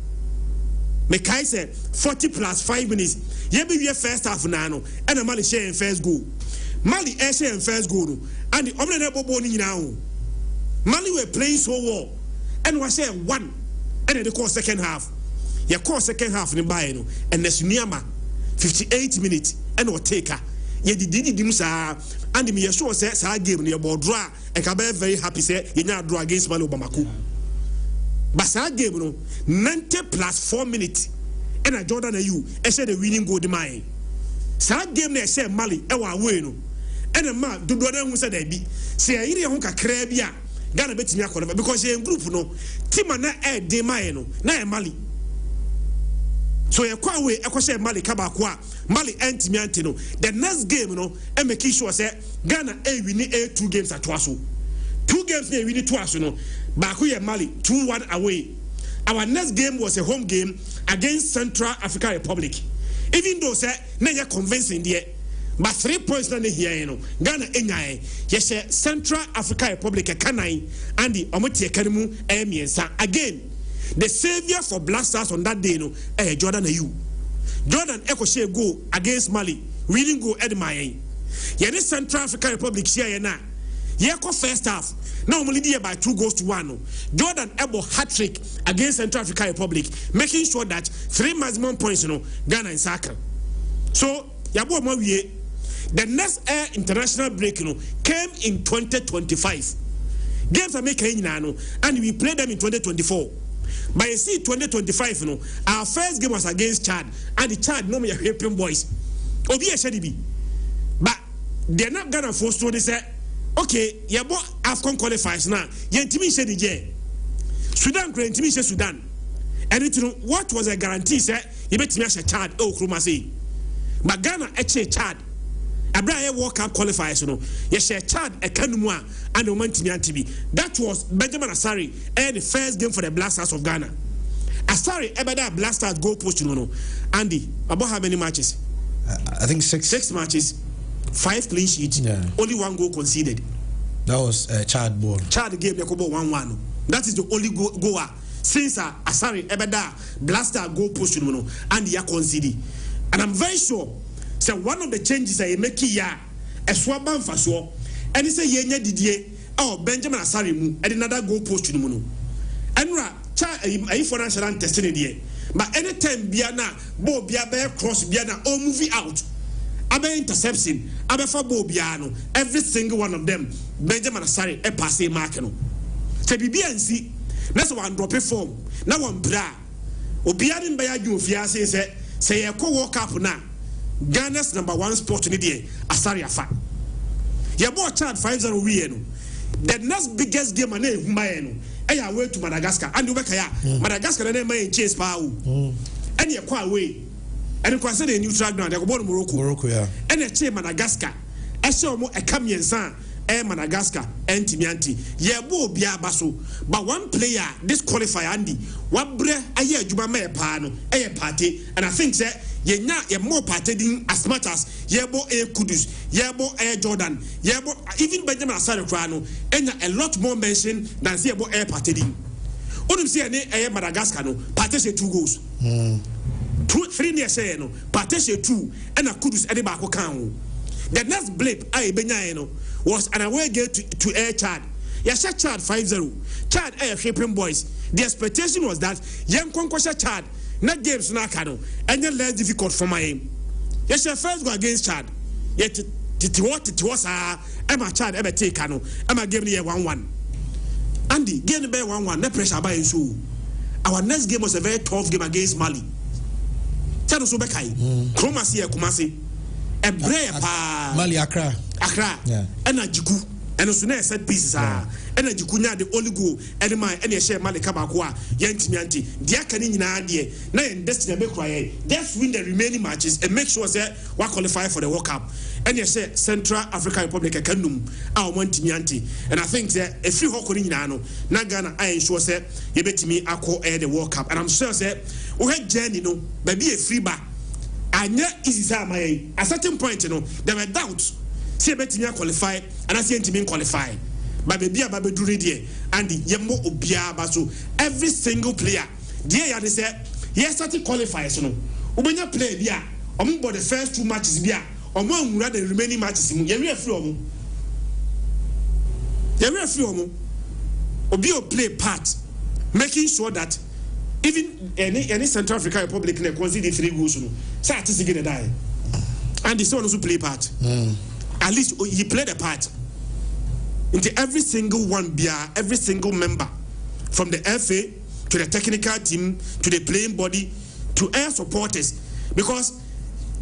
[SPEAKER 2] Mekai say 40 plus 5 minutes. Ye be first half na no. And Mali share in first goal. Mali share in first goal no. And the omne bobo ni nyina. Mali were playing so well. And was share 1. And they call second half. Ye call second half ni buy no. And Nesuniama 58 minutes and or taker. Ye did dimsa and me sure say sa game near board draw and can be very happy say you now draw against Mali Bamako. But sa game no 90 plus 4 minutes and a Jordan and you said the winning goal the mine. Sa game na say Mali e wa away no. And a man do who said they be say I hear honka krabia Ghana betimi akọ because ye group no team na e de mine no na e Mali. So you can't wait. I say Mali Kabakwa, Mali antimi anti no. The next game no, and make sure say Ghana we need 2 games at Twaso. 2 games we need Twaso no. Baku Mali 2-1 away. Our next game was a home game against Central African Republic. Even though say na convincing there, but 3 points na here no. Ghana enyae. Yes, Central African Republic kanai and the omotie kanimu miensa again. The savior for Blasters on that day, no, Jordan you. Jordan Echo share go against Mali, winning go Edmaye. Yet Central African Republic share na. Yeko first half, normally there by 2 goals to 1. No. Jordan Ebo hat-trick against Central African Republic, making sure that 3 maximum points, Ghana and Saka. So yabo mawie. The next air international break, came in 2025. Games are making and we played them in 2024. But you see, 2025, our first game was against Chad, and the Chad normally are helping boys. Obi a shady, but they're not gonna force to. They say, okay, you bought AFCON qualifiers now. You intimi shady J. Sudan could intimidate Sudan, and it what was a guarantee? Say you bet me as a Chad. Oh, Krumasi, but Ghana actually Chad. Abraham World Cup qualifiers, yes, Chad a Kanumwa and Omanti. That was Benjamin Asari and the first game for the Blasters of Ghana. Asari Ebeda Blasters goal post, Andy, about how many matches?
[SPEAKER 1] I think 6.
[SPEAKER 2] 6 matches, 5 clean sheets, only 1 goal conceded.
[SPEAKER 1] That was Chad ball.
[SPEAKER 2] Chad game Yakobo 1-1. That is the only goal since Asari Ebeda Blaster goal post, and ya conceded. And I'm very sure. So one of the changes I make here, a swaban for sure, and it's a yenya Didier, oh Benjamin Asari mu, and another goal post to the moon. And a financial testing idea. But anytime Biana, Bo Biabe cross Biana, or movie out, Abe interception, Abe for Bo Biano, every single one of them, Benjamin Asari, a passe markano. So BBNC, that's one drop a form, now one bra, Obianin Bayadu Fiase say a co walk up now. Ghana's #1 sport in the day, Asari Afa. Yabo Chad 5-0 Wieno. The next biggest game, Mayeno, I went to Madagascar, and you Madagascar, and I chase power. And you're quite away. And you consider a neutral ground, they go to Morocco, yeah. And a chain Madagascar. I saw more a Camian son, Madagascar, and Timianti. Yabo Biabaso. But one player disqualify Andy. What bre a year Jubame Pano, a party, and I think that. Ye more partying as much as Yebo A Kudus, Yebo A Jordan, Yebo even Benjamin Asari Krano, and a lot more mention than Yebo A partying. Only see a Madagascar, party 2 goals. 3 near say no, party 2, and a Kudus Edibako Kanu. The next blip, I Benyano, was an away game to Air Chad. Yes, Chad 5-0. Chad Air Shaping Boys. The expectation was that young Conquest Chad. Not games Nakano, and then less difficult for my aim. Yes, your first go against Chad. Yet it was Emma Chad ever take Kano. Emma gave me a 1-1. Andy, get the bear 1-1, no pressure by you. Our next game was a very tough game against Mali. Tano Sobekai, Kromasi, Kumasi, a Brea pa
[SPEAKER 1] Mali Accra,
[SPEAKER 2] yeah, and a Jiku. And as soon as set pieces are energy kunya the only go any man any share Mali Kabakwa, Yantimianti, Diakani idea, now in Destiny Bekwaye, just win the remaining matches and make sure that we qualify for the World Cup. And you say Central African Republic Kanum, our Montimianti. And I think that if you hold Nano, Nagana, I ensure that you bet me I call air the World Cup. And I'm sure that we had Jenny, maybe a free bar. I know easy my at a certain point, there were doubts. See bet me qualify and I see him qualify. But baby ababe do ready and the yemo obia baso every single player. Dear ya say yes started qualifiers no. Ubenya play bia omo the first 2 matches bia omo nwura the remaining matches mu ye we free omo. Ye we free omo. Obi o play part making sure that even any Central African Republic na concede 3 goals no. Say at least get die. And the son also play part. At least he played a part. Into every single one every single member, from the FA to the technical team to the playing body to air supporters, because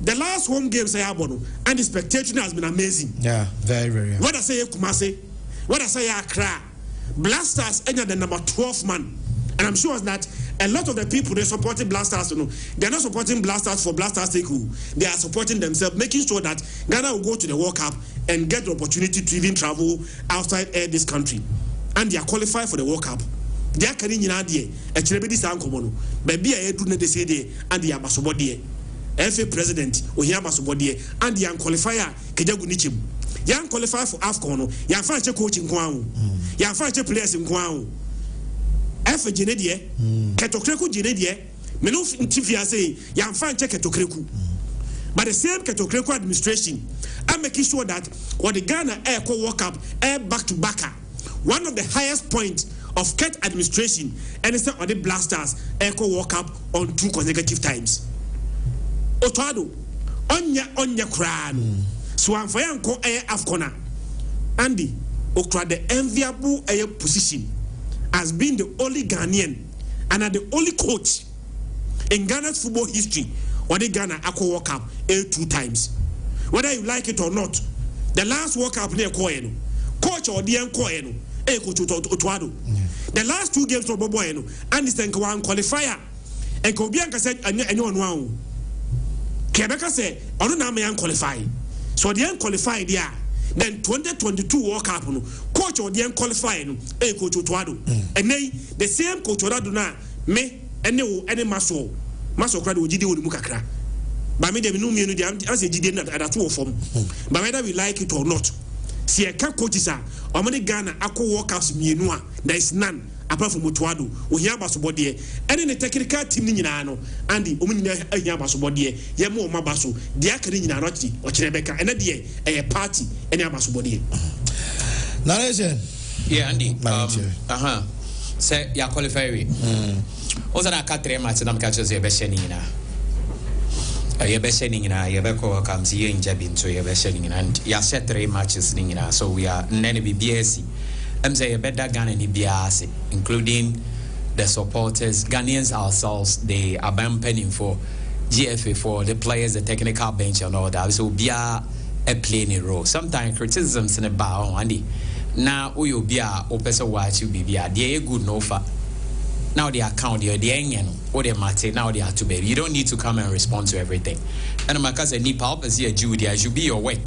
[SPEAKER 2] the last home games I have and the spectator has been amazing.
[SPEAKER 1] Yeah, very, very.
[SPEAKER 2] What I say Kumasi, what I say Accra, Blasters entered the number 12 man, and I'm sure that a lot of the people they supporting Blasters, they're not supporting Blasters for Blasters sake. They are supporting themselves, making sure that Ghana will go to the World Cup and get the opportunity to even travel outside this country, and they are qualified for the World Cup. They are carrying in idea. Actually, this uncommon. Baby, I do not say there, and they are Masobodie. FA president, or here Masobodie, and the unqualifier, Kajagunichim. Young qualified for AFCON, young financial coaching Kwang, young financial players in Kwang. F Genedie, Katokreku Genedie, Menuf in Tifia say, young financial Katokreku. But the same Katokreku administration, I'm making sure that what the Ghana Air World Cup air back to backer, one of the highest points of Ket administration, and instead of the Blasters Air World Cup on 2 consecutive times. Otado, Onya kran. So am for yanko Afcona. Andy, okra the enviable position as being the only Ghanaian and the only coach in Ghana's football history or the Ghana Aqua World Cup 2 times. Whether you like it or not, the last World Cup near Koeno, coach or the Koeno, coach Otuado. The last 2 games of Boboeno, and this one qualifier. And Kobianka said, anyone wow. Quebec said, I don't know, qualify. So the unqualified, yeah. Then 2022 World Cup, coach or the unqualified, coach Otuado. And they, the same coach Otuado na me, any muscle crowd will GD Mukakra. But me, they know me, as a GD at 2 form. But whether we like it or not, see a cap coaches are, or many Ghana, Aqua World Cups, there is none. Apart from Mutuado, we have Basobodie, and in the technical team in Nano, and the Omina Yabasobodie, Yamo Mabaso, the Akarina Rochi, or Rebecca, and a party, and Yabasobodie.
[SPEAKER 1] Narration.
[SPEAKER 3] Yeah, Andy. Say, ya qualify. Also, I can't tell much, and I'm catching your best sending. You're best sending in a Yabeko comes here in Jabin, so you're best sending, and you set 3 matches in us, so we are Nenny BSC. I'm saying a better Ghana in BRC, including the supporters, Ghanaians ourselves, they are penning for GFA for the players, the technical bench and all that. So be a playing a role. Sometimes criticisms in a bar Andy. Now we will be a person watch you be a good no for. Now they account the end or they matter now they are to baby. You don't need to come and respond to everything. And my cousin Nipa up as a Judy as you be your work.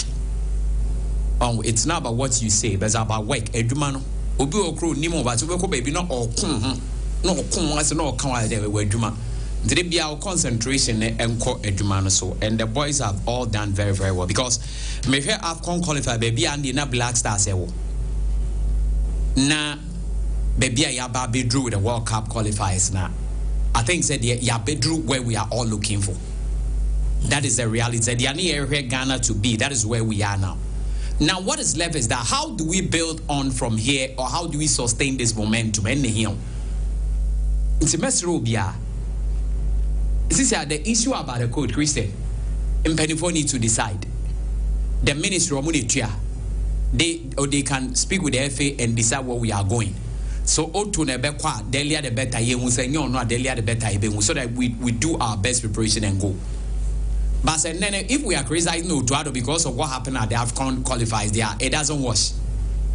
[SPEAKER 3] It's not about what you say, but it's about work. Edumano, Obi Okro, Nimo, but Obeko baby, not all no as no come there where Duma. Today be our concentration and call Edumano so. And the boys have all done very, very well because me here AFCON qualify baby and na Black Stars ewo. Na baby ya baby drew the World Cup qualifiers now. I think said ya drew where we are all looking for. That is the reality. The only area Ghana to be, that is where we are now. Now, what is left is that how do we build on from here, or how do we sustain this momentum? And here, it's a mess. This is the issue about the code, Christian. Impenifor need to decide. The ministry they can speak with the FA and decide where we are going. So, Otunebekwa, Delia the better, you say no, not Delia the better, so that we do our best preparation and go. But then if we are criticizing Otuado because of what happened at the AFCON qualifiers there, it doesn't wash.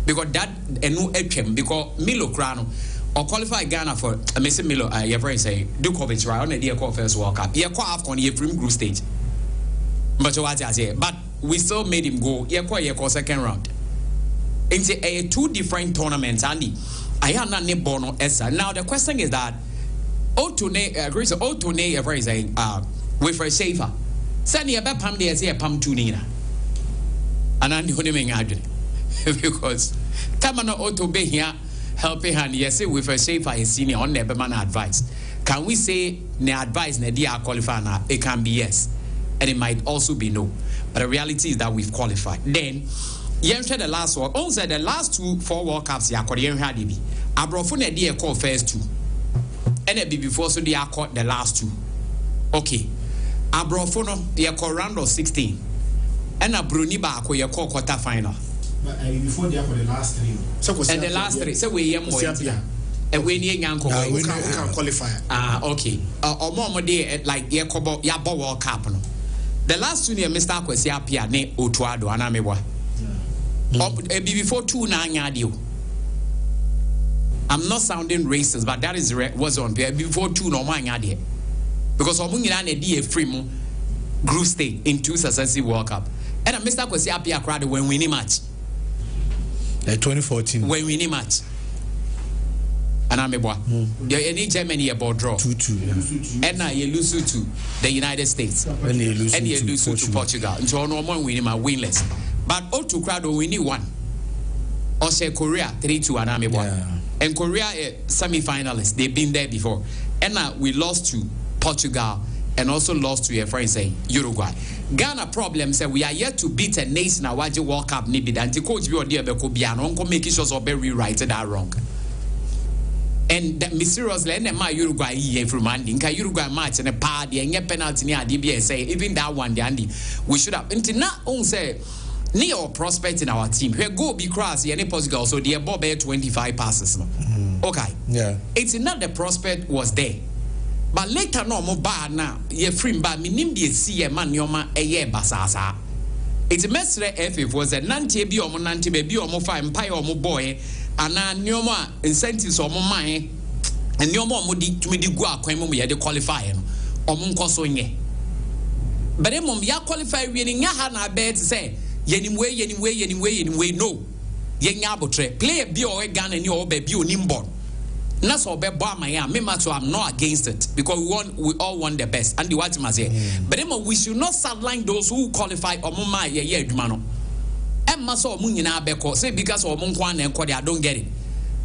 [SPEAKER 3] Because that a new HM, because Milo Crano or qualify Ghana for Mr. Milo, you're very say, Dukovic, right on the dear call first World Cup. Yeah, AFCON, yeah, from group stage. But what I say, but we still made him go, yeah, second round. It's a 2 different tournaments, Andy. I have not named Bono Essa. Now the question is that Otune, you're very saying, with a safer. Sani ebe pam de ese pam tu ni na anandi hone me ngadwe because tamana auto be here helping hand yes with a safer senior on the man advice. Can we say ne advice ne dia qualify na? It can be yes and it might also be no, but the reality is that we've qualified. Then yen the last one also the last 4 World Cups ya yen had bi abrofo na dia call first 2 and it be before so dia call the last 2. Okay, Abrofo no ye call round of 16 and a Bruni ba ko ye call quarter final.
[SPEAKER 5] But before they are for the last 3. So
[SPEAKER 3] and the last 3 so we am more and we need yanko
[SPEAKER 2] we can qualify.
[SPEAKER 3] Okay. Or more day like ye kobo ya bo World Cup no. The last 2 year Mr. Kwesi apia ne Otuado anamebwa. Before 2 na anya dio. I'm not sounding racist, but that is was on before 2 no anya dio. Because Omunyina na di free group stage in 2 successive World Cup. And Mr. Kwesi apia crowd when winning match.
[SPEAKER 1] 2014.
[SPEAKER 3] When winning match. And I'm any Germany about draw 2-2. And now you lose to the United States.
[SPEAKER 1] And you lose
[SPEAKER 3] to Portugal. So no more winning my winless. But O2 crowd winning 1. Or say Korea 3-2 and I'm and Korea semi-finalists. They've been there before. And now we lost to Portugal and also lost to your friend saying Uruguay. Ghana problem say we are yet to beat a nation na waje World Cup ni bi dan coach bi odi e be ko bia no nko make sure so be rewrite that wrong. And seriously, and my Uruguay from Andy, Uruguay match and a party and a penalty near DBS say even that one, the Andy, we should have. Until now, on say near prospect in our team. We go be cross any possible so the above 25 passes. No, okay,
[SPEAKER 1] yeah,
[SPEAKER 3] it's not the prospect was there, but later no more bad now. Ye free bad minim the see a man yoma a year basasa. It's a mess. If it was a nanti be or nanti baby or more fine pie or more boy. Ana nyoma incentives or more mine and nyoma modi to me di go akwan mu ye de qualify no omo nkoso nye but em ya qualify we nya ha na bet say yenimwe no yenya abotre player bi o Ghana ni o ba bi onimbo na so be bo amaya me ma so I'm not against it because we all want the best and the what must say but em we should not sideline those who qualify omo ma ye adwuma no so say because I don't get it.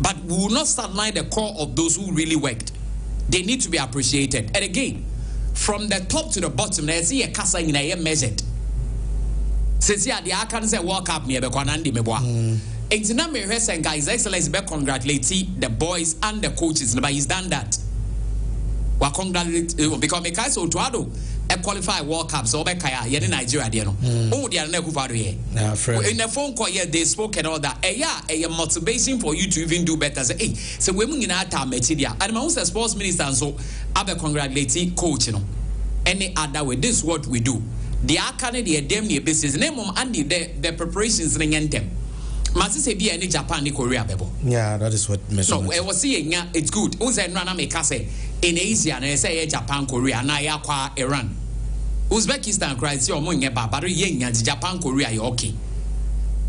[SPEAKER 3] But we will not sideline the core of those who really worked. They need to be appreciated. And again, from the top to the bottom, there's a casa in a measured. Since the I can say walk up me it's not me and guys, excellence be congratulate the boys and the coaches, but he's done that. We congratulate because me kai so to a qualify World Cup so be kaya ye Nigeria there no oh they are na kufa do here in the phone call here they spoke and all that a motivation for you to even do better say hey so we mu nyina ta match dia and my sports minister so abe congratulate coach no any other way this is what we do the akane the dem ne business name and the preparations ne yentem must say be any Japan ni Korea bebo
[SPEAKER 1] yeah that is what
[SPEAKER 3] so I was saying it's good unse no na make say in Asia na say Japan Korea na ya kwa Iran Uzbekistan cry say omo nye ba but yenya Japan Korea you okay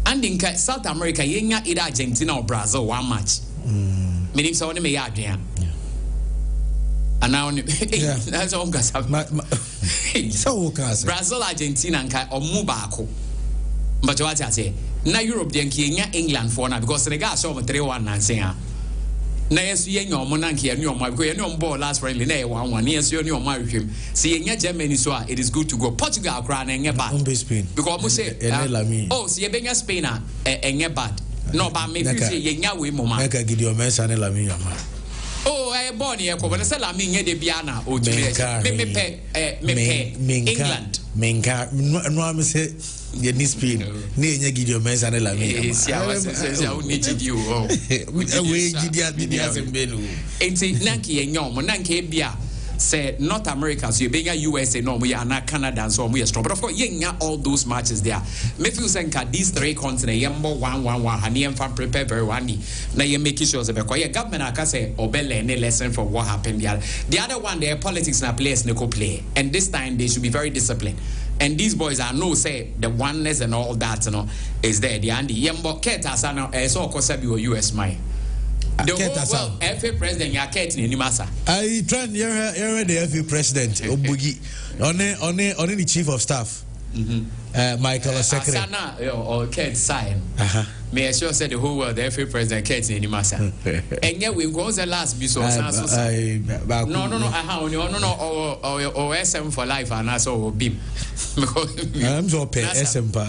[SPEAKER 3] and in South America yenya either Argentina or Brazil one match meaning so one me ya adwan and now that's all gas
[SPEAKER 1] so
[SPEAKER 3] Brazil Argentina nka omu baako but what I say na Europe den Kenya England for now because Senegal saw 3-1 nansen ha na yesu yenya omo na nke enu omo because enu ball last friendly na 1-1 yesu enu omo ahwem see yenya Germany so it is good to go Portugal kra na enye bad because mo say oh see yebenya Spain enye bad no ba me feel say yenya we mo ma
[SPEAKER 1] make Gideon Mensah ne Lamine Yamal
[SPEAKER 3] oh born here ko say Lamine nye de bia na o me England
[SPEAKER 1] menka no am say ye ni Spain na enye Gideon Mensah ne Lamine
[SPEAKER 3] Yamal say o ni Gideon oh
[SPEAKER 1] we Gideon Sembelu
[SPEAKER 3] enti nanki yenya omo nanki bia say North America so you being USA no we are not Canada so we are strong but of course yenya all those matches there me feel say these three continents yembo 1-1-1 hani em prepare very one na you make sure say because your government aka say obele any lesson from what happened there the other one their politics na players no play and this time they should be very disciplined and these boys are no say the oneness and all that you know is there the Andy yembo Keta sana so kosa bi US my the whole FA president ya Kate ni masa
[SPEAKER 1] I trend you're the FA president Obugi on the chief of staff Michael Secretary
[SPEAKER 3] Asana or Kate sign may I sure said the whole world the FA president Kate ni masa and yeah we go the last biso no or SM for life and also bim
[SPEAKER 1] I'm so pay SM pa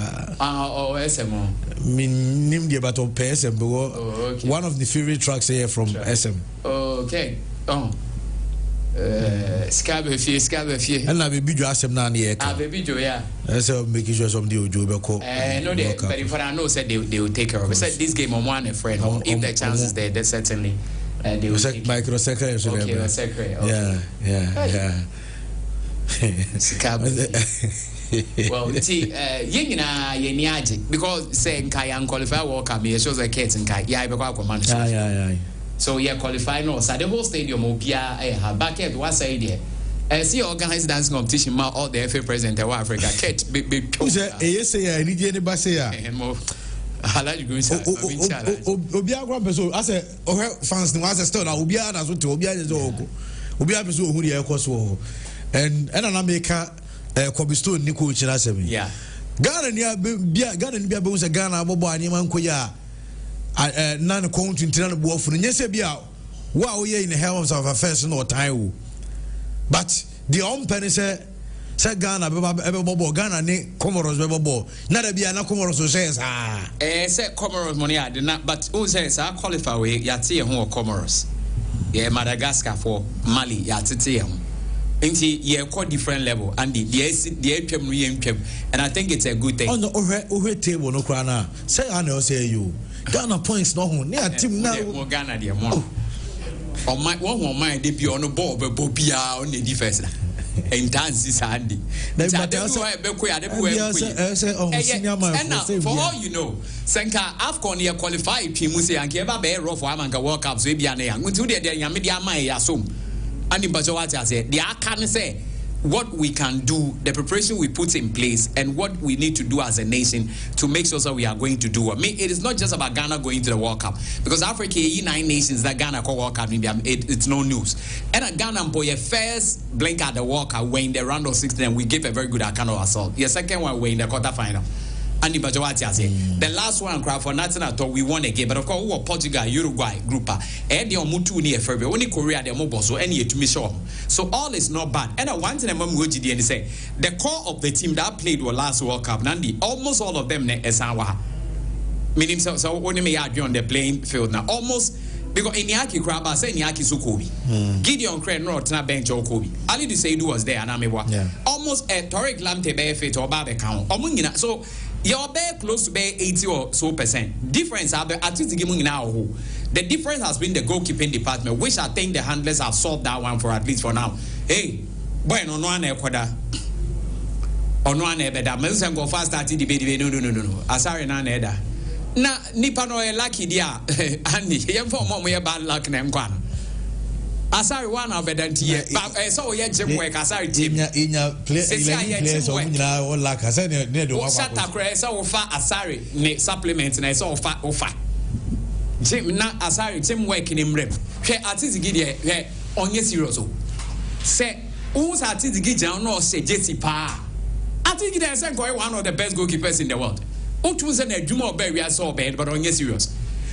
[SPEAKER 3] or SM
[SPEAKER 1] nim the about pay SM because one of the favorite tracks here from SM
[SPEAKER 3] okay Scabby
[SPEAKER 1] and I be video SM na na
[SPEAKER 3] I be video yeah
[SPEAKER 1] so making sure some the ojo be call
[SPEAKER 3] no they but if I know said they will take care of it said this game on one a friend if the chance is there that's certainly they will take
[SPEAKER 1] micro secretary so
[SPEAKER 3] okay secretary okay
[SPEAKER 1] yeah
[SPEAKER 3] well see yenya because say nkai qualify World Cup me shows a kids nkai yeah be kwa command
[SPEAKER 1] yeah
[SPEAKER 3] so yeah qualify no so the whole stadium obia have back at one side there see organized dancing competition ma all the FA president of Africa kit big
[SPEAKER 1] yes say ni die ne ba say ya
[SPEAKER 3] Alaji go inside
[SPEAKER 1] obia gwa person as fans ni was still na obia na so te obia je zo obia person ohun ye ekoso and na make Kobe Stone ni coach na sebe
[SPEAKER 3] yeah
[SPEAKER 1] Ghana ni bia be say Ghana abobo ani man koya na ne country ntina no boafu no nyese bia wa wo ye in the helms of affairs no time but the penny say Ghana be bobo Ghana ni Comoros be bobo na da bia na Comoros so say
[SPEAKER 3] say Comoros money ad na but who say qualify we ya tie ho Comoros yeah, Madagascar for Mali, yeah, tete Inti yeah, quite different level, and and I think it's a good thing.
[SPEAKER 1] On the table, no crana. Say I know, say you. Ghana points no near team now.
[SPEAKER 3] More Ghana, dear more. On my one mind, they be on the ball, but Bobia on the defense. And dance is handy. And for all you know, Senka Afcon here qualified team and Keva Bear of Amanga World Cup, Zabiana, and to the Yamidia Maya assume. And in Bajawata said, they can say what we can do, the preparation we put in place, and what we need to do as a nation to make sure that we are going to do. I mean, it is not just about Ghana going to the World Cup, because Africa, 9 nations that Ghana call World Cup, it's no news. And a Ghana boy, first blink at the World Cup, we're in the round of 16, and we give a very good account of ourselves. The second one, we're in the quarterfinal. And the the last one crowd for nothing at all, we won again. But of course, we were Portugal, Uruguay, grouper, and the Omutu near February, only Korea, the mobile, so any to me show. So all is not bad. And I want to remember what and say the core of the team that played the last World Cup, Nandi, almost all of them is our meaning so only me are on the playing field now. Almost because Inyaki Kraba say Inyaki Sukobi. Gideon Crane no Tina bench or Kobe. Ali to say do was there and almost a Torek Lamte Bear fit or Barbe count. So you're bare close to bare 80 or so percent. Difference are at least giving now. The difference has been the goalkeeping department, which I think the handlers have solved that one for at least for now. Hey, boy, no one equada. On one ebeda. Melson go fast starting debate. No. Asari na neda. Na nipa no lucky dia. Andy, yem for mom we bad luck na mkwana. Asari one of the so yeah, Jim work. Asari team.
[SPEAKER 1] In players of all like I said, near the one.
[SPEAKER 3] So far, Asari supplements and I saw offer. Jim na Asari team working in rep. She artist giddy on your serious. Say, who's artist giddy no say Jesse Pa. I think there's one of the best goalkeepers in the world. Who choose a Jumo Berry I saw bad, but on your serious.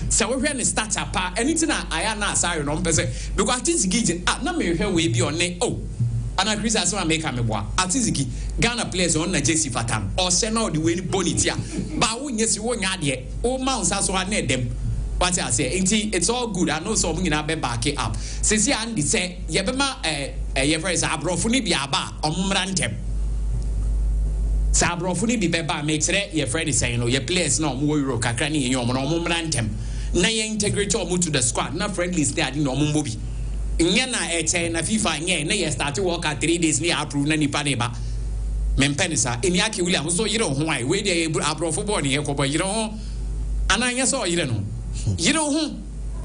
[SPEAKER 3] So we're going to start a part. Anything I am not sorry, no person. Because this giddy, not me here will be on name. Oh, and I Chris as well make a memoir. Artist Ghana players on Jesse Fatam or send out the way Bonitia. But when yes, you won't add yet. Oh, Mounts as well need them. What I say, it's all good. I know something in our back it up. Since you and say, Yabema, your friends are brofuni be a bar on Mrantem. Sabrofuni be beba makes it your friend is saying, no, your players no more Kakrani in your Mrantem. Na ye integrate or move to the squad, not friendly stay no Mumbi. Nyana na FIFA nye na ye start to work at 3 days near approve nani paneba. Mempenisa, Inyaki William, so you don't why, where they abro for born here, you don't and I saw you don't know. You know who?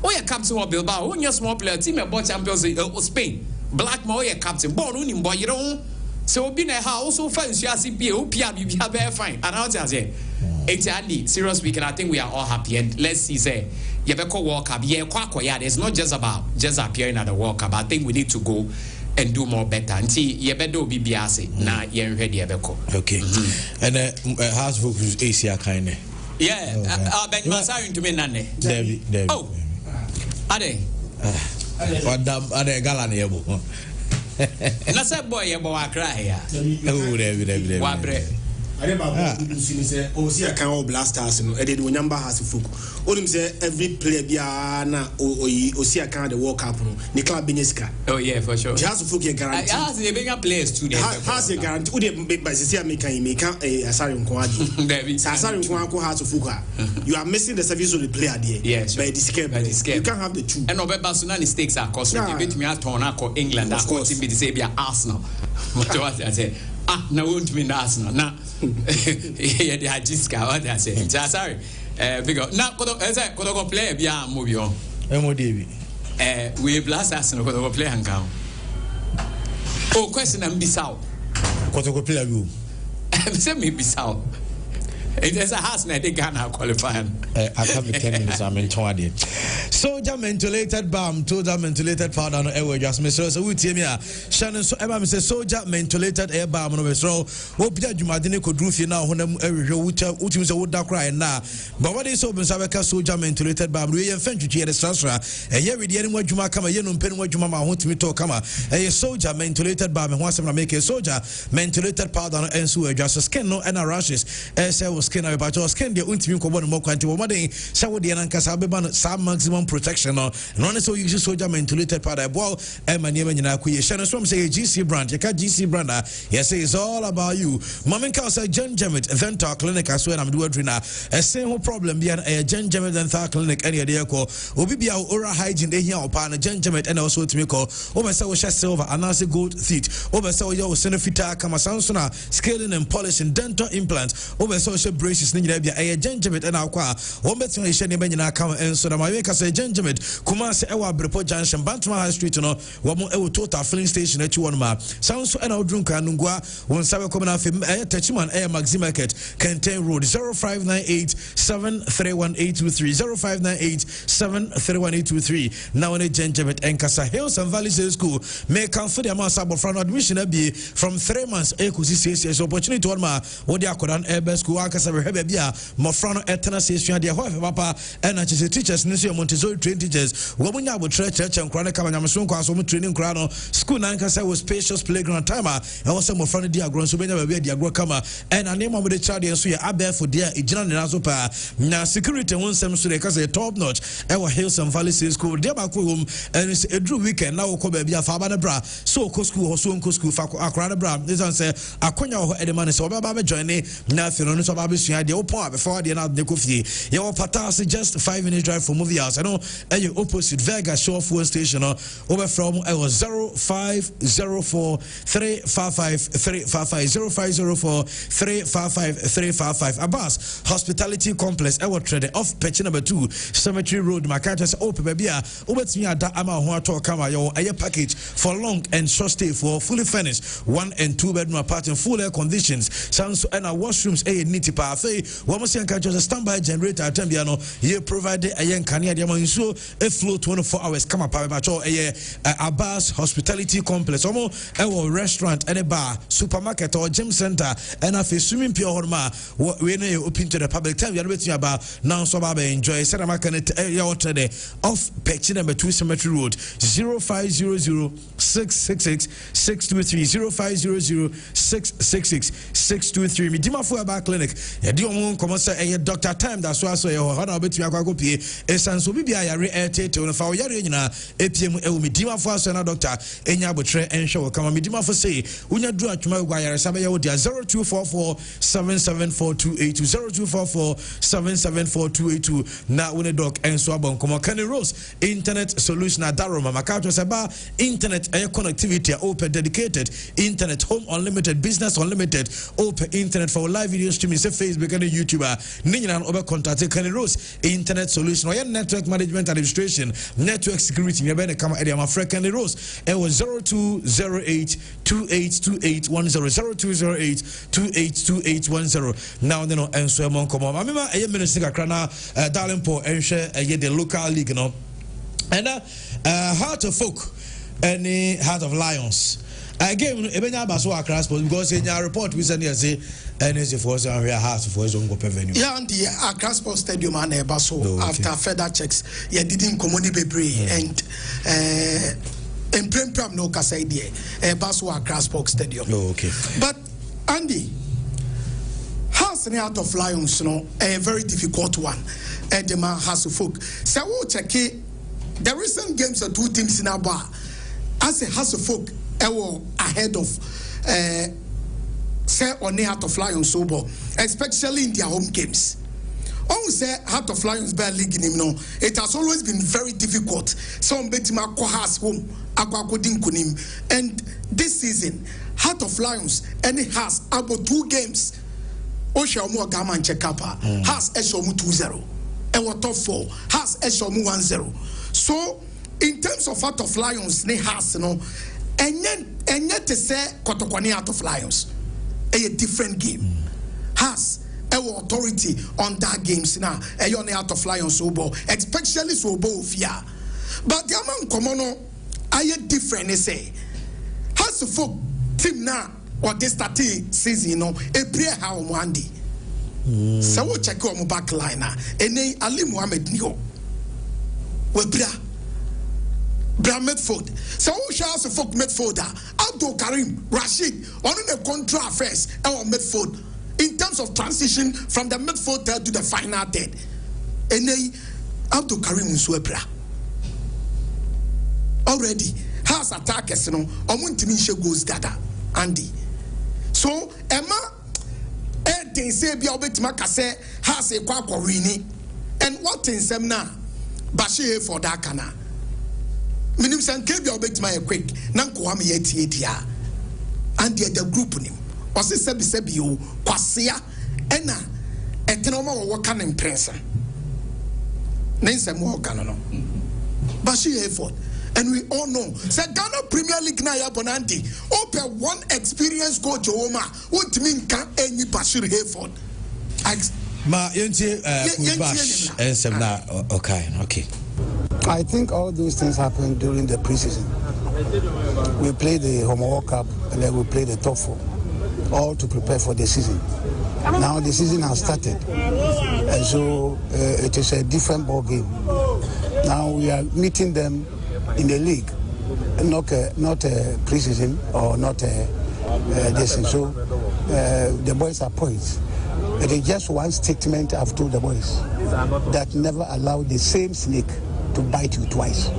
[SPEAKER 3] Oh, your captain of Bilbao, when your small player team about champions of Spain. Black Moya captain, born in boy, you know. So being a house so fancy as you have very fine. And I'll tell you. Exactly. Serious speaking, I think we are all happy. And let's see, say, Yabeko World Cup. Yeah, it's not just about just appearing at the World Cup. I think we need to go and do more better. And see, Yabedo BBAC. Now, you're ready, Yabeko. Okay.
[SPEAKER 1] And house focus Asia kind of.
[SPEAKER 3] Yeah. Ben Masarin to me, Nane.
[SPEAKER 1] David.
[SPEAKER 3] Oh. Ade.
[SPEAKER 1] Ade Galan Yabo.
[SPEAKER 3] That's a boy, Yabo, cry.
[SPEAKER 1] Oh, David.
[SPEAKER 3] Wabre.
[SPEAKER 2] I never say, oh, see, I can't all blasters. I did when number has a folk. Only say every player be na or see, I can't the World Cup. Nicola Beneska.
[SPEAKER 3] Oh, yeah, for sure.
[SPEAKER 2] Just a folk guarantee.
[SPEAKER 3] Has the bigger players too.
[SPEAKER 2] Has a guarantee. Would make by the make a Sarin Kwadi. Sarin Kwanko has a fuka. You are missing the service of the player there. Yes, by this game. You can't have the two. And over Barcelona stakes are costing. Give me a Tornaco, England, of course, in the Arsenal. What I say. No, won't mean Arsenal. Now, yeah, I just got what I say. Sorry. Because now, could go play a movie on. We blast Arsenal, could go play and count. Oh, question and Bissau.
[SPEAKER 1] Could go play a room.
[SPEAKER 3] Send me Bissau. There's a house now they can't qualify.
[SPEAKER 1] I have 10 minutes. I'm in 20. Soldier mentholated balm, total mentholated powder, no air just Mr. So we tell me, Shannon, so Emma says soldier mentholated air balm on the straw. Hope that you might could do now when I'm which is a wood cry now. But what is open Sabaka soldier mentholated balm? We have fent to the transfer. And here with the animal you might come a yen pen what you mama want me to come. A soldier mentholated balm and once I make a soldier mentholated powder and so just a skin no and a rashes. As I was skin na ba skin de untimi ko bo no mo kwanti wo moden sha wo de nan kasa beba no sa maximum protection no no so use soldier mentholated powder boil e ma ne nyina ko ye hye no so say GC brand ye ka GC brand yes it's all about you mamen ka say Genjamit dental clinic aso na me do adrina e say ho problem bia e Genjamit dental clinic any dey ko obi bia oral hygiene dey here opa na Genjamit and also timi ko o be say wo hye silver anase gold teeth o be say wo yo senofita kama sanso na scaling and polishing dental implant o be say wo hye braces ni nyina bia e Genjamit and akwa wo betin hye ne be nyina kama enso na ma ka say Genjamit kuma say e wa Brepo Junction Bantama High Street no wo mo e wo total filling station achi won ma sanso e na odrunka nungwa won sabe ko na fe e tachiman e Maxi Market Kenten Road 0598731823 0598731823 now on Genjamit and Kasa Hills and Valleys School may come for the amount of admission be from 3 months ekusi 6 years opportunity one ma what they akodan ebe school akasa rehebe bia mofrano etena sesua de ho papa and actually teachers nso Montessori trained teachers wo munya abo church nkra ne kama nyamso nkwa so mu training nkra no school nan kasa was spacious playground timer and was mofrano di agro so benya ba di agro kama and anema mo de child enso ye abefo de ejina ne naso pa na security won sem so de kasa top notch e wa Hills and Valley School de ba ko home and edru weekend na wo ko ba bia fa ba na bra so ko school so nko school fa akra na bra this one say akonya ho edema so ba ba join na fe no so ba be sua de wo pon before de na de ko fie ye wo patas just 5 minutes drive from movie house I know you opposite Vega Shore fuel station over from I was 0504-355-355 Abbas Hospitality Complex I was trade off patch number 2 Cemetery Road Makata open baby obetimi ada ama ho ato kama yo aye package for long and short stay for fully furnished 1 and 2 bedroom apartment full air conditions sounds and washrooms neat pa fe wo mo se kan just standby generator atambia no ye provide aye nkane ade ma nso a flow 24 hours come up by Abbas Hospitality Complex omo a restaurant and a bar supermarket or gym center and a swimming pool horma we na open to the public time you are waiting about now so ba enjoy said am can off patch number 2 Cemetery Road 0500-666-623 0500-666-623 Midima for Bar Clinic ya di omo komo say Dr. Time that so ye ho na obetumi akwa pie esanso bibia yare airtete no fa yare nyina epiem e Midima for so na doctor enya abotre enhwe kama Midima for say unya dru atwuma gwa yare sabe ye wo dia 0244-774-282 0244-774-282 na one doc enso abon komo Kenny Rose internet solution adaroma makato seba internet air connectivity open dedicated internet home unlimited business unlimited open internet for live video streaming say Facebook and YouTube ninyina obe contact Kenny Rose internet solution or network management administration network security you better come area my friend Kenny Rose it was 0208282810 0208282810 now no enso emon komo amema eye minister kakra na darling po enhwe eye the local league no and Heart of Folk and Heart of Lions again ebenya baso akra sports because in your report we send you say energy force and we are heart for his own venue
[SPEAKER 7] yeah and the Accra Sports Stadium and baso after further checks you didn't commoni bebre and prem no kasa idea baso Accra Sports Stadium
[SPEAKER 1] okay
[SPEAKER 7] but Andy Hearts and Heart of Lions no a very difficult one the man has to folk so we'll check it. The recent games are 2 teams in our bar. As a House of Folk, ahead of say on the Heart of Lions sober, especially in their home games. On say Heart of Lions bear league in him no. It has always been very difficult. Some betima has home akwakodin kunim. And this season, Heart of Lions and it has about 2 games. Osha omo gama and check up. Has eshomu 2-0. Ewa top 4. Has eshomu 1-0. So, in terms of Heart of Lions, ne has no, and yet to say Kotokwane Heart of Lions, a different game. Has our authority on that games now, a Heart of Lions so bo, especially so bo fear. But the amount common, I different. Say, has to folk team now or this starting season, you know, a prayer how Monday. So we check on back line now, and Ali Muhammad Nio. Bra Medford. So who shall say folk Medford? Abdul Karim, Rashid, on the contract first, our Medford. In terms terms of transition from the midfield third to the final third. And Abdul Karim Nsuebra. Already has attackers, you know, Omuntimi goes dada, Andy. So Emma they say be obetima kase has a kwakorini. And what in semna Bashir for Dakana. Minim san kebi obetima e quick, nanko am yeti etia. And the group nim. Ose sebi yo kwasia ena etenoma wo waka in prensa. Nensem wo kana no. Bashir effort. And we all know, say Ghana Premier League na ya bonanti. Open one experienced coach Oma. What mean can any Bashir Hayford?
[SPEAKER 1] Ma yenti bash semna okay.
[SPEAKER 8] I think all those things happened during the preseason. We played the Home World Cup and then we played the Top 4, all to prepare for the season. Now the season has started, and so it is a different ball game. Now we are meeting them in the league, not a preseason or not this. And so the boys are poised. It is just one statement I've told the boys, that never allow the same snake to bite you twice.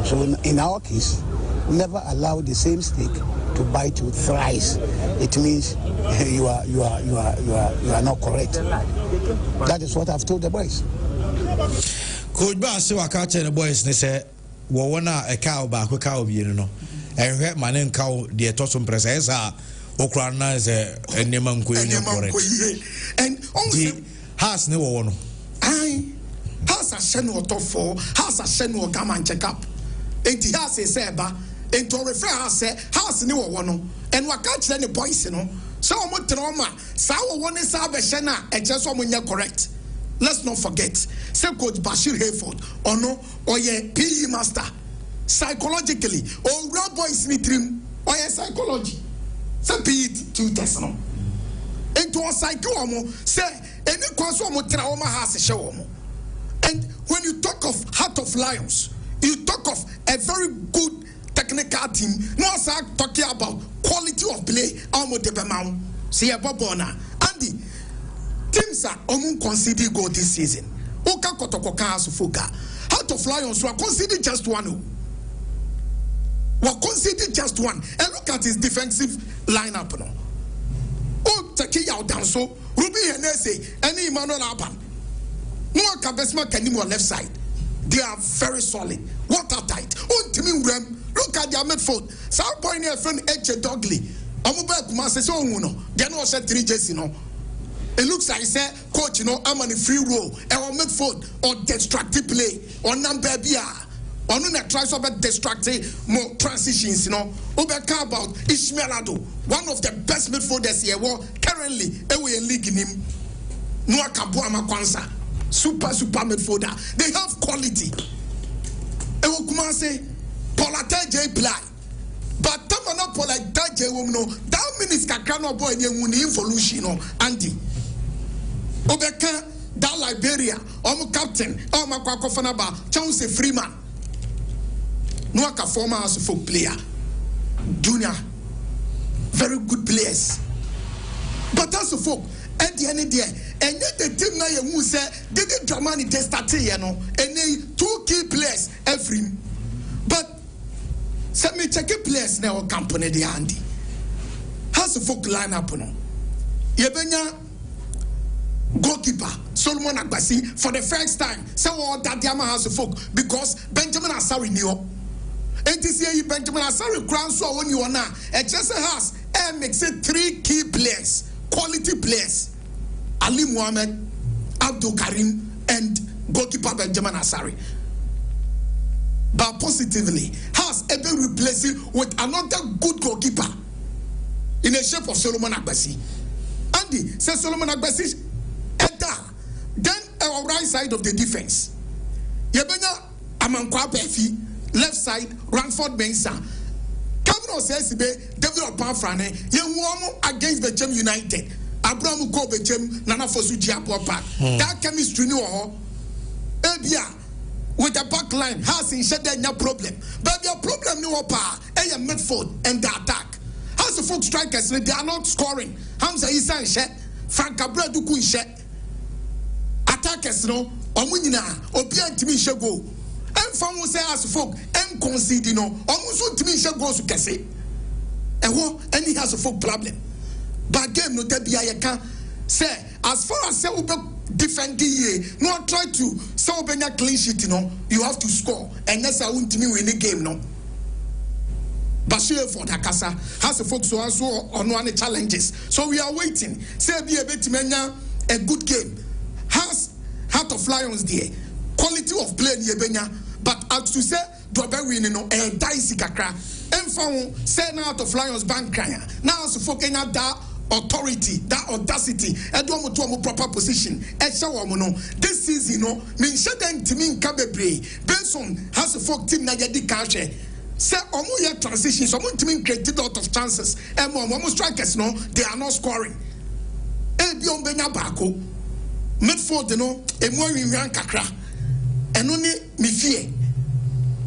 [SPEAKER 8] So in our case, never allow the same snake to bite you thrice. It means you are not correct. That is what I've told the boys.
[SPEAKER 1] Coach Bass waka tell the boys they say wo wona e cow ba ko cow bi no ehwe manen cow de tosom presa okra na ze enema nkoyi correct
[SPEAKER 7] and on
[SPEAKER 1] has ne wo no
[SPEAKER 7] ai has a sheno top 4 has a sheno gaman check up enti has say ba enti refer has ne wo no and waka tell the boys no so omo trauma sa wo ne sa be she na e je so omo nya correct. Let's not forget, say Coach Bashir Hayford, or no, or ye PE master, psychologically, or real boys in dream, or ye psychology. Say PE tutors no. Into a psycho, say any consumer trauma has a show. And when you talk of Heart of Lions, you talk of a very good technical team. No, sir, talking about quality of play. Almost the amount. See a Bobona, Andy. Teams are conceded goal this season. Oka Kotokoka Asufuka. Heart of Lions were conceded just one. Were conceded just one. And look at his defensive lineup now. Oh, Taki Yao Danso, Ruby Henese, and Emmanuel Aban. Noah Kabesma Kanimo left side. They are very solid. Watertight. Oh, Timmy Rem. Look at their midfield. South Point near friend Eche Dogley. Amuba Kumase so uno. They no set 3 Jesse no. It looks like say coach, you know, I'm on a free roll, or midfield, or destructive play, or number bia, or no tries to destructive more transitions, you know. Obeka about Ishmael Ado, one of the best midfielders here, currently away in league in him. Noah Kabuama Kwanza, super midfielder. They have quality. Ewo Kumase, Polate J Ply. But Tamana Polate J Wumno, that means Kakano boy in evolution, Andy. Obeka, that Liberia, captain, Makwakofanaba, Chauncey Freeman. Noaka former as a folk player. Junior. Very good players. But as a folk, at the end of the day, and yet the team now you say, didn't Dramani test that, you know, and then 2 key players every. But send me check players now, company the Andy. Has a folk line up, no? Yebenya. Goalkeeper Solomon Agbasi for the first time. So all that Yama has a folk because Benjamin Asari knew. And this year Benjamin Asari crown so when you are now. It just has and makes it 3 key players, quality players. Ali Muhammad, Abdul Karim, and goalkeeper Benjamin Asari. But positively has ever replacing with another good goalkeeper in the shape of Solomon Agbasi. Andy says Solomon Agbasi. Then our right side of the defense. Yebenya Amankwa Befi, left side, Ranford Bensa. Kevin Osesibe, David Opafrane, Yenwomo against Bechem United. Abraham Ko Bechem, Nana Fosuji Apopa. That chemistry no Ebia with the back line has in Shedda no problem. But your problem no power, a midfield and the attack. Has the folk strikers, they are not scoring. Hamza Isa and Shed. Frank Abradu kunshe attackers no omu nyina obi antimi nhye goal emfa mo say as folk em concede no omu so ntimi nhye goal so kese ewo any has a folk problem but game no da bia ye kan say as far as say we defend ye no try to say obenya clean sheet you have to score and yes I won't me win the game no. Bashir for Dakasa has a folks who also on one challenges. So we are waiting. Say be a bit menya a good game. Has Heart of Lions there. Quality of play in Yebenya. But as to say Dobe winning no a dicey kakra. Enfang say Heart of Lions bank cryer. Now so folk that authority, that audacity, and do to proper position. This season, mean shouldn't to mean Cabebre. Benson has a folk team Nagadi Kache. Say omo transition, so team created a lot of chances. And omo strikers they are not scoring. Bion benya bako. Midfield e mo wian kakra. And only me fear.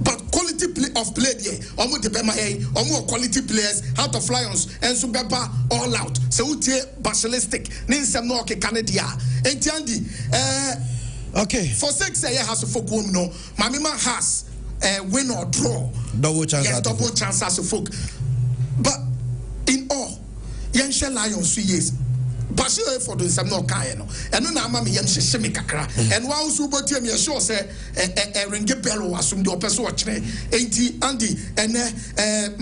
[SPEAKER 7] But quality of play there, omo de bema omo quality players, Heart of Lions, and so beba all out. So utie basilistic, ninsem no ke Canada. Entiandi
[SPEAKER 1] okay.
[SPEAKER 7] For 6 years has to folk no. Mamima has win or draw.
[SPEAKER 1] Double chance.
[SPEAKER 7] Yes, double chance as a folk. But in all, Yansha Lions 3 years. Bashir for the some no kind, and no nama me Yansha Shemikakra. And while Subo Tim, you sure say a ringe bell was from the opposite watch 80 Andy and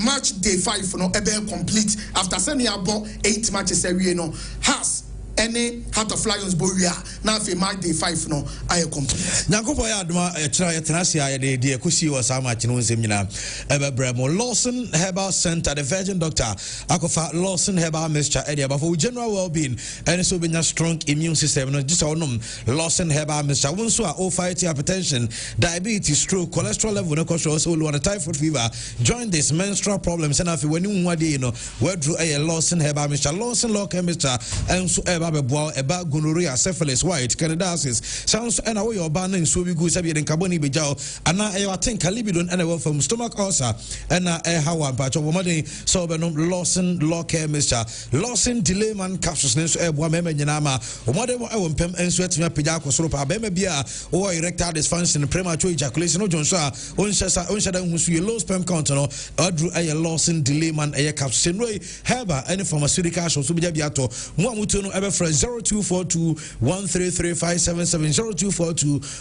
[SPEAKER 7] match day 5 no ebe complete after sending about 8 matches every has. Any Heart of Lions Boria now for match day 5 no I complete.
[SPEAKER 1] Nyankopo ya aduma try tenasia ya de kusi wa sama chinu nsemnyina ebebremo Lawson Herbal Center the Virgin Doctor akofa Lawson Herbal Mixture area but for general well-being and so be strong immune system no just onum Lawson Herbal Mixture wonso a o fight hypertension, diabetes, stroke, cholesterol level no control so low typhoid fever, join this menstrual problems and afi when you wade we drew a Lawson Herbal Mixture, Lawson Local Mixture and so about gonorrhea, syphilis, white, candidiasis. Sounds and away your banner in so we go sabi and carboni bejao. And now I think calibidon and away from stomach ulcer and how one patch of money so benom Lawson Local Mixture, Lawson Delayman capsules so meme yanama or mother pem and sweat me pijako sopa beme bia or erectile dysfunction premature ejaculation no Johnsa unshada who low sperm count or drew a Lawson Delayman a capsule herba any pharmaceutical so be biato muamutuno ever 0242-133-577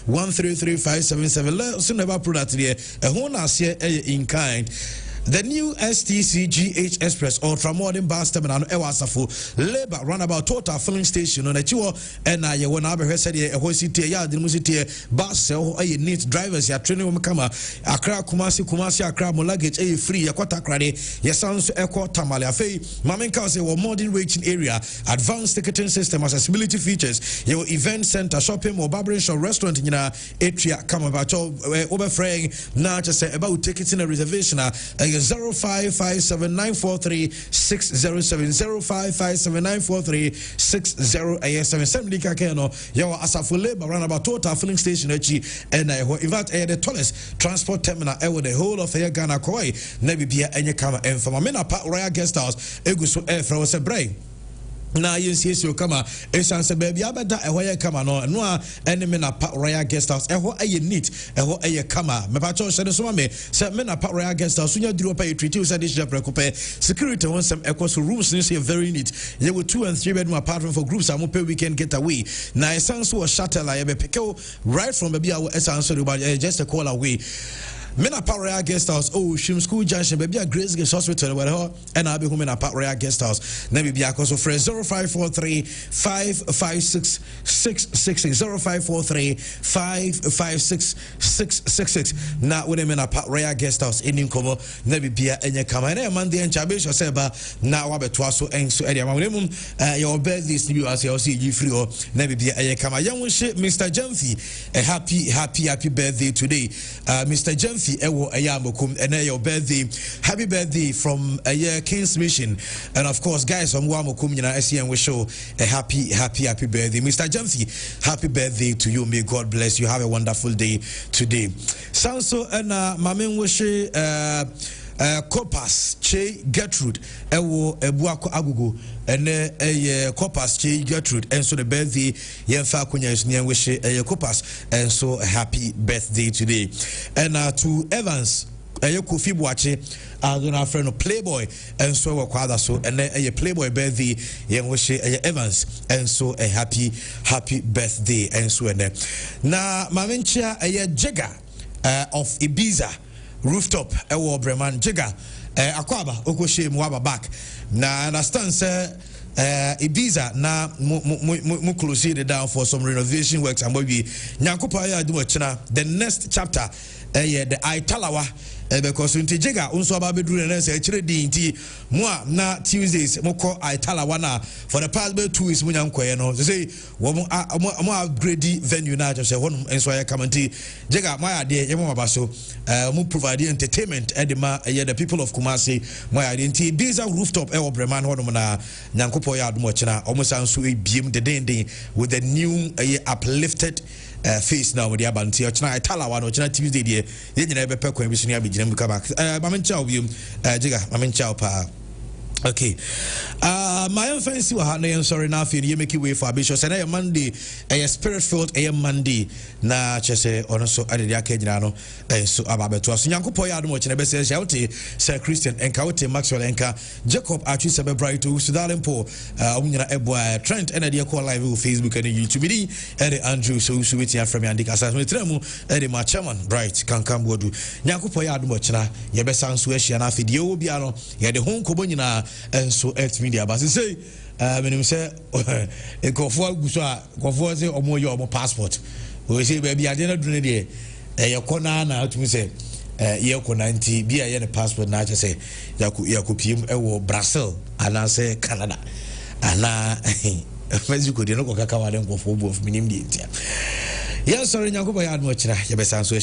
[SPEAKER 1] 0242-133-577. Listen about product there. A whole in kind. The new STCGH Express Ultra Modern Bus Terminal Ewasafo Labor Runabout Total Filling Station on a tour and I want to have said a city yard the musity bus sell a neat drivers ya training kama Accra Kumasi Accra luggage a free Yakwata Krade ya sounds echo Tamale Afe Mamenka say modern waiting area advanced ticketing system accessibility features your event center shopping or barbering shop restaurant in atria kama bacho over fraying now just say about tickets in a reservation 0557943607 0557943607 kakeno yawa asafo labor runabout total filling station echi and in fact the tallest transport terminal ever the whole of Ghana koi na bibia enye kama enfama mena pa Royal Guest House eguso fra was a break na yensi kama esanse baby abeda ehoye kama no a enemy na pa Royal Guest House eho aye neat eho aye kama me pa cho shede so me se me na pa Royal Guest House unya duro pa treaty we say this jap rekope security won some equals rules ni say very neat ye with 2 and 3 bedroom apartment for groups am pay weekend getaway na esanse was shuttle aye be peke right from baby awo esanse just a call away. Mena Royal Guest House, Shim School Junction, baby, a Grace Hospital, where and I'll be home in a Royal Guest House. Maybe be a cost of 0543-556-666 now with him in a Royal Guest House in Incomo, maybe be a Kama and Monday and Chabish or Seba now I'll be twasso and so Eddie your bed this new as you'll see you free or maybe be a Kama young Mr. Jemfi, a happy birthday today, Mr. Jemfi. Ewo ayamokum and your birthday, happy birthday from a year King's Mission, and of course, guys from Wamokum, SCN we show a happy birthday, Mr. Jamfi. Happy birthday to you. May God bless you. Have a wonderful day today. Sounds so and Mamen Wishe Copas Che Gertrude ewo ebuako agogo ene Copas Che Gertrude and so the birthday yemfa konya isuni enwehye Copas and so happy birthday today. And to Evans Kofi Boache adona friend of Playboy and so wakwada so and a Playboy birthday yemwehye Evans and so a happy birthday and so na mamencha Jega of Ibiza rooftop ewo Breman Jega akwaba okoshe mwaba back na understand say Ibiza na mu close it down for some renovation works and boy nyankopa ya aduma china the next chapter the Italawa because unti Jega unso aba bedru na say chire di nti mo na Tuesdays moko Italawa na for the past 2 weeks mu nyankoye no say wo mo upgrade venue na just say won enso ya kamanti Jega my ade yemo aba so mu provide entertainment edema the people of Kumasi my identity Ibiza rooftop e Breman hono na nyankopo ya admo china almost so biem the den with the new uplifted face now with the abanti china Italawa no china Tuesday dey ye nyina be pekwan bi so ne abegina mu ka back mamencha obium Jega mamencha pa. Okay. My fancy wa na sorry na fe you make way for Bishop say na Monday spirit filled Monday na chese ono so ade dia ka gina no so ababeto so nyankopon ya admo chene be say shouty Sir Christian enka wote Maxwell enka Jacob Achi sebe bright to Sudalempo omunyina eboa Trent and dia call live on Facebook and YouTube ni ede Andrew so weti afrem andika asas me tremu ede ma chairman bright kankam bodu nyankopon ya admo chena ye be sanso ahia na afidie obi ano ye de hon kobo nyina and so earth media but say when you say e kofo aguso a kofo say omo ye omo passport we say baby ade na dune de ye kona na atumi say ye kona nti bia ye ne passport na say yakopiem e wo Brazil ana say Canada ana Mexico de no kokaka wale nkofo bu of minim de ntia ya sorry nyakoba ya admo kira ye be sanso